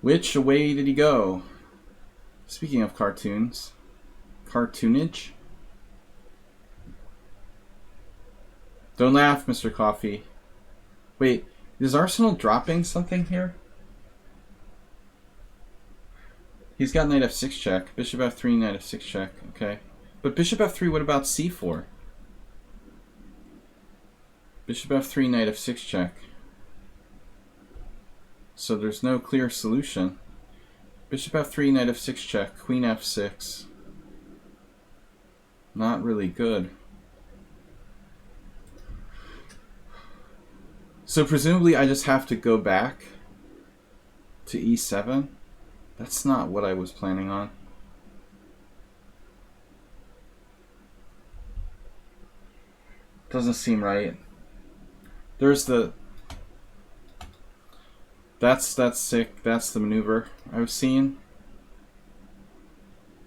Which way did he go? Speaking of cartoons. Cartoonage? Don't laugh, Mr. Coffee. Wait, is Arsenal dropping something here? He's got knight f6 check. Bishop f3, knight f6 check. Okay. But bishop f3, what about c4? Bishop f3, knight f6 check. So there's no clear solution. Bishop f3, knight f6 check. Queen f6. Not really good. So presumably I just have to go back to e7. That's not what I was planning on. Doesn't seem right. There's the... That's sick. That's the maneuver I was seeing.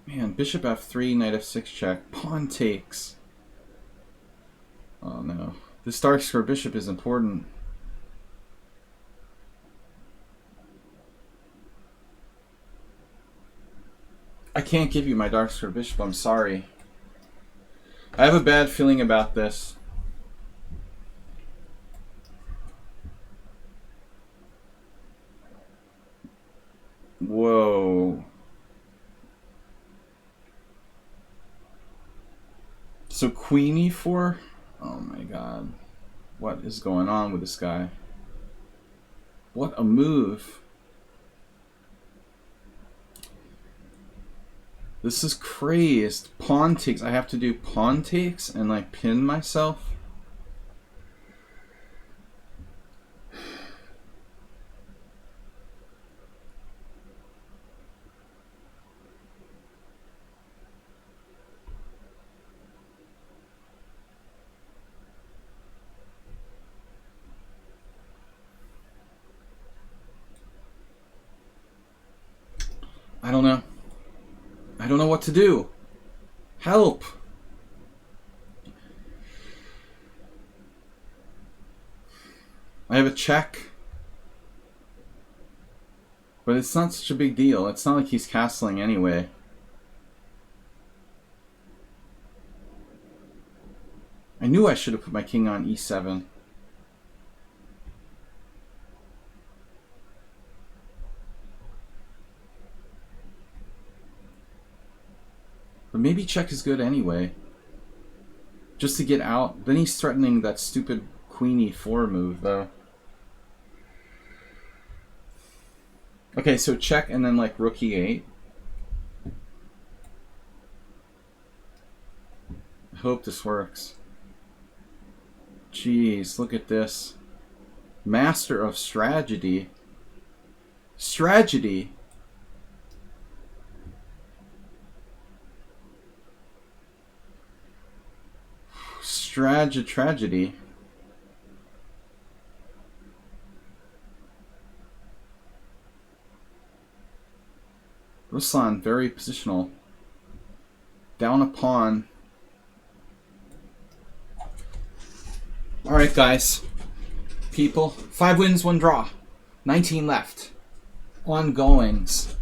Man, bishop f3, knight f6 check. Pawn takes. Oh no. This dark square bishop is important. I can't give you my dark square bishop, I'm sorry. I have a bad feeling about this. Whoa. So queen e4? Oh my god. What is going on with this guy? What a move. This is crazed. Pawn takes. I have to do pawn takes and like pin myself. I don't know. I don't know what to do. Help! I have a check. But it's not such a big deal. It's not like he's castling anyway. I knew I should have put my king on e7. But maybe check is good anyway. Just to get out. Then he's threatening that stupid queen e4 move, though. Okay, so check and then like rook e8. I hope this works. Jeez, look at this. Master of strategy. Strategy. Tragedy. Ruslan, very positional. Down a pawn. Alright, guys. People. 5 wins, 1 draw. 19 left. Ongoings.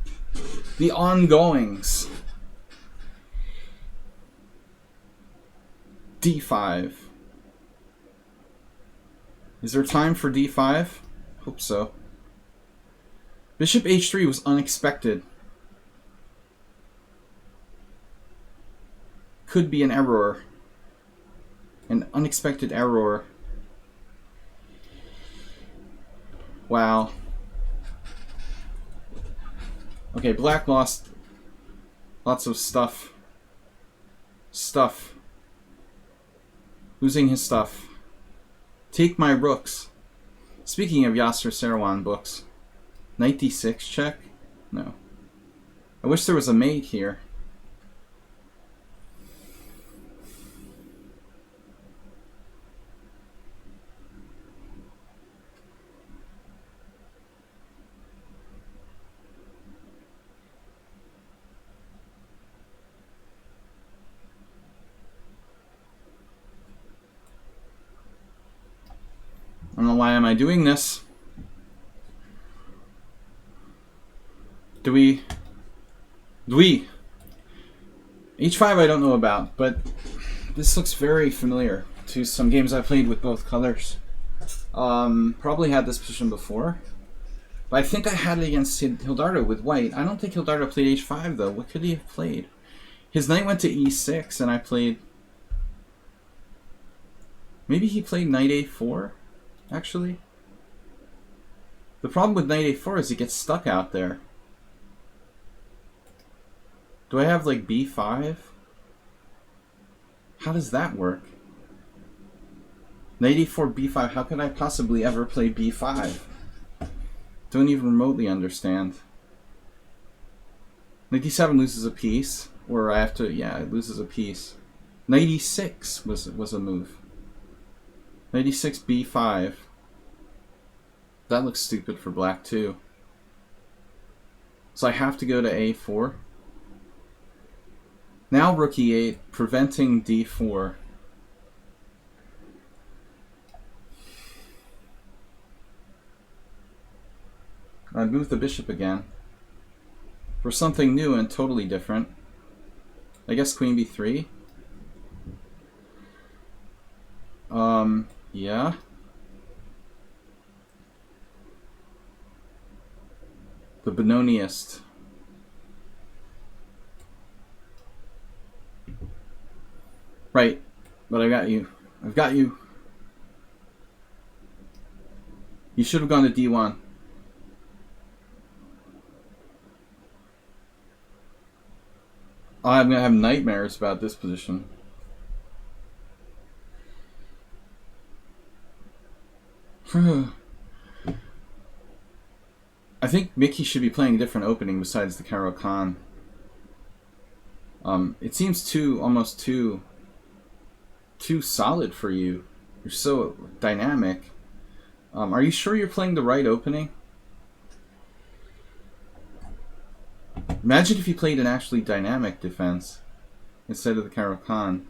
The ongoings. D5. Is there time for D5? Hope so. Bishop H3 was unexpected. Could be an error. An unexpected error. Wow. Okay, black lost lots of stuff. Losing his stuff. Take my rooks. Speaking of Yasser Seirawan books. Knight d6 check? No. I wish there was a mate here. I don't know why am I doing this. Do we? H5 I don't know about, but this looks very familiar to some games I played with both colors. Probably had this position before. But I think I had it against Hildardo with white. I don't think Hildardo played H5 though. What could he have played? His knight went to E6 and I played... Maybe he played knight A4? Actually, the problem with knight a4 is he gets stuck out there. Do I have like b5? How does that work? Knight e4, b5. How could I possibly ever play b5? Don't even remotely understand. Knight d7 loses a piece, or I have to. Yeah, it loses a piece. Knight e6 was a move. Knight e6, b5. That looks stupid for black too. So I have to go to a4. Now rook e8, preventing d4. I move the bishop again. For something new and totally different. I guess queen b3. Yeah. The Benoniist. Right, but I got you. I've got you. You should have gone to d1. I'm gonna have nightmares about this position. I think Mickey should be playing a different opening besides the Karo Khan. It seems almost too solid for you. You're so dynamic. Are you sure you're playing the right opening? Imagine if he played an actually dynamic defense instead of the Caro-Kann.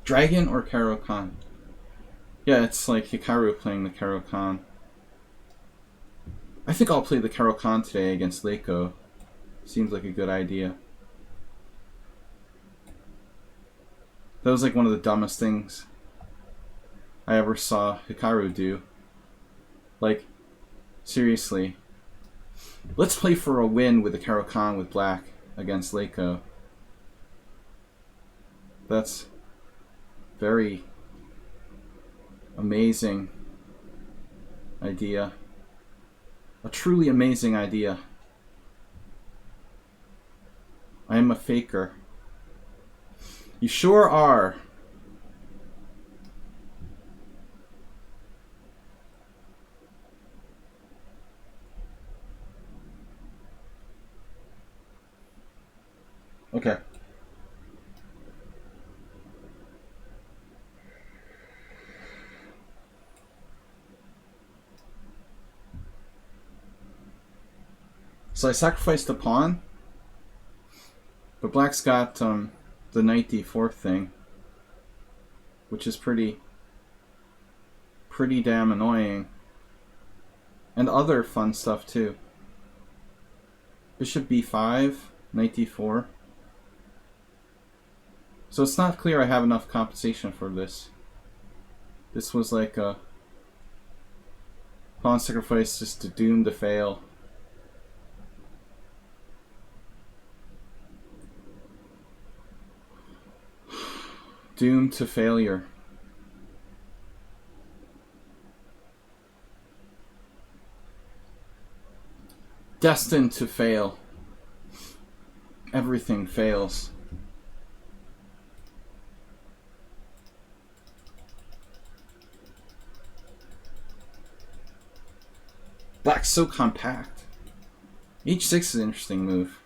Dragon or Caro-Kann? Yeah, it's like Hikaru playing the Caro-Kann. I think I'll play the Caro-Kann today against Leiko. Seems like a good idea. That was like one of the dumbest things I ever saw Hikaru do. Like, seriously. Let's play for a win with the Caro-Kann with black against Leiko. That's very amazing idea. A truly amazing idea. I am a faker. You sure are. Okay. So I sacrificed the pawn, but black's got the knight d4 thing, which is pretty damn annoying. And other fun stuff too. Bishop b5, knight d4. So it's not clear I have enough compensation for this. This was like a pawn sacrifice just doomed to fail. Doomed to failure. Destined to fail. Everything fails. Black's so compact. H6 is an interesting move.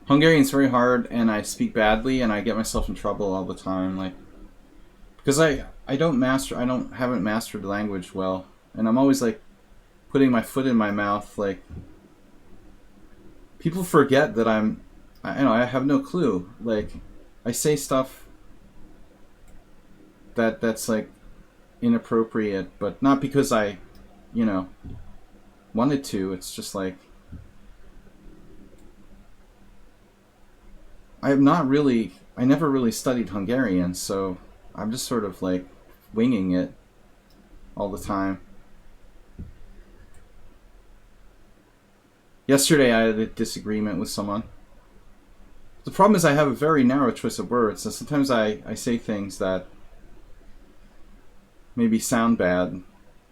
Hungarian's very hard, and I speak badly, and I get myself in trouble all the time, like, because I haven't mastered the language well, and I'm always like putting my foot in my mouth. Like, people forget that I have no clue. Like, I say stuff that's like inappropriate, but not because I, wanted to. It's just like I never really studied Hungarian, so I'm just sort of like winging it all the time. Yesterday I had a disagreement with someone. The problem is I have a very narrow choice of words, so sometimes I say things that maybe sound bad,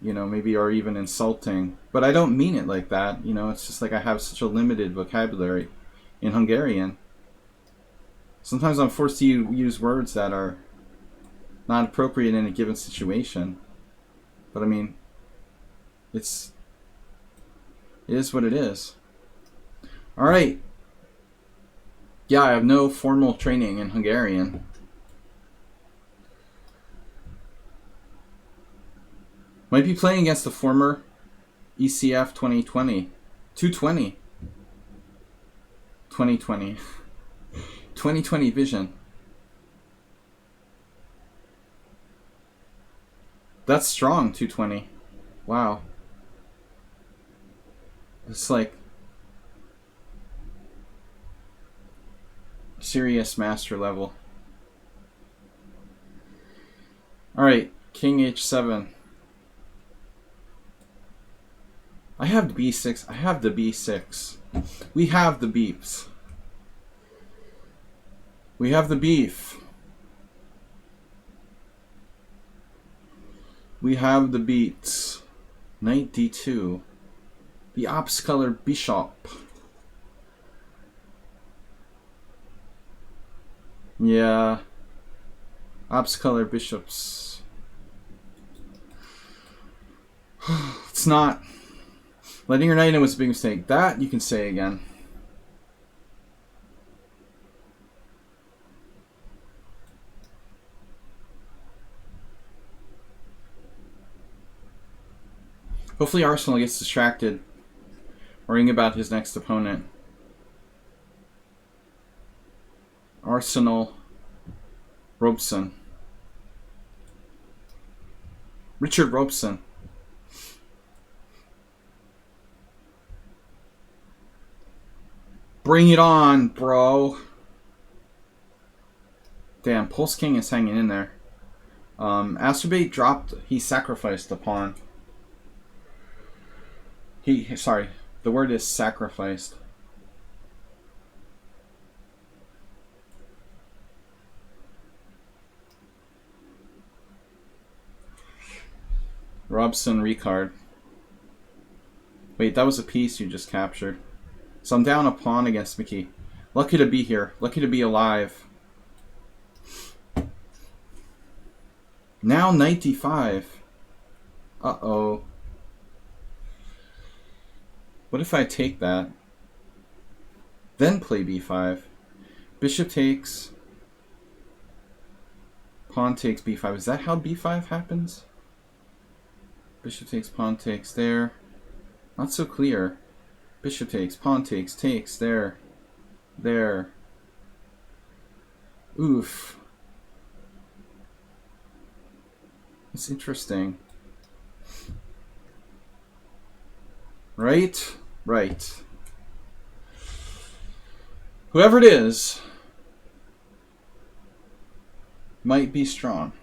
maybe are even insulting, but I don't mean it like that. It's just like I have such a limited vocabulary in Hungarian. Sometimes I'm forced to use words that are not appropriate in a given situation. But I mean, it is what it is. Alright. Yeah, I have no formal training in Hungarian. Might be playing against the former ECF 2020. 220. 2020. 2020 vision. That's strong, 220. Wow. It's like serious master level. Alright, King H7. I have the B6. I have the B6. We have the beeps. We have the beef. We have the beats. Knight d2. The ops color bishop. Yeah. Ops color bishops. It's not Letting your knight in was a big mistake. That you can say again. Hopefully Arsenal gets distracted, worrying about his next opponent. Arsenal Robeson. Richard Robeson. Bring it on, bro. Damn, Pulse King is hanging in there. Astrobate dropped. He sacrificed the pawn. Sorry, the word is sacrificed. Robson Ricard. Wait, that was a piece you just captured. So I'm down a pawn against Mickey. Lucky to be here. Lucky to be alive. Now knight d5. Uh-oh. What if I take that? Then play b5. Bishop takes. Pawn takes b5. Is that how b5 happens? Bishop takes, pawn takes, there. Not so clear. Bishop takes, pawn takes, there. There. Oof. It's interesting. Right? Right. Whoever it is might be strong.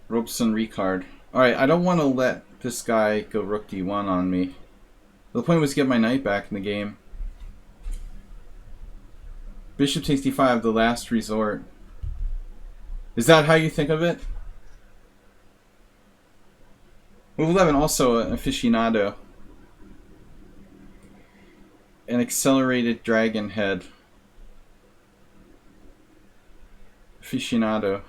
Robeson Ricard. Alright, I don't want to let this guy go rook d1 on me. The point was to get my knight back in the game. Bishop takes d5, the last resort. Is that how you think of it? Move 11, also an aficionado. An accelerated dragon head. Aficionado.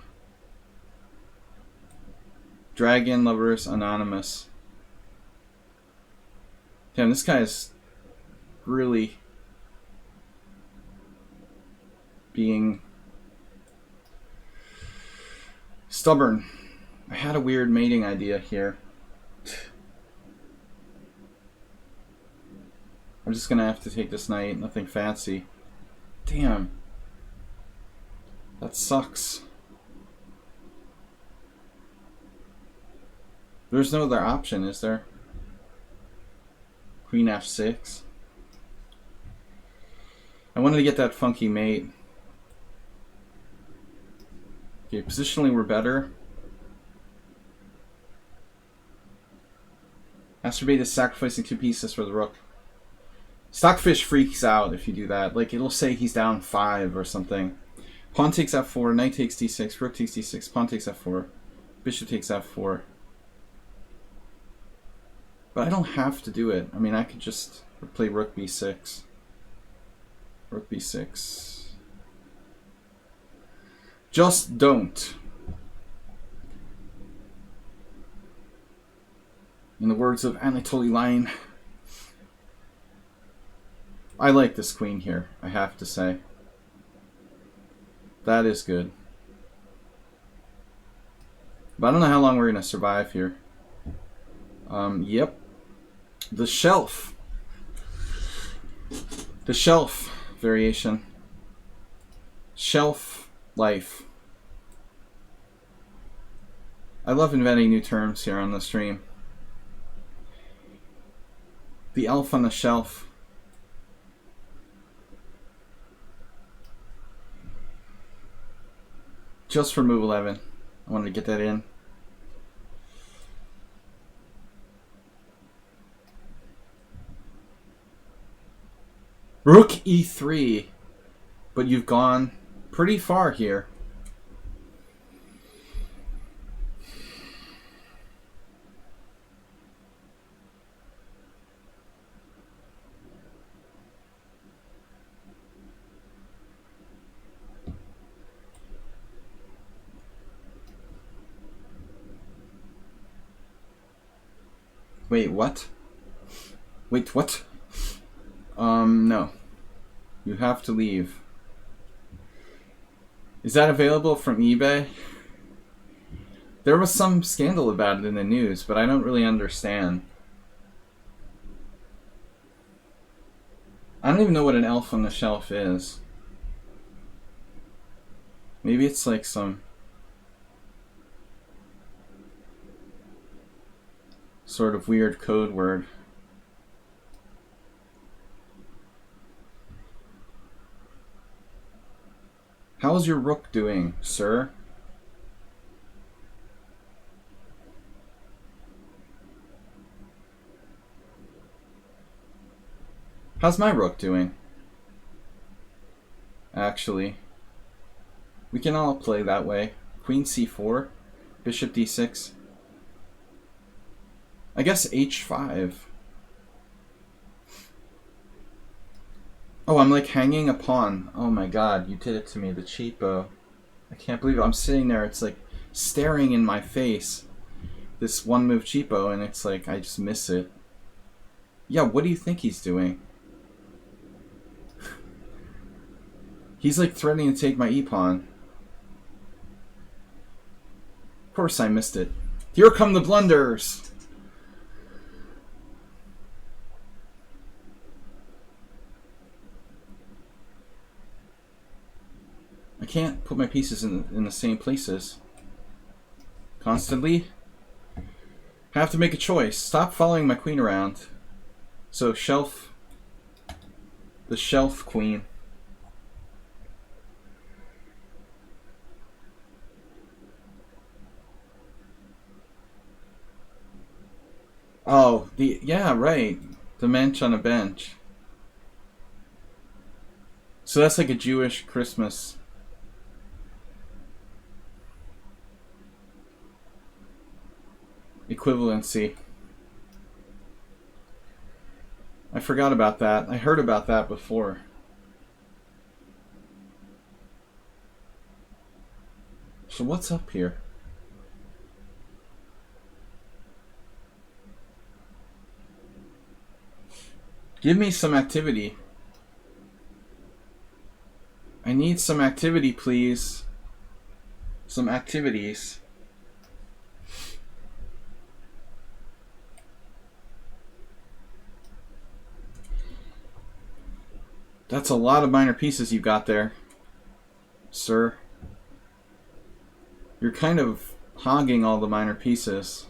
Dragon Lovers Anonymous. Damn, this guy is really being stubborn. I had a weird mating idea here. I'm just gonna have to take this knight, nothing fancy. Damn. That sucks. There's no other option, is there? Queen f6. I wanted to get that funky mate. Okay, positionally we're better. Astrobate is sacrificing 2 pieces for the rook. Stockfish freaks out if you do that. Like, it'll say he's down 5 or something. Pawn takes f4, knight takes d6, rook takes d6, pawn takes f4, bishop takes f4. But I don't have to do it. I mean, I could just play rook b6. Rook b6. Just don't. In the words of Anatoly Line, I like this queen here, I have to say. That is good. But I don't know how long we're going to survive here. Yep. The shelf. The shelf variation. Shelf life. I love inventing new terms here on the stream. The elf on the shelf. Just for move 11. I wanted to get that in. Rook e3. But you've gone pretty far here. Wait, what? Wait, what? No. You have to leave. Is that available from eBay? There was some scandal about it in the news, but I don't really understand. I don't even know what an elf on the shelf is. Maybe it's like some sort of weird code word. How's your rook doing, sir? How's my rook doing? Actually, we can all play that way. Queen c4, bishop d6. I guess h5. Oh, I'm like hanging a pawn. Oh my god, you did it to me, the cheapo. I can't believe it. I'm sitting there, it's like staring in my face. This one move cheapo, and it's like I just miss it. Yeah, what do you think he's doing? He's like threatening to take my e-pawn. Of course I missed it. Here come the blunders! I can't put my pieces in the same places constantly. I have to make a choice. Stop following my queen around. So shelf, the shelf queen. Oh, yeah, right. The mensch on a bench. So that's like a Jewish Christmas. Equivalency. I forgot about that. I heard about that before. So what's up here? Give me some activity. I need some activity, please. Some activities. That's a lot of minor pieces you've got there, sir. You're kind of hogging all the minor pieces.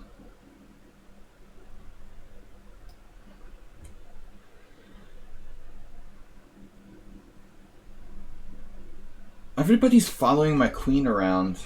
Everybody's following my queen around.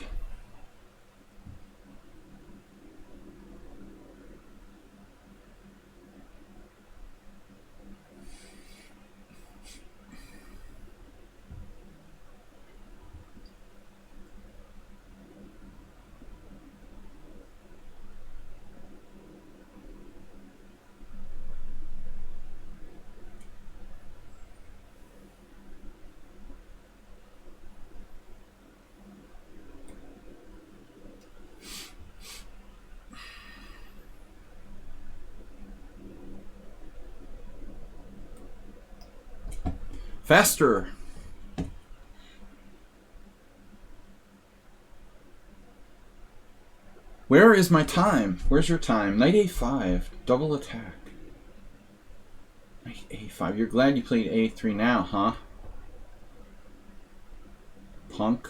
Faster! Where is my time? Where's your time? Knight a5. Double attack. Knight a5. You're glad you played a3 now, huh? Punk.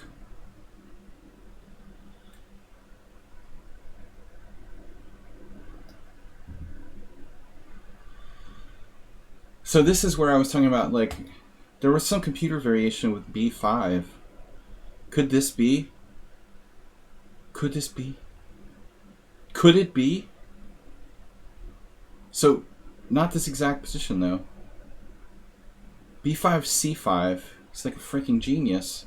So this is where I was talking about, like, there was some computer variation with b5. Could this be? Could this be? Could it be? So, not this exact position, though. b5, c5. It's like a freaking genius.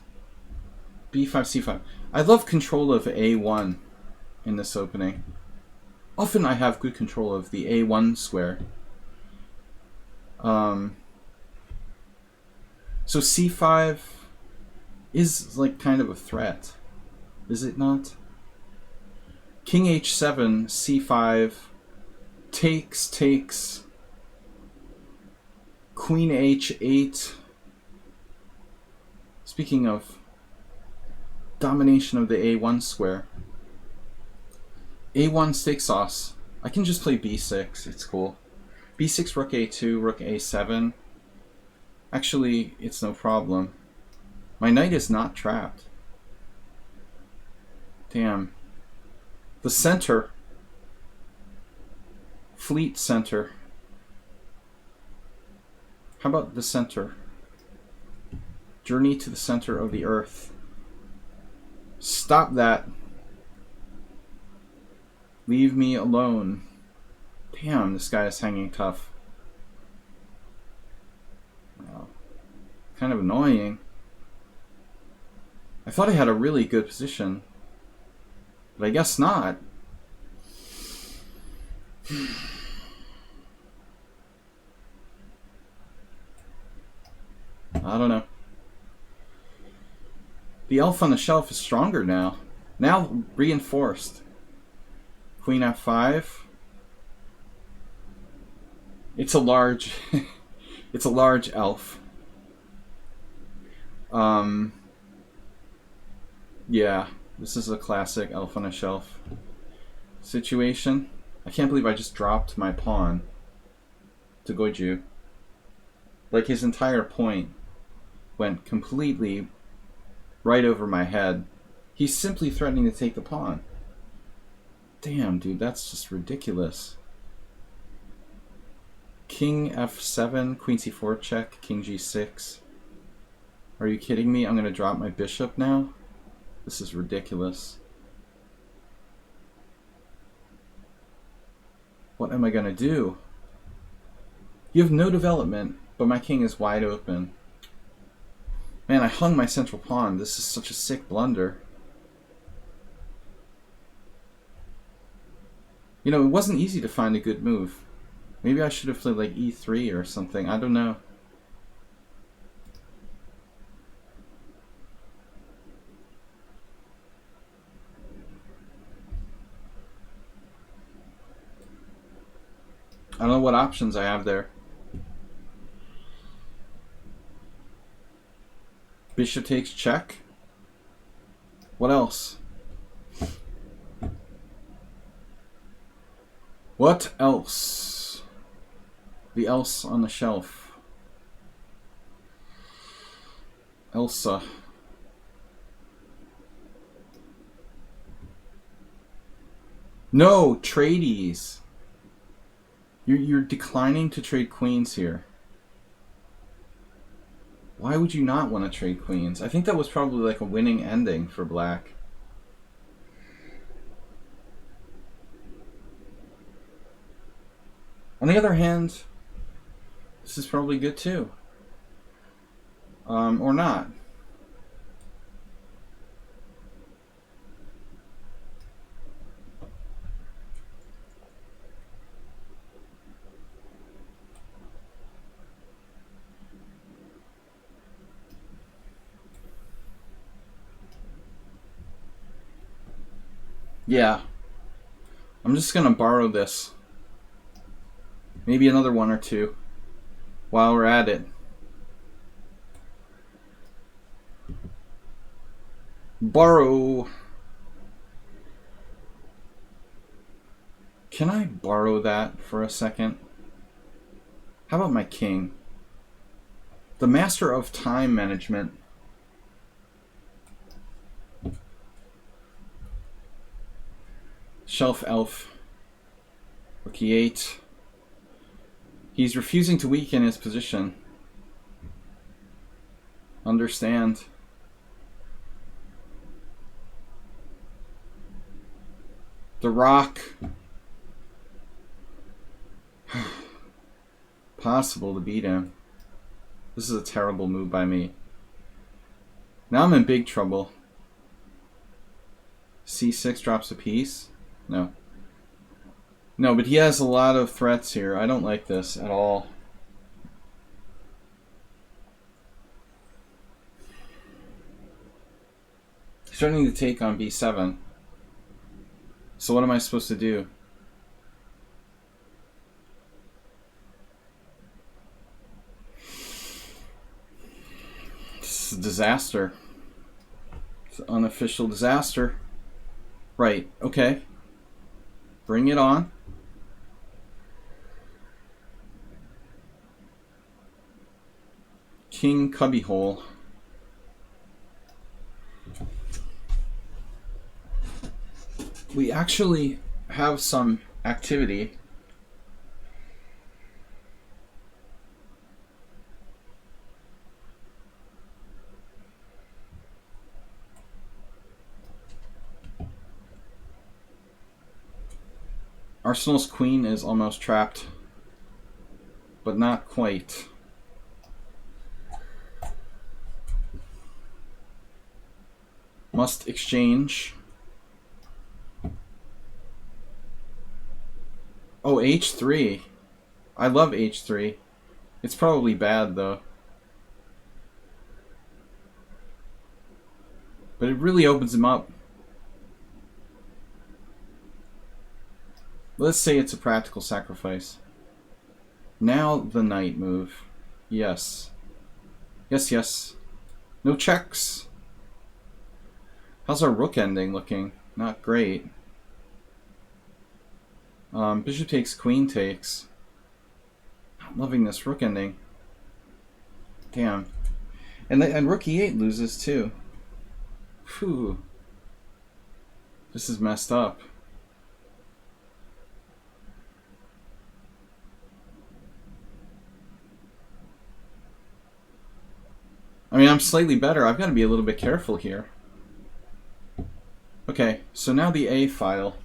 b5, c5. I love control of a1 in this opening. Often I have good control of the a1 square. So c5 is like kind of a threat, is it not? King h7, c5, takes. Queen h8. Speaking of domination of the a1 square. a1 steak sauce. I can just play b6. It's cool. b6, rook a2, rook a7. Actually, it's no problem. My knight is not trapped. Damn. The center. Fleet center. How about the center? Journey to the center of the earth. Stop that. Leave me alone. Damn, this guy is hanging tough. Wow. Kind of annoying. I thought I had a really good position. But I guess not. I don't know. The elf on the shelf is stronger now. Now reinforced. Queen f5. It's a large it's a large elf. Yeah, this is a classic elf on a shelf situation. I can't believe I just dropped my pawn to Goju. Like, his entire point went completely right over my head. He's simply threatening to take the pawn. Damn, dude, that's just ridiculous. King f7, queen c4 check, king g6. Are you kidding me? I'm going to drop my bishop now? This is ridiculous. What am I going to do? You have no development, but my king is wide open. Man, I hung my central pawn. This is such a sick blunder. You know, it wasn't easy to find a good move. Maybe I should have played like e3 or something. I don't know. I don't know what options I have there. Bishop takes check. What else? What else? The else on the shelf. Elsa. No, trades. You're declining to trade queens here. Why would you not want to trade queens? I think that was probably like a winning ending for black. On the other hand, this is probably good too. Or not. Yeah. I'm just gonna borrow this. Maybe another one or two while we're at it. Borrow. Can I borrow that for a second? How about my king? The master of time management. Shelf elf. Rook e8. He's refusing to weaken his position. Understand. The rock. Possible to beat him. This is a terrible move by me. Now I'm in big trouble. c6 drops a piece. No. No, but he has a lot of threats here. I don't like this at all. He's starting to take on b7. So what am I supposed to do? a disaster. It's an unofficial disaster. Right, okay. Bring it on. King cubbyhole. We actually have some activity. Arsenal's queen is almost trapped, but not quite. Must exchange. Oh, h3. I love h3. It's probably bad, though. But it really opens him up. Let's say it's a practical sacrifice. Now the knight move. Yes. Yes, yes. No checks. How's our rook ending looking? Not great. Bishop takes, queen takes. I'm loving this rook ending. Damn. And rook e8 loses too. Phew. This is messed up. I mean, I'm slightly better. I've got to be a little bit careful here. Okay, so now the A file.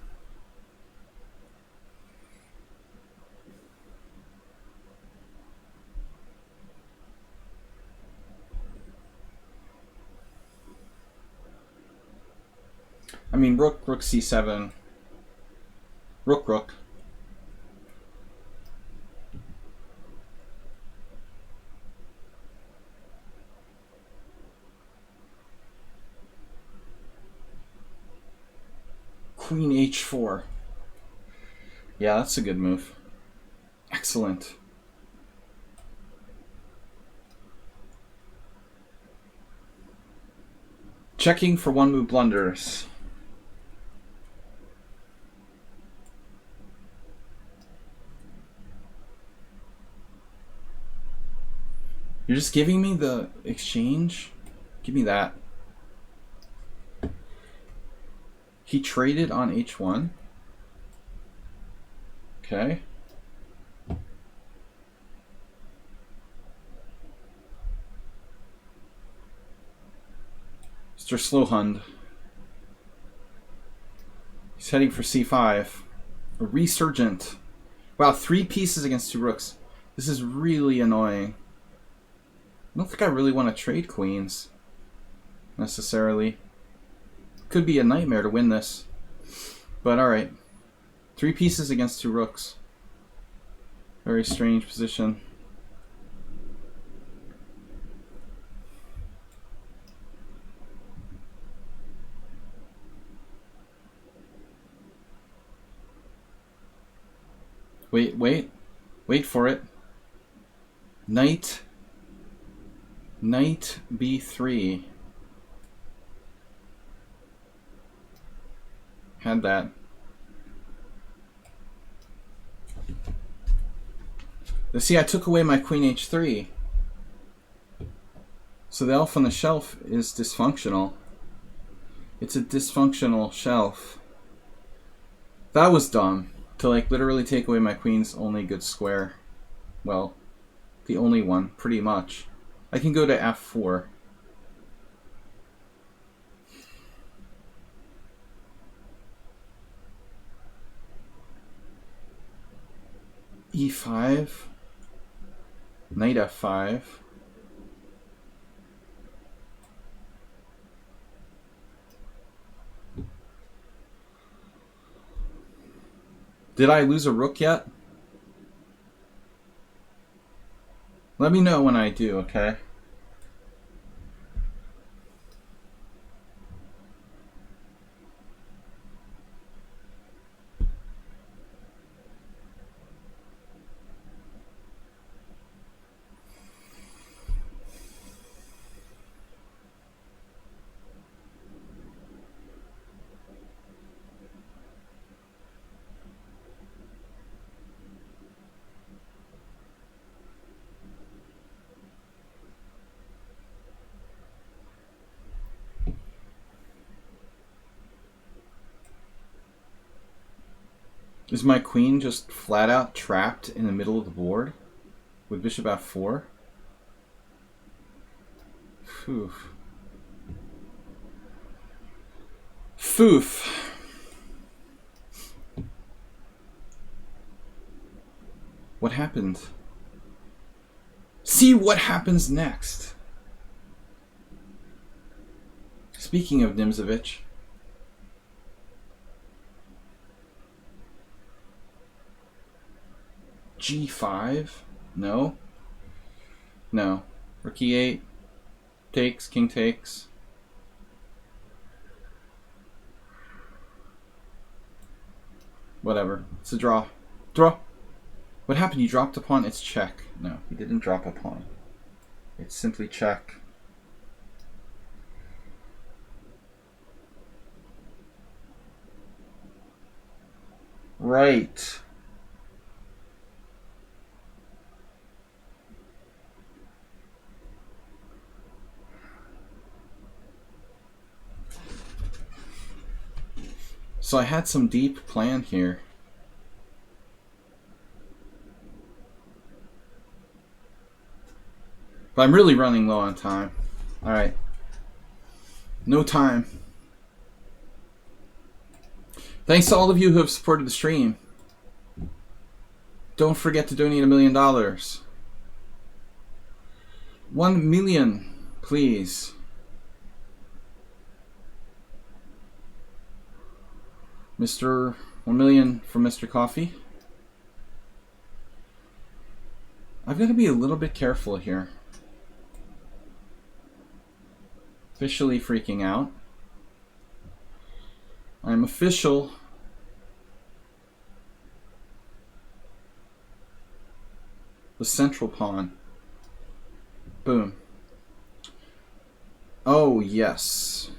I mean, rook c7. Rook. Queen h4. Yeah, that's a good move. Excellent. Checking for one move blunders. You're just giving me the exchange? Give me that. He traded on h1. Okay. Mr. Slowhund. He's heading for c5. A resurgent. Wow, 3 pieces against 2 rooks. This is really annoying. I don't think I really want to trade queens, necessarily. Could be a nightmare to win this. But alright. 3 pieces against 2 rooks. Very strange position. Wait for it. Knight b3. Had that. See, I took away my queen h3. So the elf on the shelf is dysfunctional. It's a dysfunctional shelf. That was dumb. To like literally take away my queen's only good square. Well, the only one, pretty much. I can go to f4. e5. Knight f5. Did I lose a rook yet? Let me know when I do, okay? Is my queen just flat out trapped in the middle of the board with bishop f4? Phew. Foof. What happened? See what happens next. Speaking of Nimzovich. G5? No. No. Rook e8. Takes, king takes. Whatever. It's a draw. Draw. What happened? You dropped a pawn? It's check. No, he didn't drop a pawn. It's simply check. Right. So I had some deep plan here. But I'm really running low on time. Alright. No time. Thanks to all of you who have supported the stream. Don't forget to donate $1 million. 1 million, please. Mr. 1 million from Mr. Coffee. I've got to be a little bit careful here. Officially freaking out. I'm official. The central pawn. Boom. Oh, yes.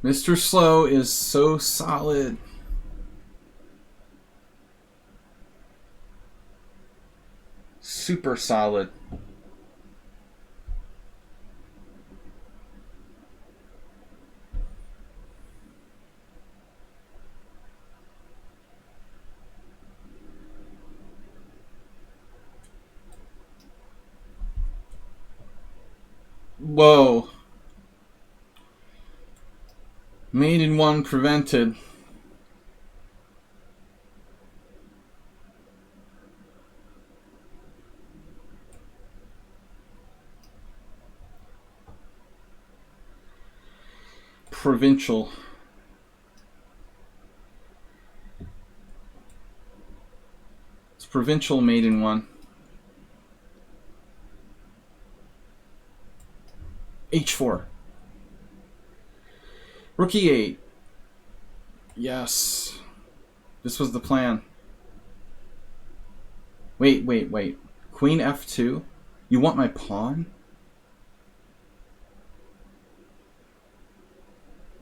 Mr. Slow is so solid. Super solid. Whoa. Mate in one prevented. Provincial. It's provincial mate in one. H4. Rook e8. Yes. This was the plan. Wait. Queen f2? You want my pawn?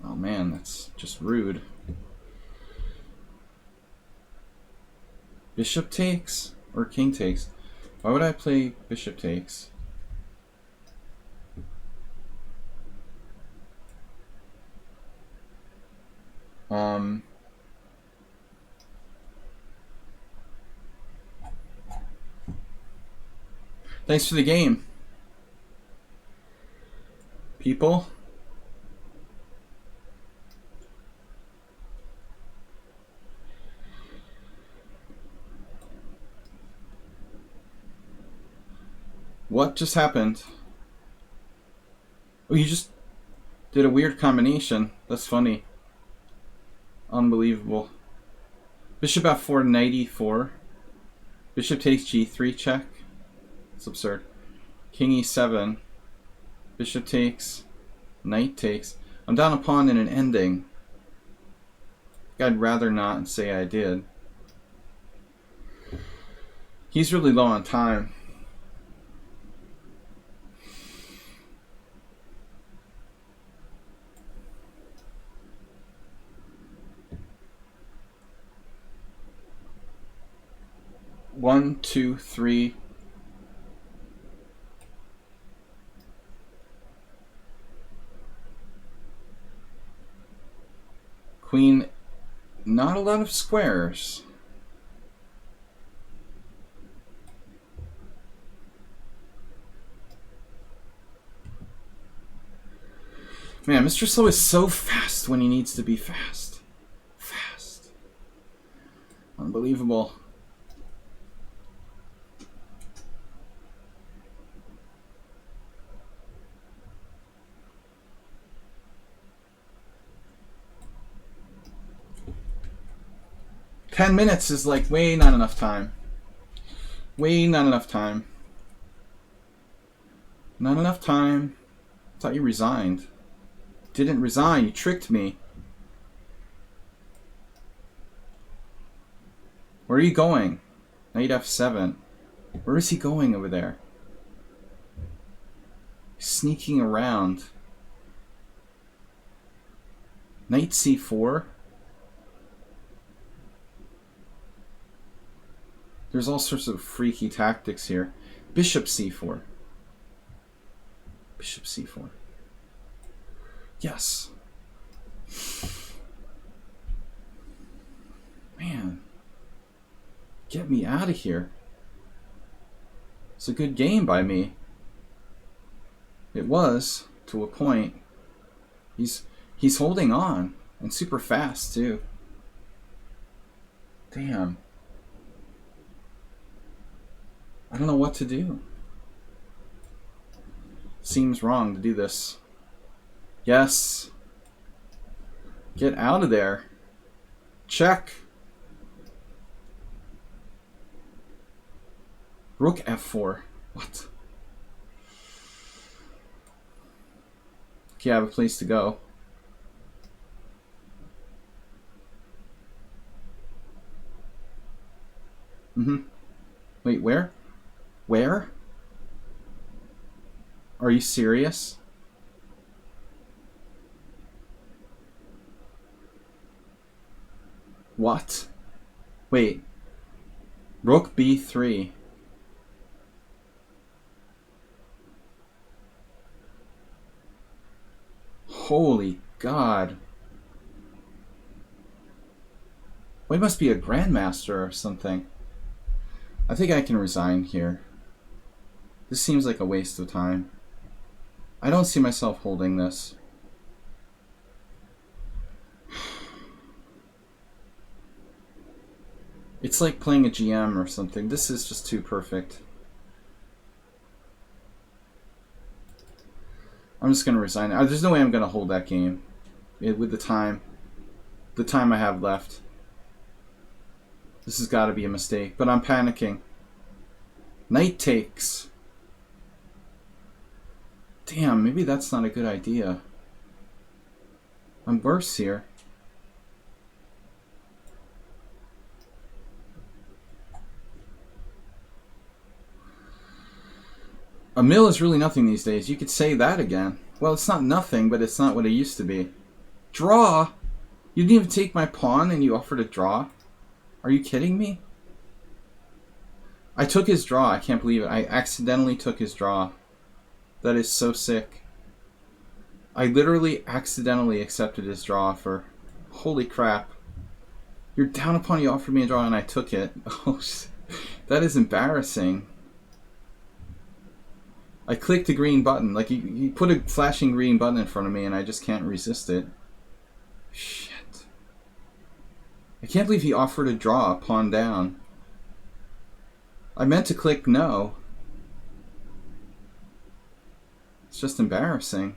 Oh man, that's just rude. Bishop takes or king takes? Why would I play bishop takes? Thanks for the game, people. What just happened? Oh, you just did a weird combination. That's funny. Unbelievable. Bishop f4, knight e4. Bishop takes g3 check. It's absurd. King e7. Bishop takes. Knight takes. I'm down a pawn in an ending. I'd rather not say I did. He's really low on time. One, two, three. Queen Not a lot of squares. Man, Mr. Slow is so fast when he needs to be fast. Fast. Unbelievable. $10 is like way not enough time. Way not enough time. Not enough time. I thought you resigned. Didn't resign. You tricked me. Where are you going? Knight F7. Where is he going over there? Sneaking around. Knight C4. There's all sorts of freaky tactics here. Bishop C4. Bishop C4. Yes. Man. Get me out of here. It's a good game by me. It was, to a point. He's holding on. And super fast, too. Damn. I don't know what to do. Seems wrong to do this. Yes. Get out of there. Check. Rook F4. What? Okay, I have a place to go. Wait, where? Where? Are you serious? What? Wait. Rook B3. Holy God. Well, he must be a grandmaster or something. I think I can resign here. This seems like a waste of time. I don't see myself holding this. It's like playing a GM or something. This is just too perfect. I'm just going to resign. There's no way I'm going to hold that game with the time I have left. This has got to be a mistake, but I'm panicking. Knight takes. Damn, maybe that's not a good idea. I'm worse here. A mill is really nothing these days. You could say that again. Well, it's not nothing, but it's not what it used to be. Draw? You didn't even take my pawn and you offered a draw? Are you kidding me? I took his draw. I can't believe it. I accidentally took his draw. That is so sick. I literally accidentally accepted his draw offer. Holy crap. You're down upon you offered me a draw and I took it. Oh, that is embarrassing. I clicked the green button. Like, you put a flashing green button in front of me and I just can't resist it. Shit. I can't believe he offered a draw, pawn down. I meant to click no. It's just embarrassing.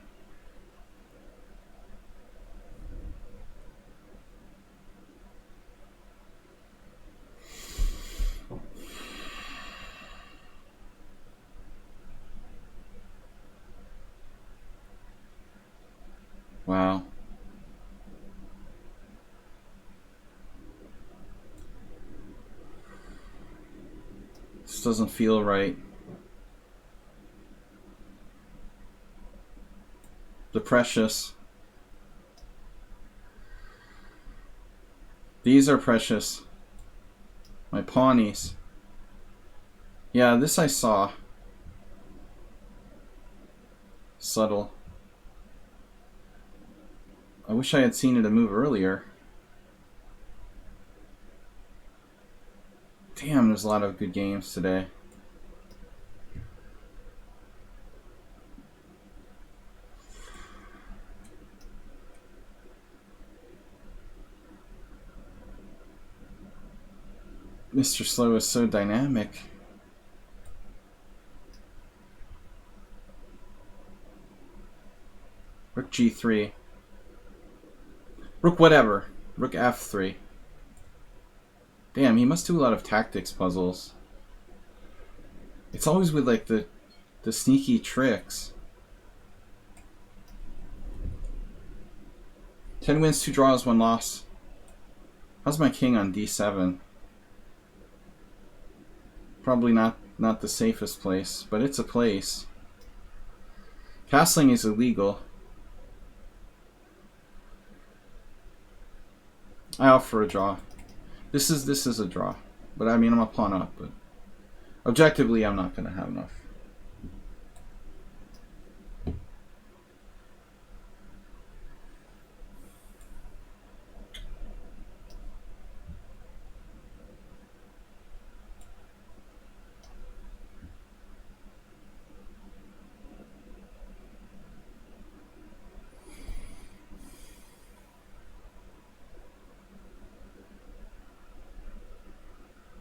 Wow. This doesn't feel right. The precious. These are precious. My pawnies. Yeah, this I saw. Subtle. I wish I had seen it a move earlier. Damn, there's a lot of good games today. Mr. Slow is so dynamic. Rook G3. Rook whatever. Rook F3. Damn, he must do a lot of tactics puzzles. It's always with like the sneaky tricks. 10 wins, 2 draws, 1 loss. How's my king on D7? Probably not the safest place, but it's a place. Castling is illegal. I offer a draw. This is a draw. But I mean, I'm a pawn up, but objectively I'm not going to have enough.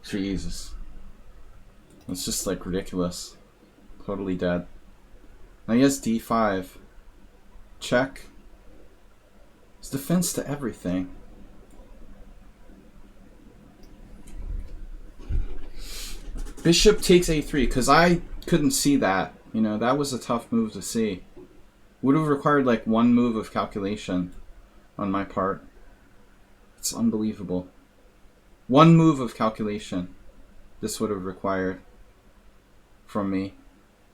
Jesus. It's just like ridiculous. Totally dead. Now he has D5. Check. It's defense to everything. Bishop takes A3, because I couldn't see that. You know, that was a tough move to see. Would have required like 1 move of calculation on my part. It's unbelievable. 1 move of calculation this would have required from me,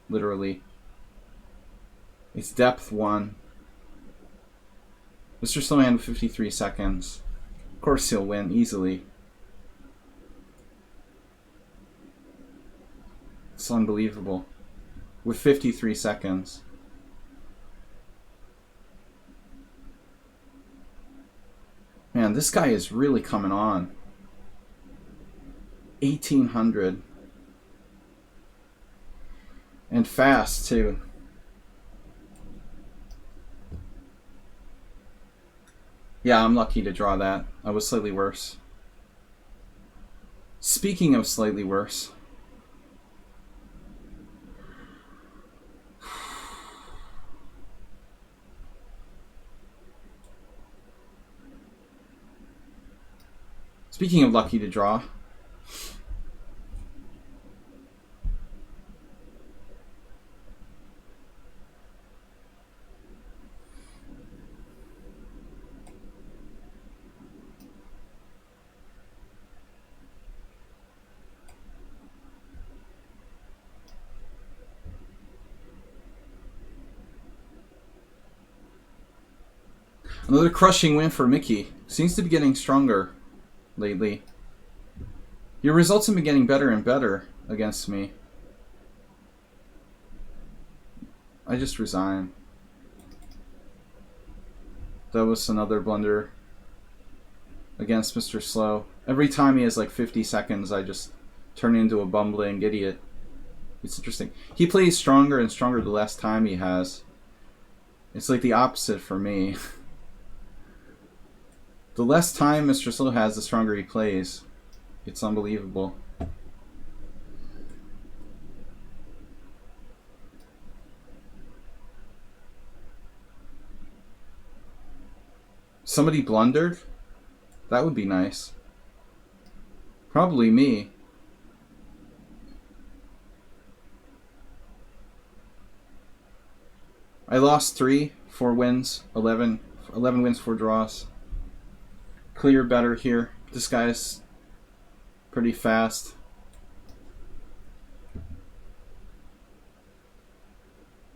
literally. It's depth 1. Mr. Slowhand 53 seconds. Of course he'll win easily. It's unbelievable. With 53 seconds. Man, this guy is really coming on. 1800. And fast, too. Yeah, I'm lucky to draw that. I was slightly worse. Speaking of slightly worse. Speaking of lucky to draw. Another crushing win for Mickey. Seems to be getting stronger lately. Your results have been getting better and better against me. I just resign. That was another blunder against Mr. Slow. Every time he has like 50 seconds, I just turn into a bumbling idiot. It's interesting. He plays stronger and stronger the less time he has. It's like the opposite for me. The less time Mr. Slow has, the stronger he plays. It's unbelievable. Somebody blundered? That would be nice. Probably me. I lost 3, 4 wins, 11 wins, 4 draws. Clear better here. This guy's pretty fast.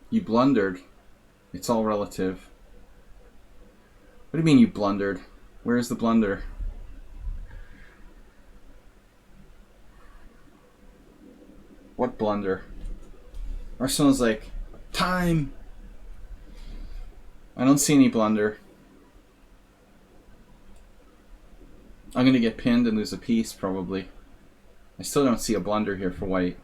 You blundered. It's all relative. What do you mean you blundered? Where's the blunder? What blunder? Arsenal's like, time! I don't see any blunder. I'm gonna get pinned and lose a piece, probably. I still don't see a blunder here for white.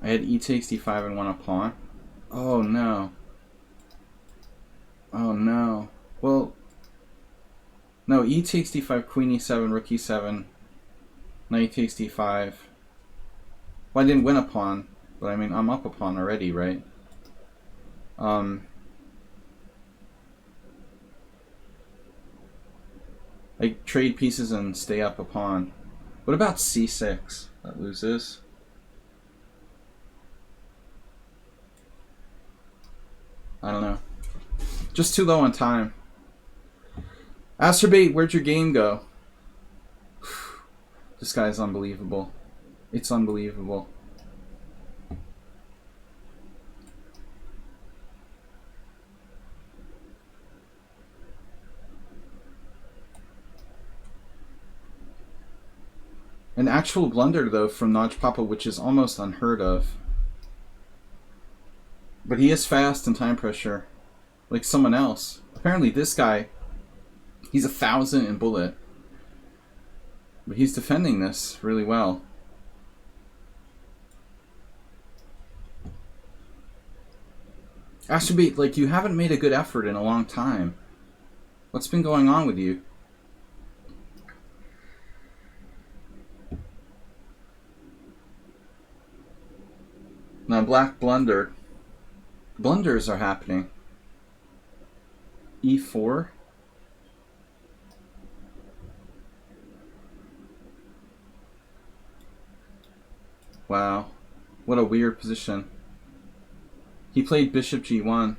I had e takes d5 and won a pawn. Oh no. Oh no. Well, no, e takes d5, queen e7, rook e7, knight takes d5. Well, I didn't win a pawn, but I mean, I'm up a pawn already, right? I trade pieces and stay up a pawn. What about c6? That loses. I don't know. Just too low on time. Asterbait, where'd your game go? This guy's unbelievable. It's unbelievable. An actual blunder, though, from Notch Papa, which is almost unheard of. But he is fast and time pressure, like someone else. Apparently this guy, he's 1,000 in bullet. But he's defending this really well. Asterbait, like, you haven't made a good effort in a long time. What's been going on with you? Now, black blundered. Blunders are happening. e4. Wow. What a weird position. He played bishop g1.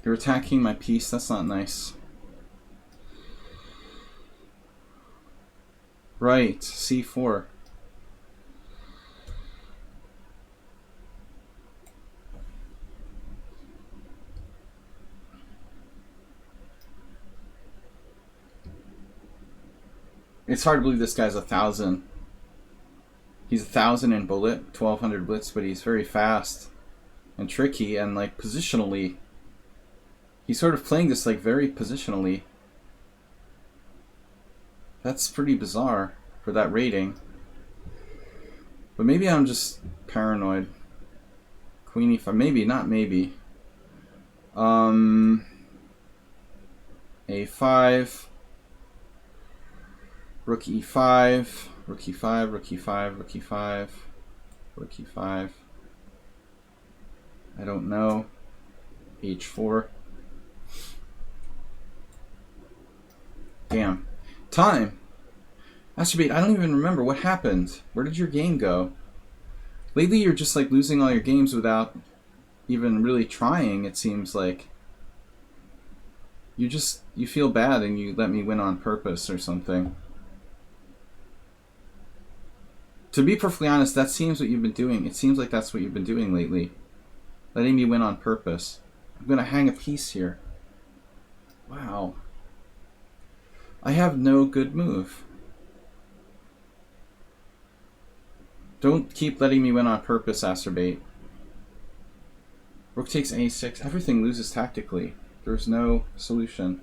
You're attacking my piece. That's not nice. Right, c4. It's hard to believe this guy's 1,000. He's 1,000 in bullet, 1,200 blitz, but he's very fast and tricky and, like, positionally. He's sort of playing this, like, very positionally. That's pretty bizarre for that rating. But maybe I'm just paranoid. Queen e5, maybe, not maybe. A5. Rook e5. Rook e5, rook e5, rook e5. Rook e5. I don't know. h4. Damn. Time. Asterbait, I don't even remember what happened. Where did your game go? Lately you're just like losing all your games without even really trying, it seems like. You feel bad and you let me win on purpose or something. To be perfectly honest, that seems what you've been doing. It seems like that's what you've been doing lately. Letting me win on purpose. I'm gonna hang a piece here. Wow. I have no good move. Don't keep letting me win on purpose, Asterbait. Rook takes a6. Everything loses tactically. There's no solution.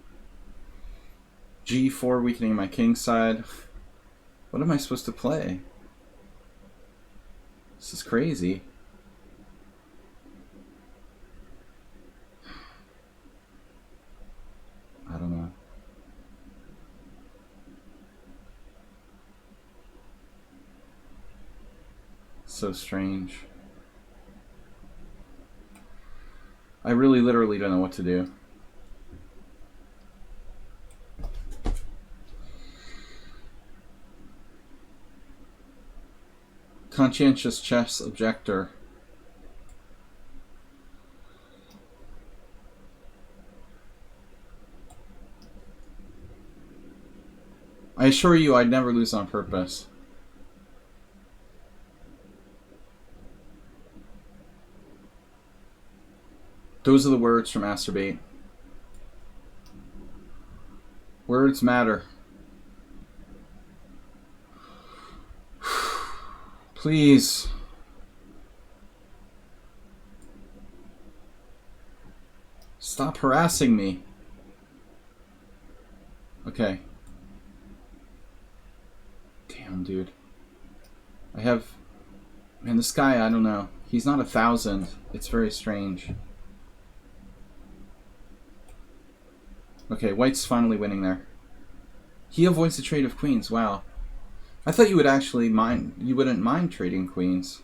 g4 weakening my king side. What am I supposed to play? This is crazy. I don't know. So strange. I really literally don't know what to do. Conscientious chess objector. I assure you I'd never lose on purpose. Those are the words from Masturbate. Words matter. Please. Stop harassing me. Okay. Damn, dude. I have... Man, this guy, I don't know. He's not 1,000. It's very strange. Okay, white's finally winning there. He avoids the trade of queens. Wow. I thought you would actually mind... You wouldn't mind trading queens.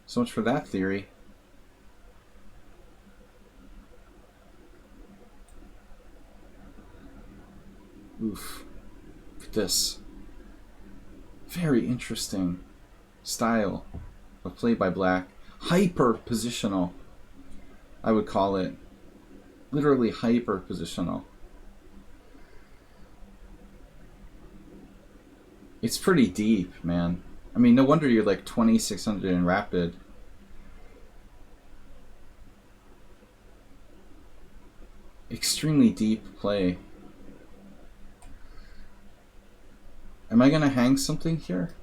So much for that theory. Oof. Look at this. Very interesting style of play by black. Hyper positional, I would call it. Literally hyper positional. It's pretty deep, man. I mean, no wonder you're like 2600 in rapid. Extremely deep play. Am I gonna hang something here?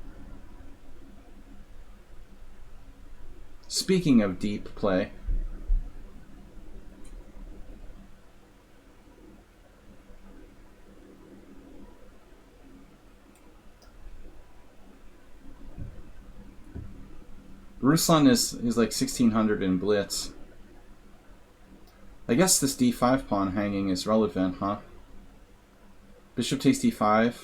Speaking of deep play. Ruslan is like 1600 in blitz. I guess this d5 pawn hanging is relevant, huh? Bishop takes d5.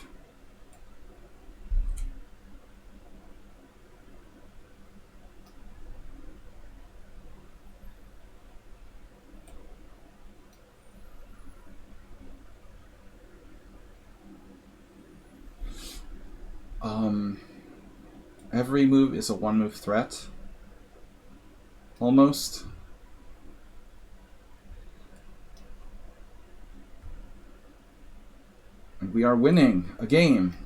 Every move is a one-move threat. Almost. And we are winning a game,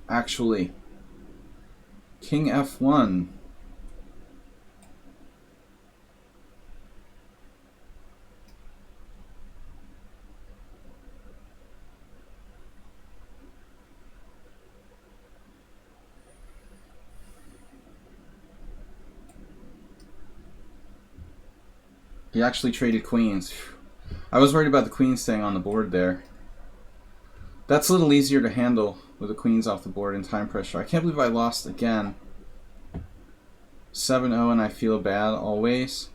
actually. King f1. He actually traded queens. I was worried about the queens staying on the board there. That's a little easier to handle with the queens off the board and time pressure. I can't believe I lost again. 7-0 and I feel bad always.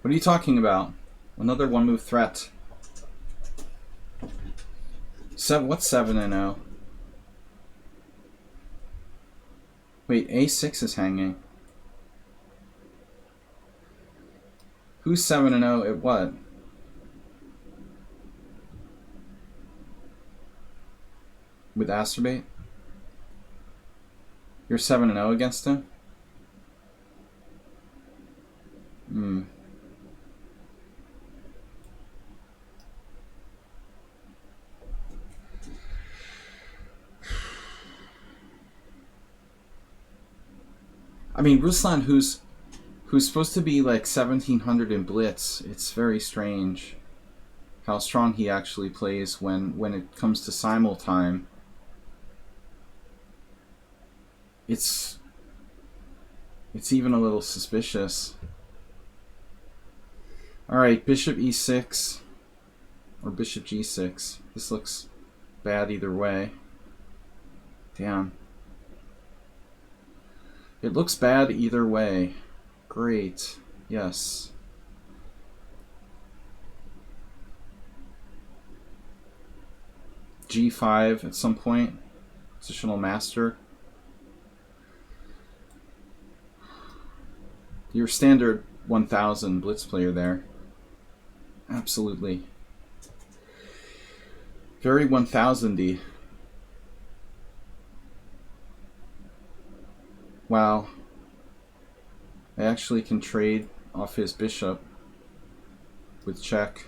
What are you talking about? Another one-move threat. What's 7-0? Wait, a6 is hanging. Who's 7-0 at what? With Asterbate? You're 7-0 against him? Hmm. I mean, Ruslan, who's supposed to be like 1700 in blitz, it's very strange how strong he actually plays when it comes to Simul time. It's even a little suspicious. Alright, bishop e6 or bishop g6. This looks bad either way. Damn. It looks bad either way. Great. Yes. G5 at some point. Positional master. Your standard 1000 blitz player there. Absolutely. Very 1000-y. Wow. I actually can trade off his bishop with check.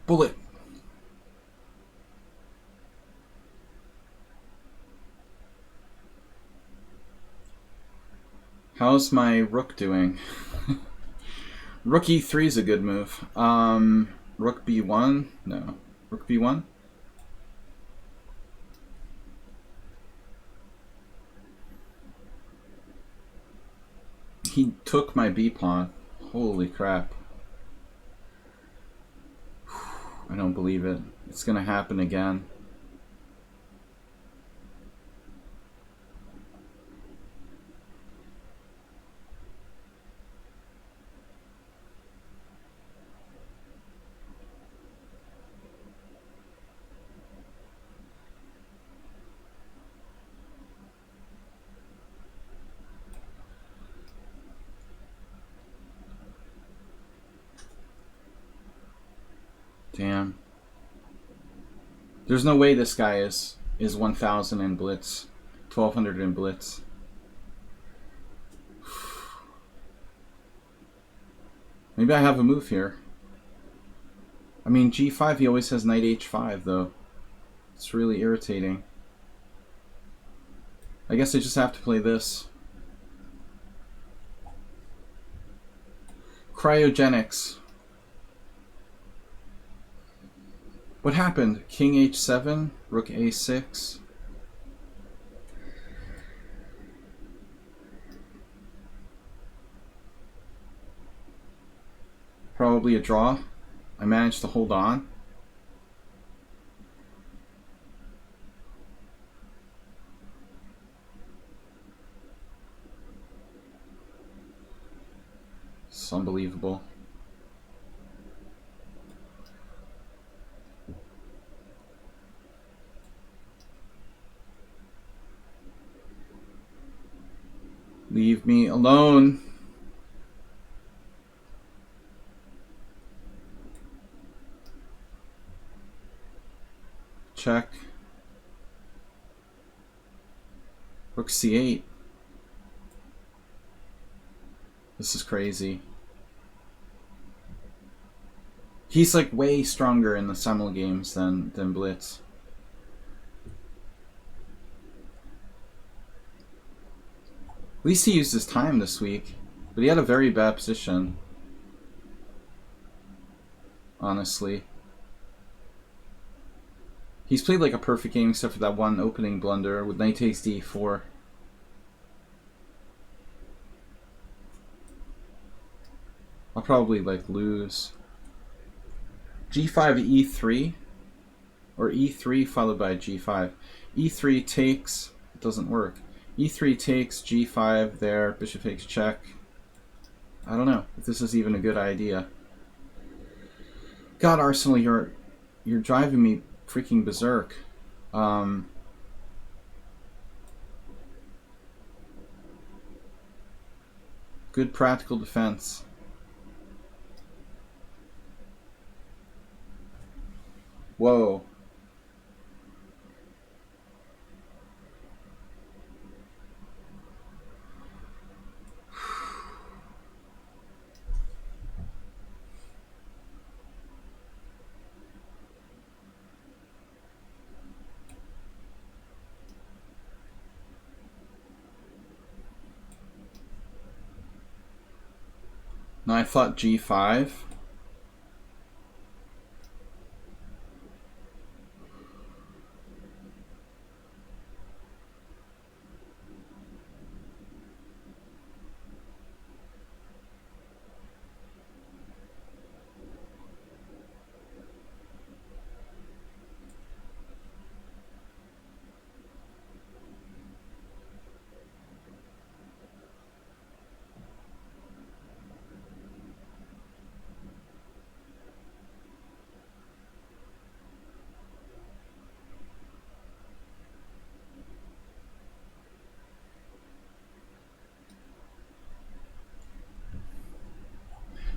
Bullet. How's my rook doing? Rook e3 is a good move. Rook b1? No. Rook b1? He took my b-pawn. Holy crap. I don't believe it. It's gonna happen again. Damn. There's no way this guy is 1,000 in blitz. 1,200 in blitz. Maybe I have a move here. I mean, g5, he always has knight h5, though. It's really irritating. I guess I just have to play this. Cryogenics. What happened? King h7, rook a6. Probably a draw. I managed to hold on. It's unbelievable. Leave me alone. Check. Rook c8. This is crazy. He's like way stronger in the Simul games than Blitz. At least he used his time this week, but he had a very bad position. Honestly. He's played like a perfect game except for that one opening blunder with knight takes d4. I'll probably like lose. g5 e3 or e3 followed by g5. e3 takes, it doesn't work. e3 takes, g5 there, bishop takes check. I don't know if this is even a good idea. God, Arsenal, you're driving me freaking berserk. Good practical defense. Whoa. Now I thought g5.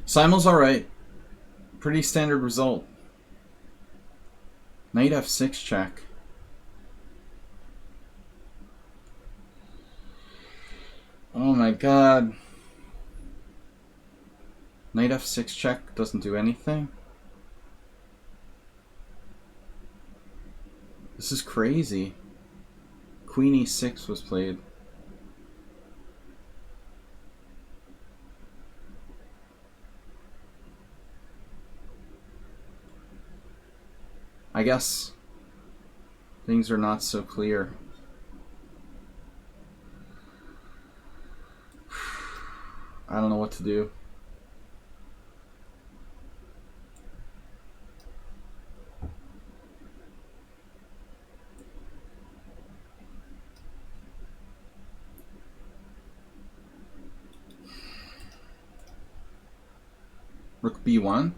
Simul's alright. Pretty standard result. Knight f6 check. Oh my god. Knight f6 check doesn't do anything. This is crazy. Queen e6 was played. I guess things are not so clear. I don't know what to do. Rook b1.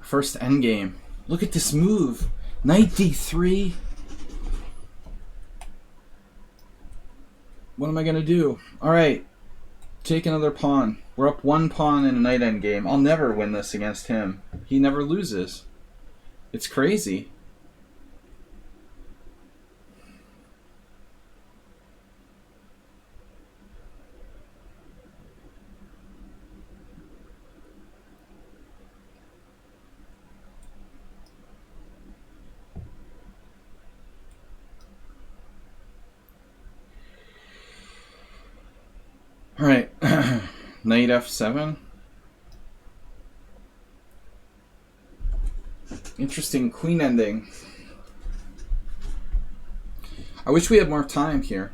First endgame. Look at this move. Knight d3. What am I gonna do? Alright. Take another pawn. We're up one pawn in a knight endgame. I'll never win this against him. He never loses. It's crazy. Alright. Knight f7. Interesting queen ending. I wish we had more time here.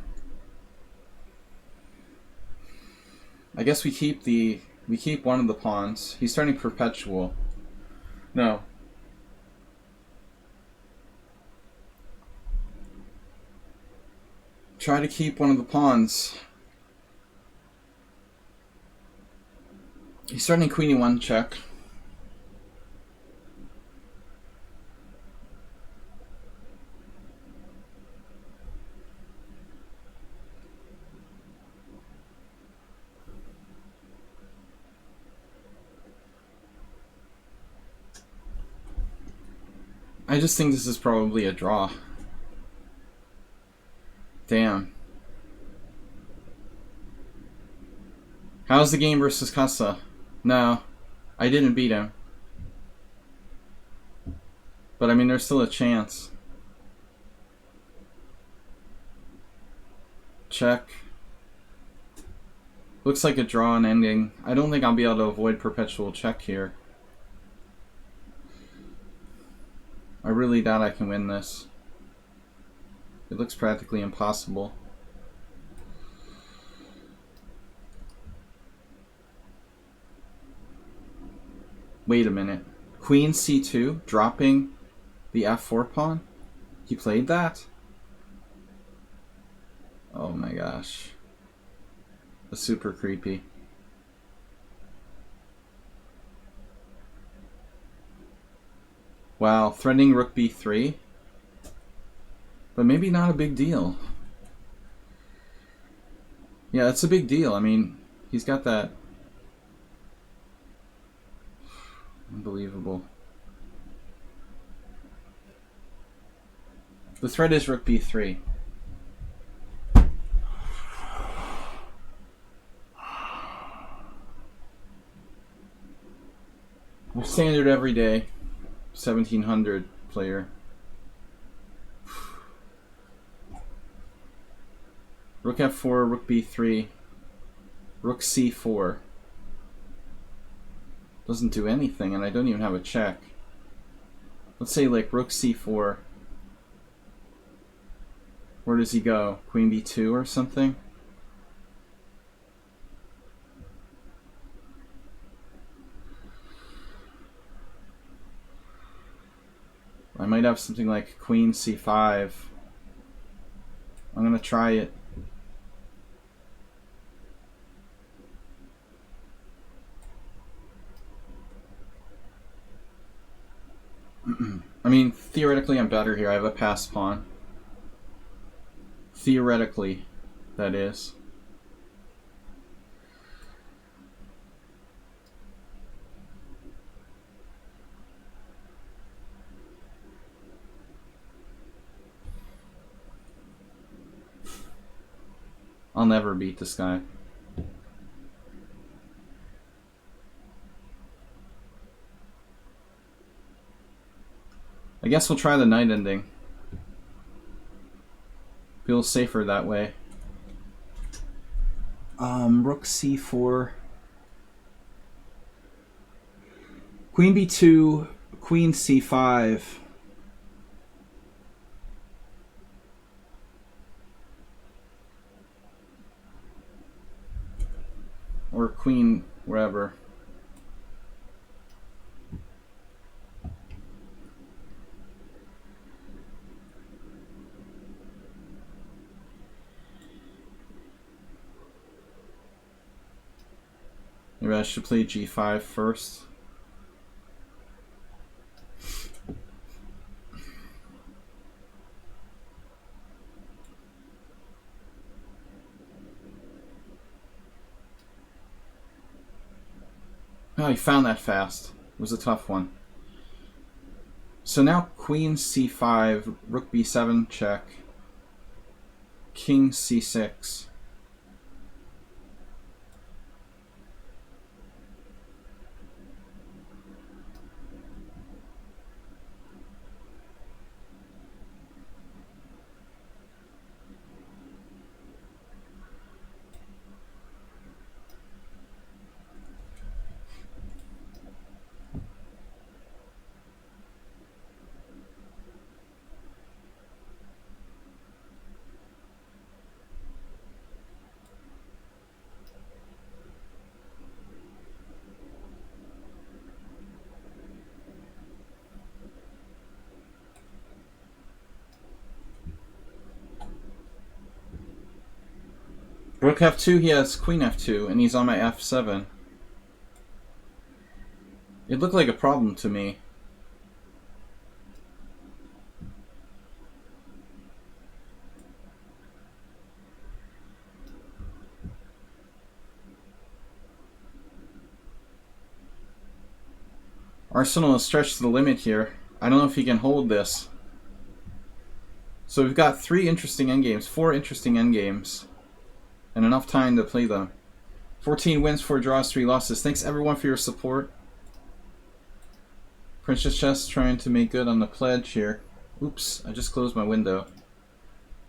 I guess we keep one of the pawns. He's starting perpetual. No. Try to keep one of the pawns. He's starting queen e1 check. I just think this is probably a draw. Damn. How's the game versus Casa? No, I didn't beat him. But I mean, there's still a chance. Check. Looks like a draw and ending. I don't think I'll be able to avoid perpetual check here. I really doubt I can win this. It looks practically impossible. Wait a minute. Queen c2, dropping the f4 pawn? He played that? Oh my gosh. That's super creepy. Wow, threatening rook b3. But maybe not a big deal. Yeah, it's a big deal. I mean, he's got that. Unbelievable. The threat is rook b3. Standard every day. 1700 player. Rook f4, rook b3, rook c4. Doesn't do anything, and I don't even have a check. Let's say like rook c4. Where does he go? Queen b2 or something? I might have something like queen c5. I'm gonna try it. I mean, theoretically I'm better here. I have a pass pawn. Theoretically, that is. I'll never beat this guy. I guess we'll try the knight ending. Feels safer that way. Rook c4. Queen b2. Queen c5. Or queen wherever. Maybe I should play g5 first. Oh, he found that fast. It was a tough one. So now queen c5, rook b7 check, king c6. Rook f2, he has queen f2, and he's on my f7. It looked like a problem to me. Arsenal is stretched to the limit here. I don't know if he can hold this. So we've got 3 interesting endgames, 4 interesting endgames, and enough time to play them. 14 wins, 4 draws, 3 losses. Thanks everyone for your support. Princess Chess trying to make good on the pledge here. Oops, I just closed my window.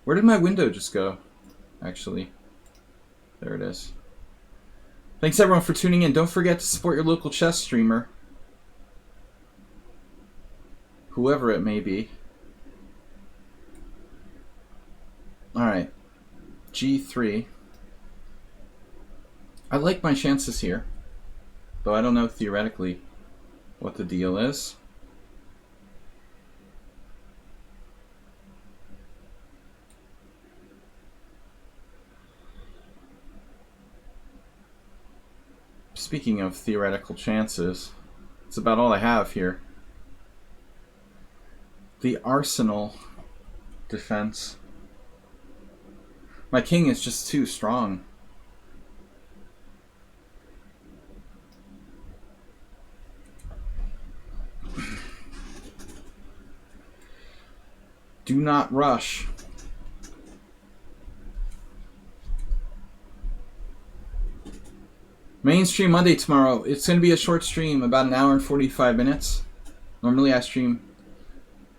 Where did my window just go? Actually, there it is. Thanks everyone for tuning in. Don't forget to support your local chess streamer, whoever it may be. Alright, g3. I like my chances here, though I don't know theoretically what the deal is. Speaking of theoretical chances, it's about all I have here. The Arsenal defense. My king is just too strong. Do not rush. Main stream Monday tomorrow. It's going to be a short stream, about an hour and 45 minutes. Normally I stream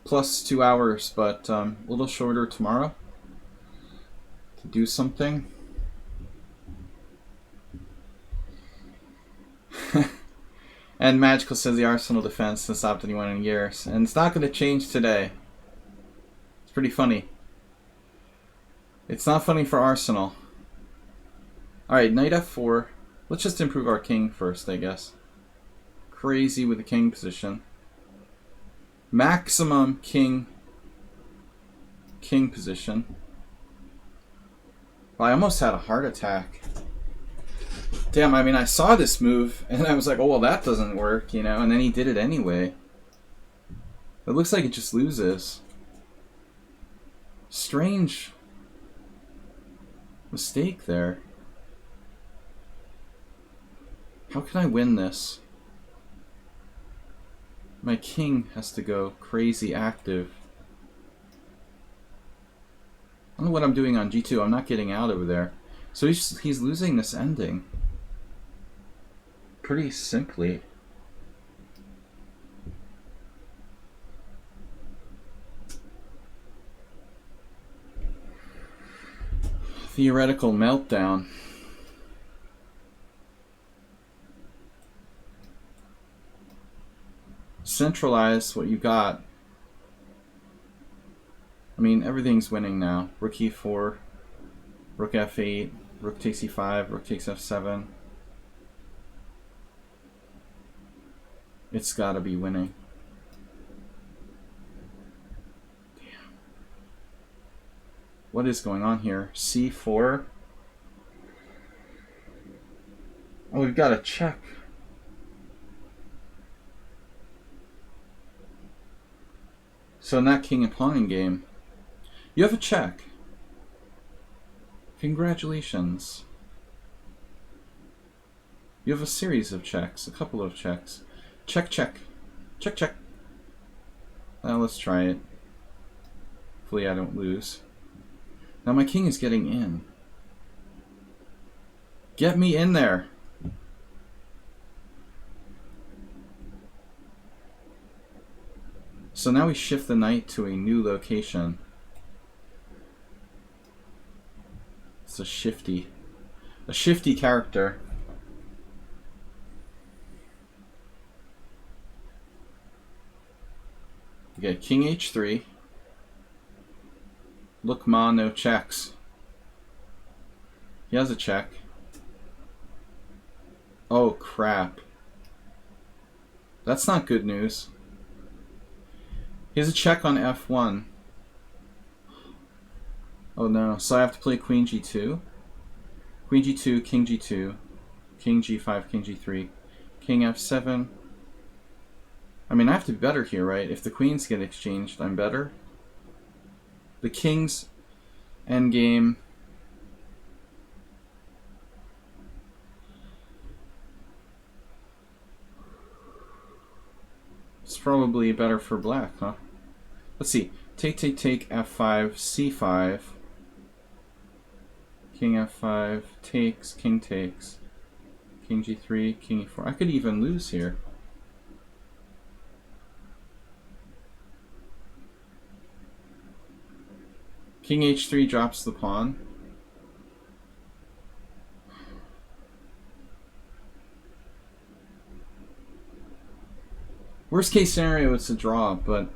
plus 2 hours, but a little shorter tomorrow to do something. And Magical says the Arsenal defense has stopped anyone in years, and it's not going to change today. It's pretty funny. It's not funny for Arsenal. Alright, knight f4. Let's just improve our king first, I guess. Crazy with the king position. Maximum king position. Well, I almost had a heart attack. Damn, I mean, I saw this move, and I was like, oh, well, that doesn't work, you know? And then he did it anyway. It looks like it just loses. Strange mistake there. How can I win this? My king has to go crazy active. I don't know what I'm doing on G2. I'm not getting out over there. So he's losing this ending. Pretty simply. Theoretical meltdown. Centralize what you got. I mean, everything's winning now. Rook e4, rook f8, rook takes e5, rook takes f7. It's gotta be winning. Damn. What is going on here? c4. Oh, we've got a check. So in that king and pawning game, you have a check. Congratulations. You have a series of checks, a couple of checks. Check, check. Check, check. Now let's try it. Hopefully I don't lose. Now my king is getting in. Get me in there. So now we shift the knight to a new location. It's a shifty character. Okay, king h3. Look, ma, no checks. He has a check. Oh, crap. That's not good news. He has a check on f1. Oh no, so I have to play queen g2. Queen g2, king g2, king g5, king g3, king f7. I mean, I have to be better here, right? If the queens get exchanged, I'm better. The king's endgame. It's probably better for black, huh? Let's see. Take, take, take, f5, c5. King f5, takes, king takes. King g3, king e4. I could even lose here. King h3 drops the pawn. Worst case scenario, it's a draw, but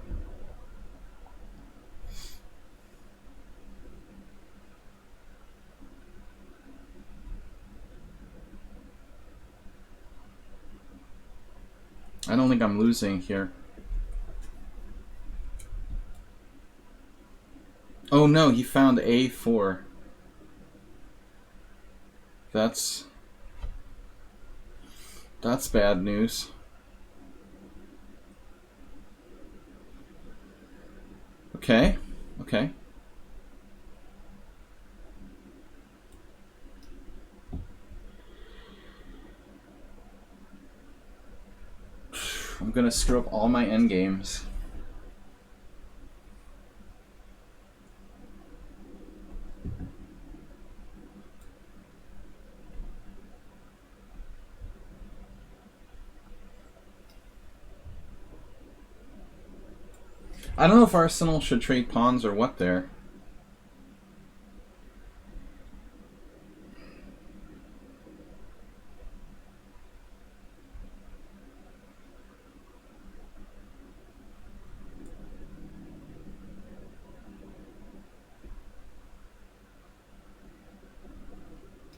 I don't think I'm losing here. Oh no, he found a4. That's bad news. Okay, okay. I'm gonna screw up all my endgames. I don't know if Arsenal should trade pawns or what there.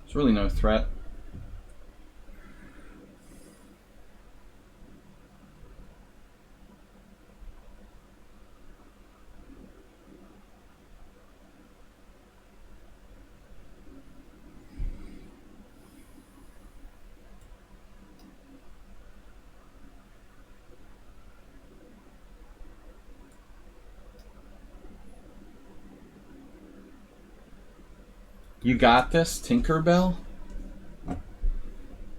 There's really no threat. You got this, Tinkerbell?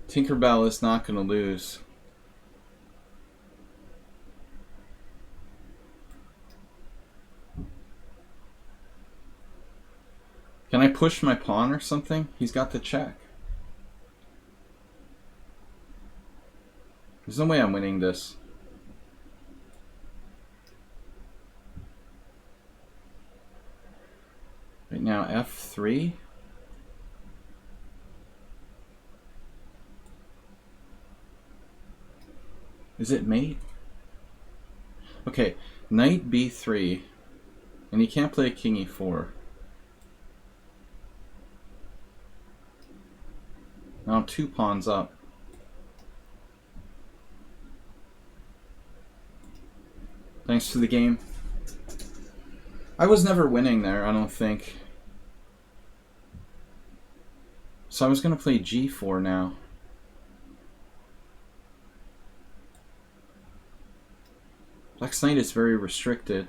Tinkerbell is not going to lose. Can I push my pawn or something? He's got the check. There's no way I'm winning this. Right now, F3. Is it mate? Okay, knight B3. And he can't play king E4. Now I'm 2 pawns up. Thanks for the game. I was never winning there, I don't think. So I was going to play G4 now. Black's knight is very restricted.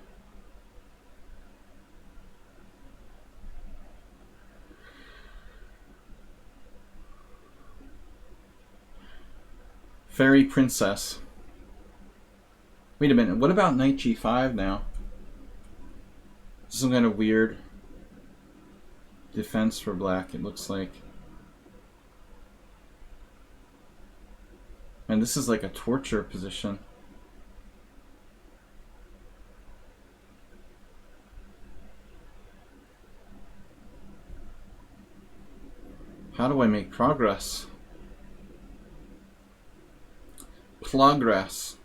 Fairy princess. Wait a minute, what about knight G5 now? Some kind of weird defense for black, it looks like. And this is like a torture position. How do I make progress? Progress.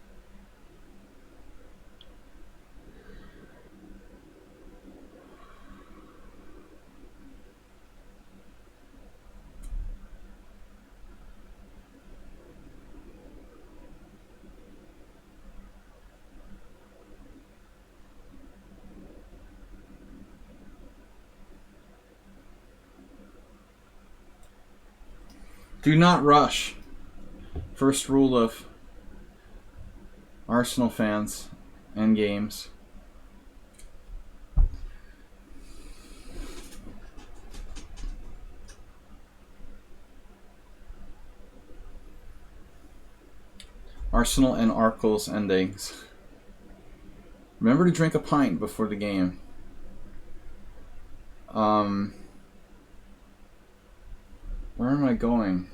Do not rush. First rule of Arsenal fans and games. Arsenal and Arkle's endings. Remember to drink a pint before the game. Where am I going?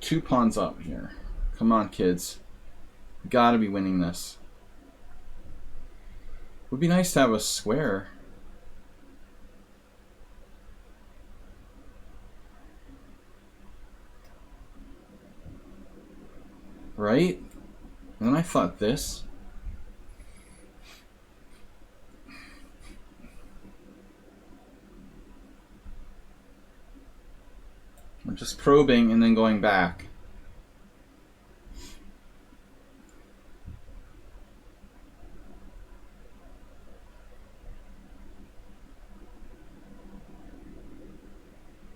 Two pawns up here. Come on, kids. You gotta be winning this. Would be nice to have a square. Right? And then I thought this. I'm just probing and then going back.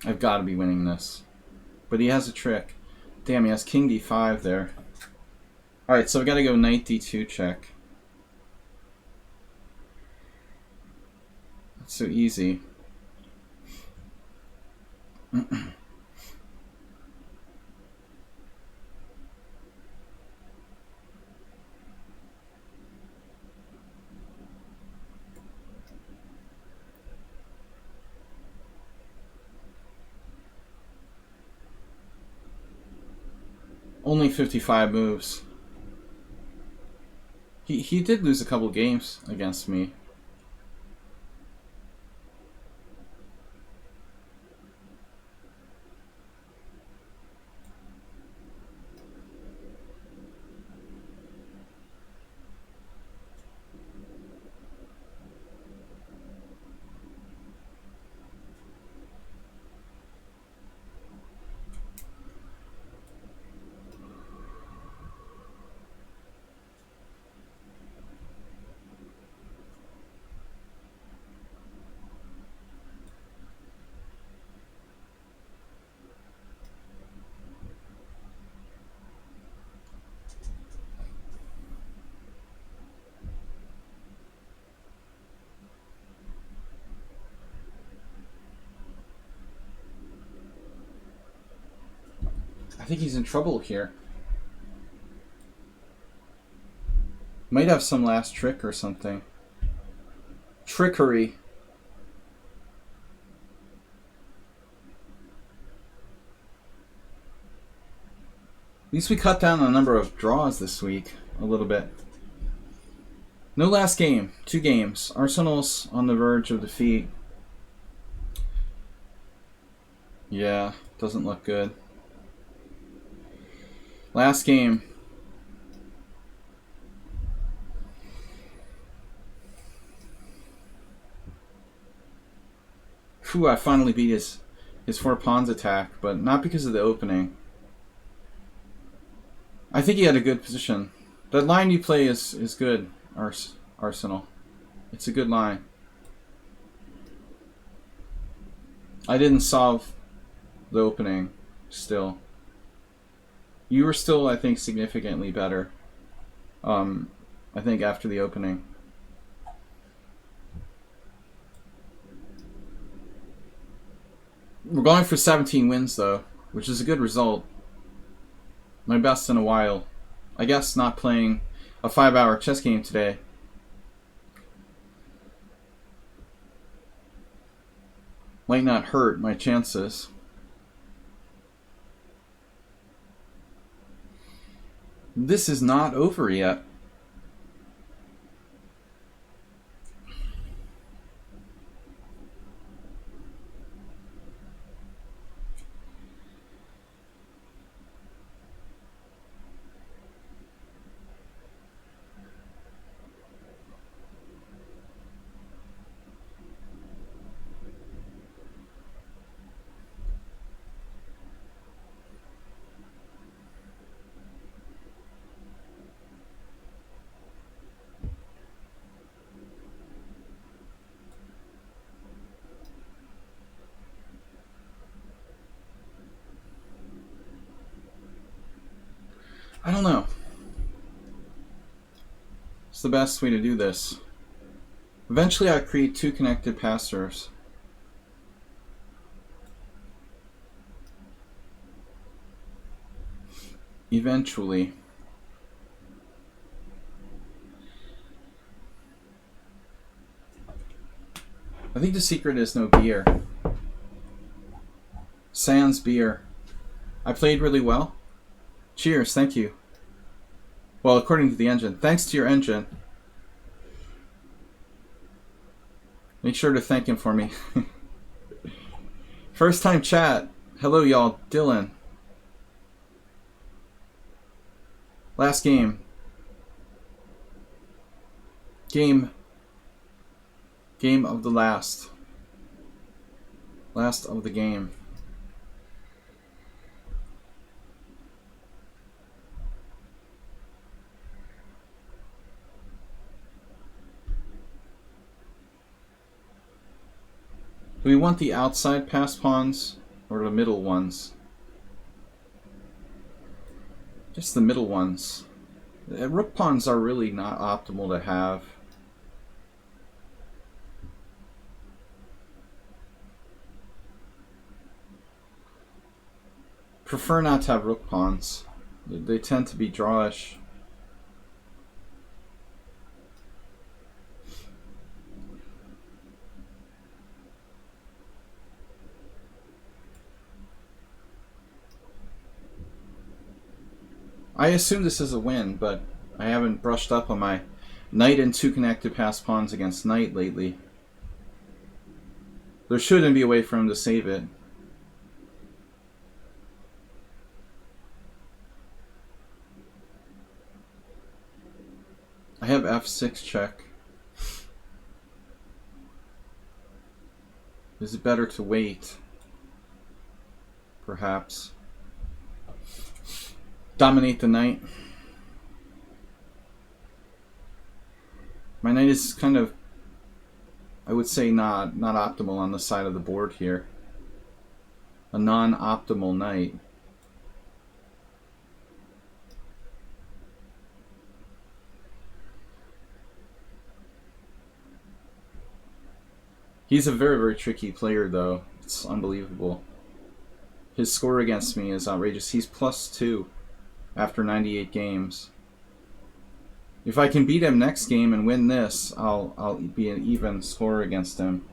I've got to be winning this. But he has a trick. Damn, he has king d5 there. Alright, so we got to go knight d2 check. That's so easy. Only 55 moves. He did lose a couple games against me. I think he's in trouble here. Might have some last trick or something. Trickery. At least we cut down on the number of draws this week a little bit. No last game. 2 games. Arsenal's on the verge of defeat. Yeah, doesn't look good. Last game. Phew, I finally beat his 4 pawns attack, but not because of the opening. I think he had a good position. That line you play is good, Arsenal. It's a good line. I didn't solve the opening still. You were still, I think, significantly better. I think after the opening. We're going for 17 wins, though, which is a good result. My best in a while. I guess not playing a 5-hour chess game today. Might not hurt my chances. This is not over yet. I don't know. It's the best way to do this. Eventually I create 2 connected passers. Eventually. I think the secret is no beer. Sans beer. I played really well. Cheers, thank you. Well, according to the engine. Thanks to your engine. Make sure to thank him for me. First time chat. Hello, y'all. Dylan. Last game. Game of the last. Last of the game. Do we want the outside pass pawns or the middle ones? Just the middle ones. Rook pawns are really not optimal to have. Prefer not to have rook pawns. They tend to be drawish. I assume this is a win, but I haven't brushed up on my knight and 2 connected pass pawns against knight lately. There shouldn't be a way for him to save it. I have f6 check. Is it better to wait? Perhaps. Dominate the knight. My knight is kind of, I would say, not optimal on the side of the board here. A non-optimal knight. He's a very, very tricky player, though. It's unbelievable. His score against me is outrageous. He's +2 after 98 games. If I can beat him next game and win this, I'll be an even score against him.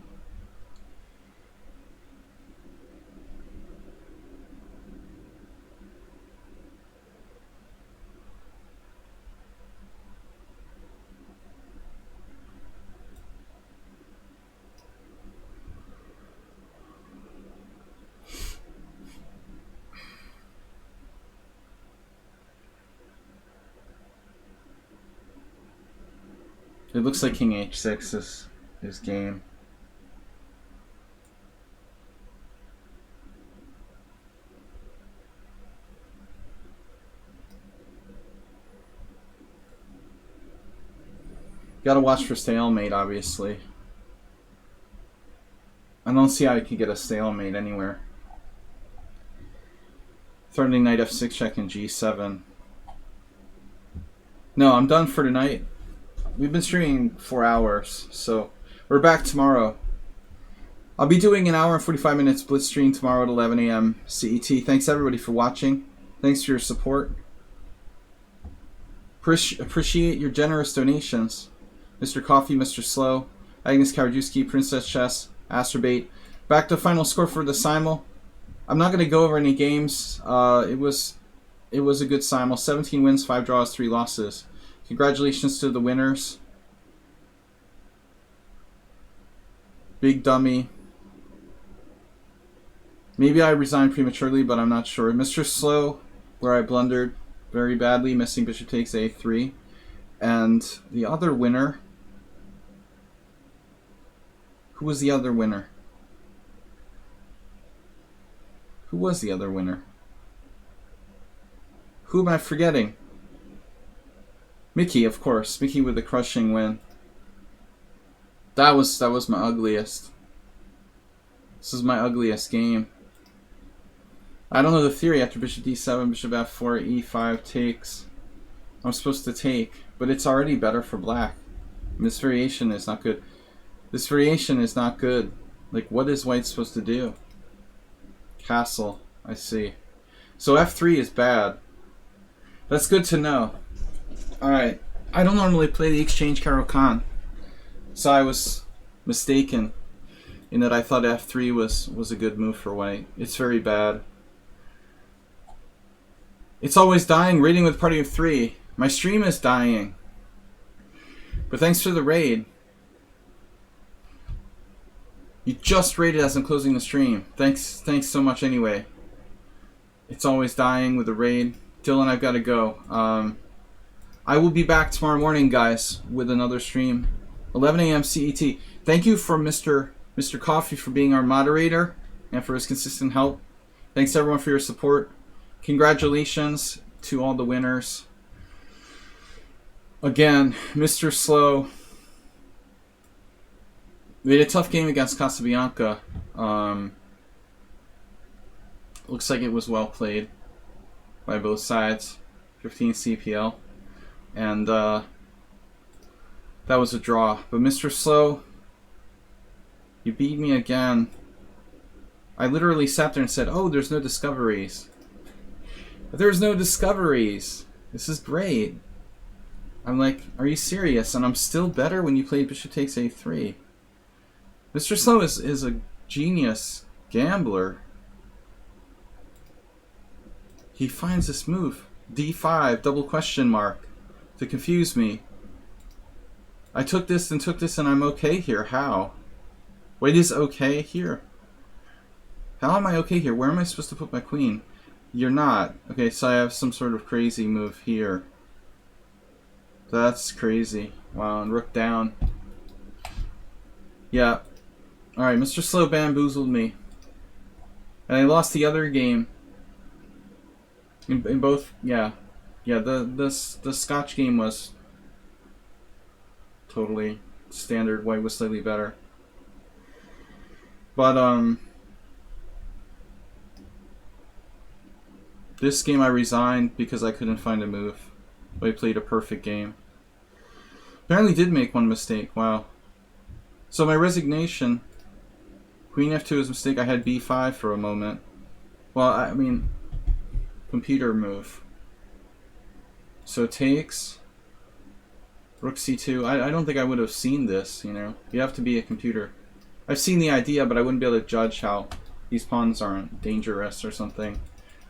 It looks like King H6 is his game. Gotta watch for stalemate, obviously. I don't see how you could get a stalemate anywhere. Threatening knight f6 check and g7. No, I'm done for tonight. We've been streaming 4 hours, so we're back tomorrow. I'll be doing an hour and 45 minutes blitz stream tomorrow at 11 a.m. CET. Thanks everybody for watching. Thanks for your support. Appreciate your generous donations. Mr. Coffee, Mr. Slow, Agnes Karajewski, Princess Chess, Astrobait. Back to final score for the Simul. I'm not going to go over any games. It was a good Simul. 17 wins, 5 draws, 3 losses. Congratulations to the winners. Big Dummy. Maybe I resigned prematurely, but I'm not sure. Mr. Slow, where I blundered very badly, missing bishop takes a3. And the other winner... Who was the other winner? Who was the other winner? Who am I forgetting? Mickey, of course. Mickey with the crushing win. That was my ugliest. This is my ugliest game. I don't know the theory after bishop d7, bishop f4, e5 takes. I'm supposed to take, but it's already better for black. And this variation is not good. This variation is not good. Like, what is white supposed to do? Castle, I see. So f3 is bad. That's good to know. Alright, I don't normally play the exchange Caro-Kann, so I was mistaken in that I thought f3 was a good move for white. It's very bad. It's always dying, raiding with party of 3. My stream is dying. But thanks for the raid. You just raided as I'm closing the stream. Thanks so much anyway. It's always dying with the raid. Dylan, I've got to go. I will be back tomorrow morning, guys, with another stream. 11 a.m. CET. Thank you for Mr. Coffee for being our moderator and for his consistent help. Thanks everyone for your support. Congratulations to all the winners. Again, Mr. Slow. We had a tough game against Casabianca. Looks like it was well played by both sides. 15 CPL. And that was a draw. But Mr. Slow, you beat me again. I literally sat there and said, oh, there's no discoveries. But there's no discoveries. This is great. I'm like, are you serious? And I'm still better when you play bishop takes a3. Mr. Slow is a genius gambler. He finds this move. d5, double question mark. To confuse me. I took this and I'm okay here. How? Wait, is okay here? How am I okay here? Where am I supposed to put my queen? You're not. Okay, so I have some sort of crazy move here. That's crazy. Wow, and rook down. Yeah. Alright, Mr. Slow bamboozled me. And I lost the other game. In both, yeah. Yeah, the Scotch game was totally standard. White was slightly better. But, this game I resigned because I couldn't find a move. White played a perfect game. Apparently did make one mistake, wow. So my resignation, Queen f2 is a mistake. I had b5 for a moment. Well, I mean, computer move. So takes rook c2. I don't think I would have seen this, you know. You have to be a computer. I've seen the idea, but I wouldn't be able to judge how these pawns aren't dangerous or something.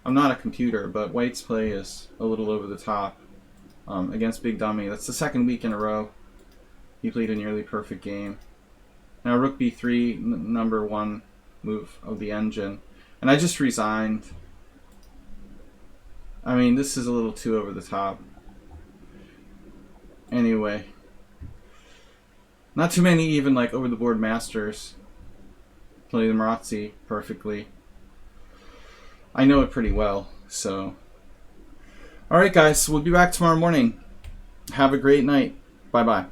I'm not a computer, but White's play is a little over the top against Big Dummy. That's the second week in a row he played a nearly perfect game. Now rook b3, number one move of the engine. And I just resigned. I mean, this is a little too over the top. Anyway. Not too many even like over-the-board masters play the Marazzi perfectly. I know it pretty well, so. Alright guys, we'll be back tomorrow morning. Have a great night. Bye-bye.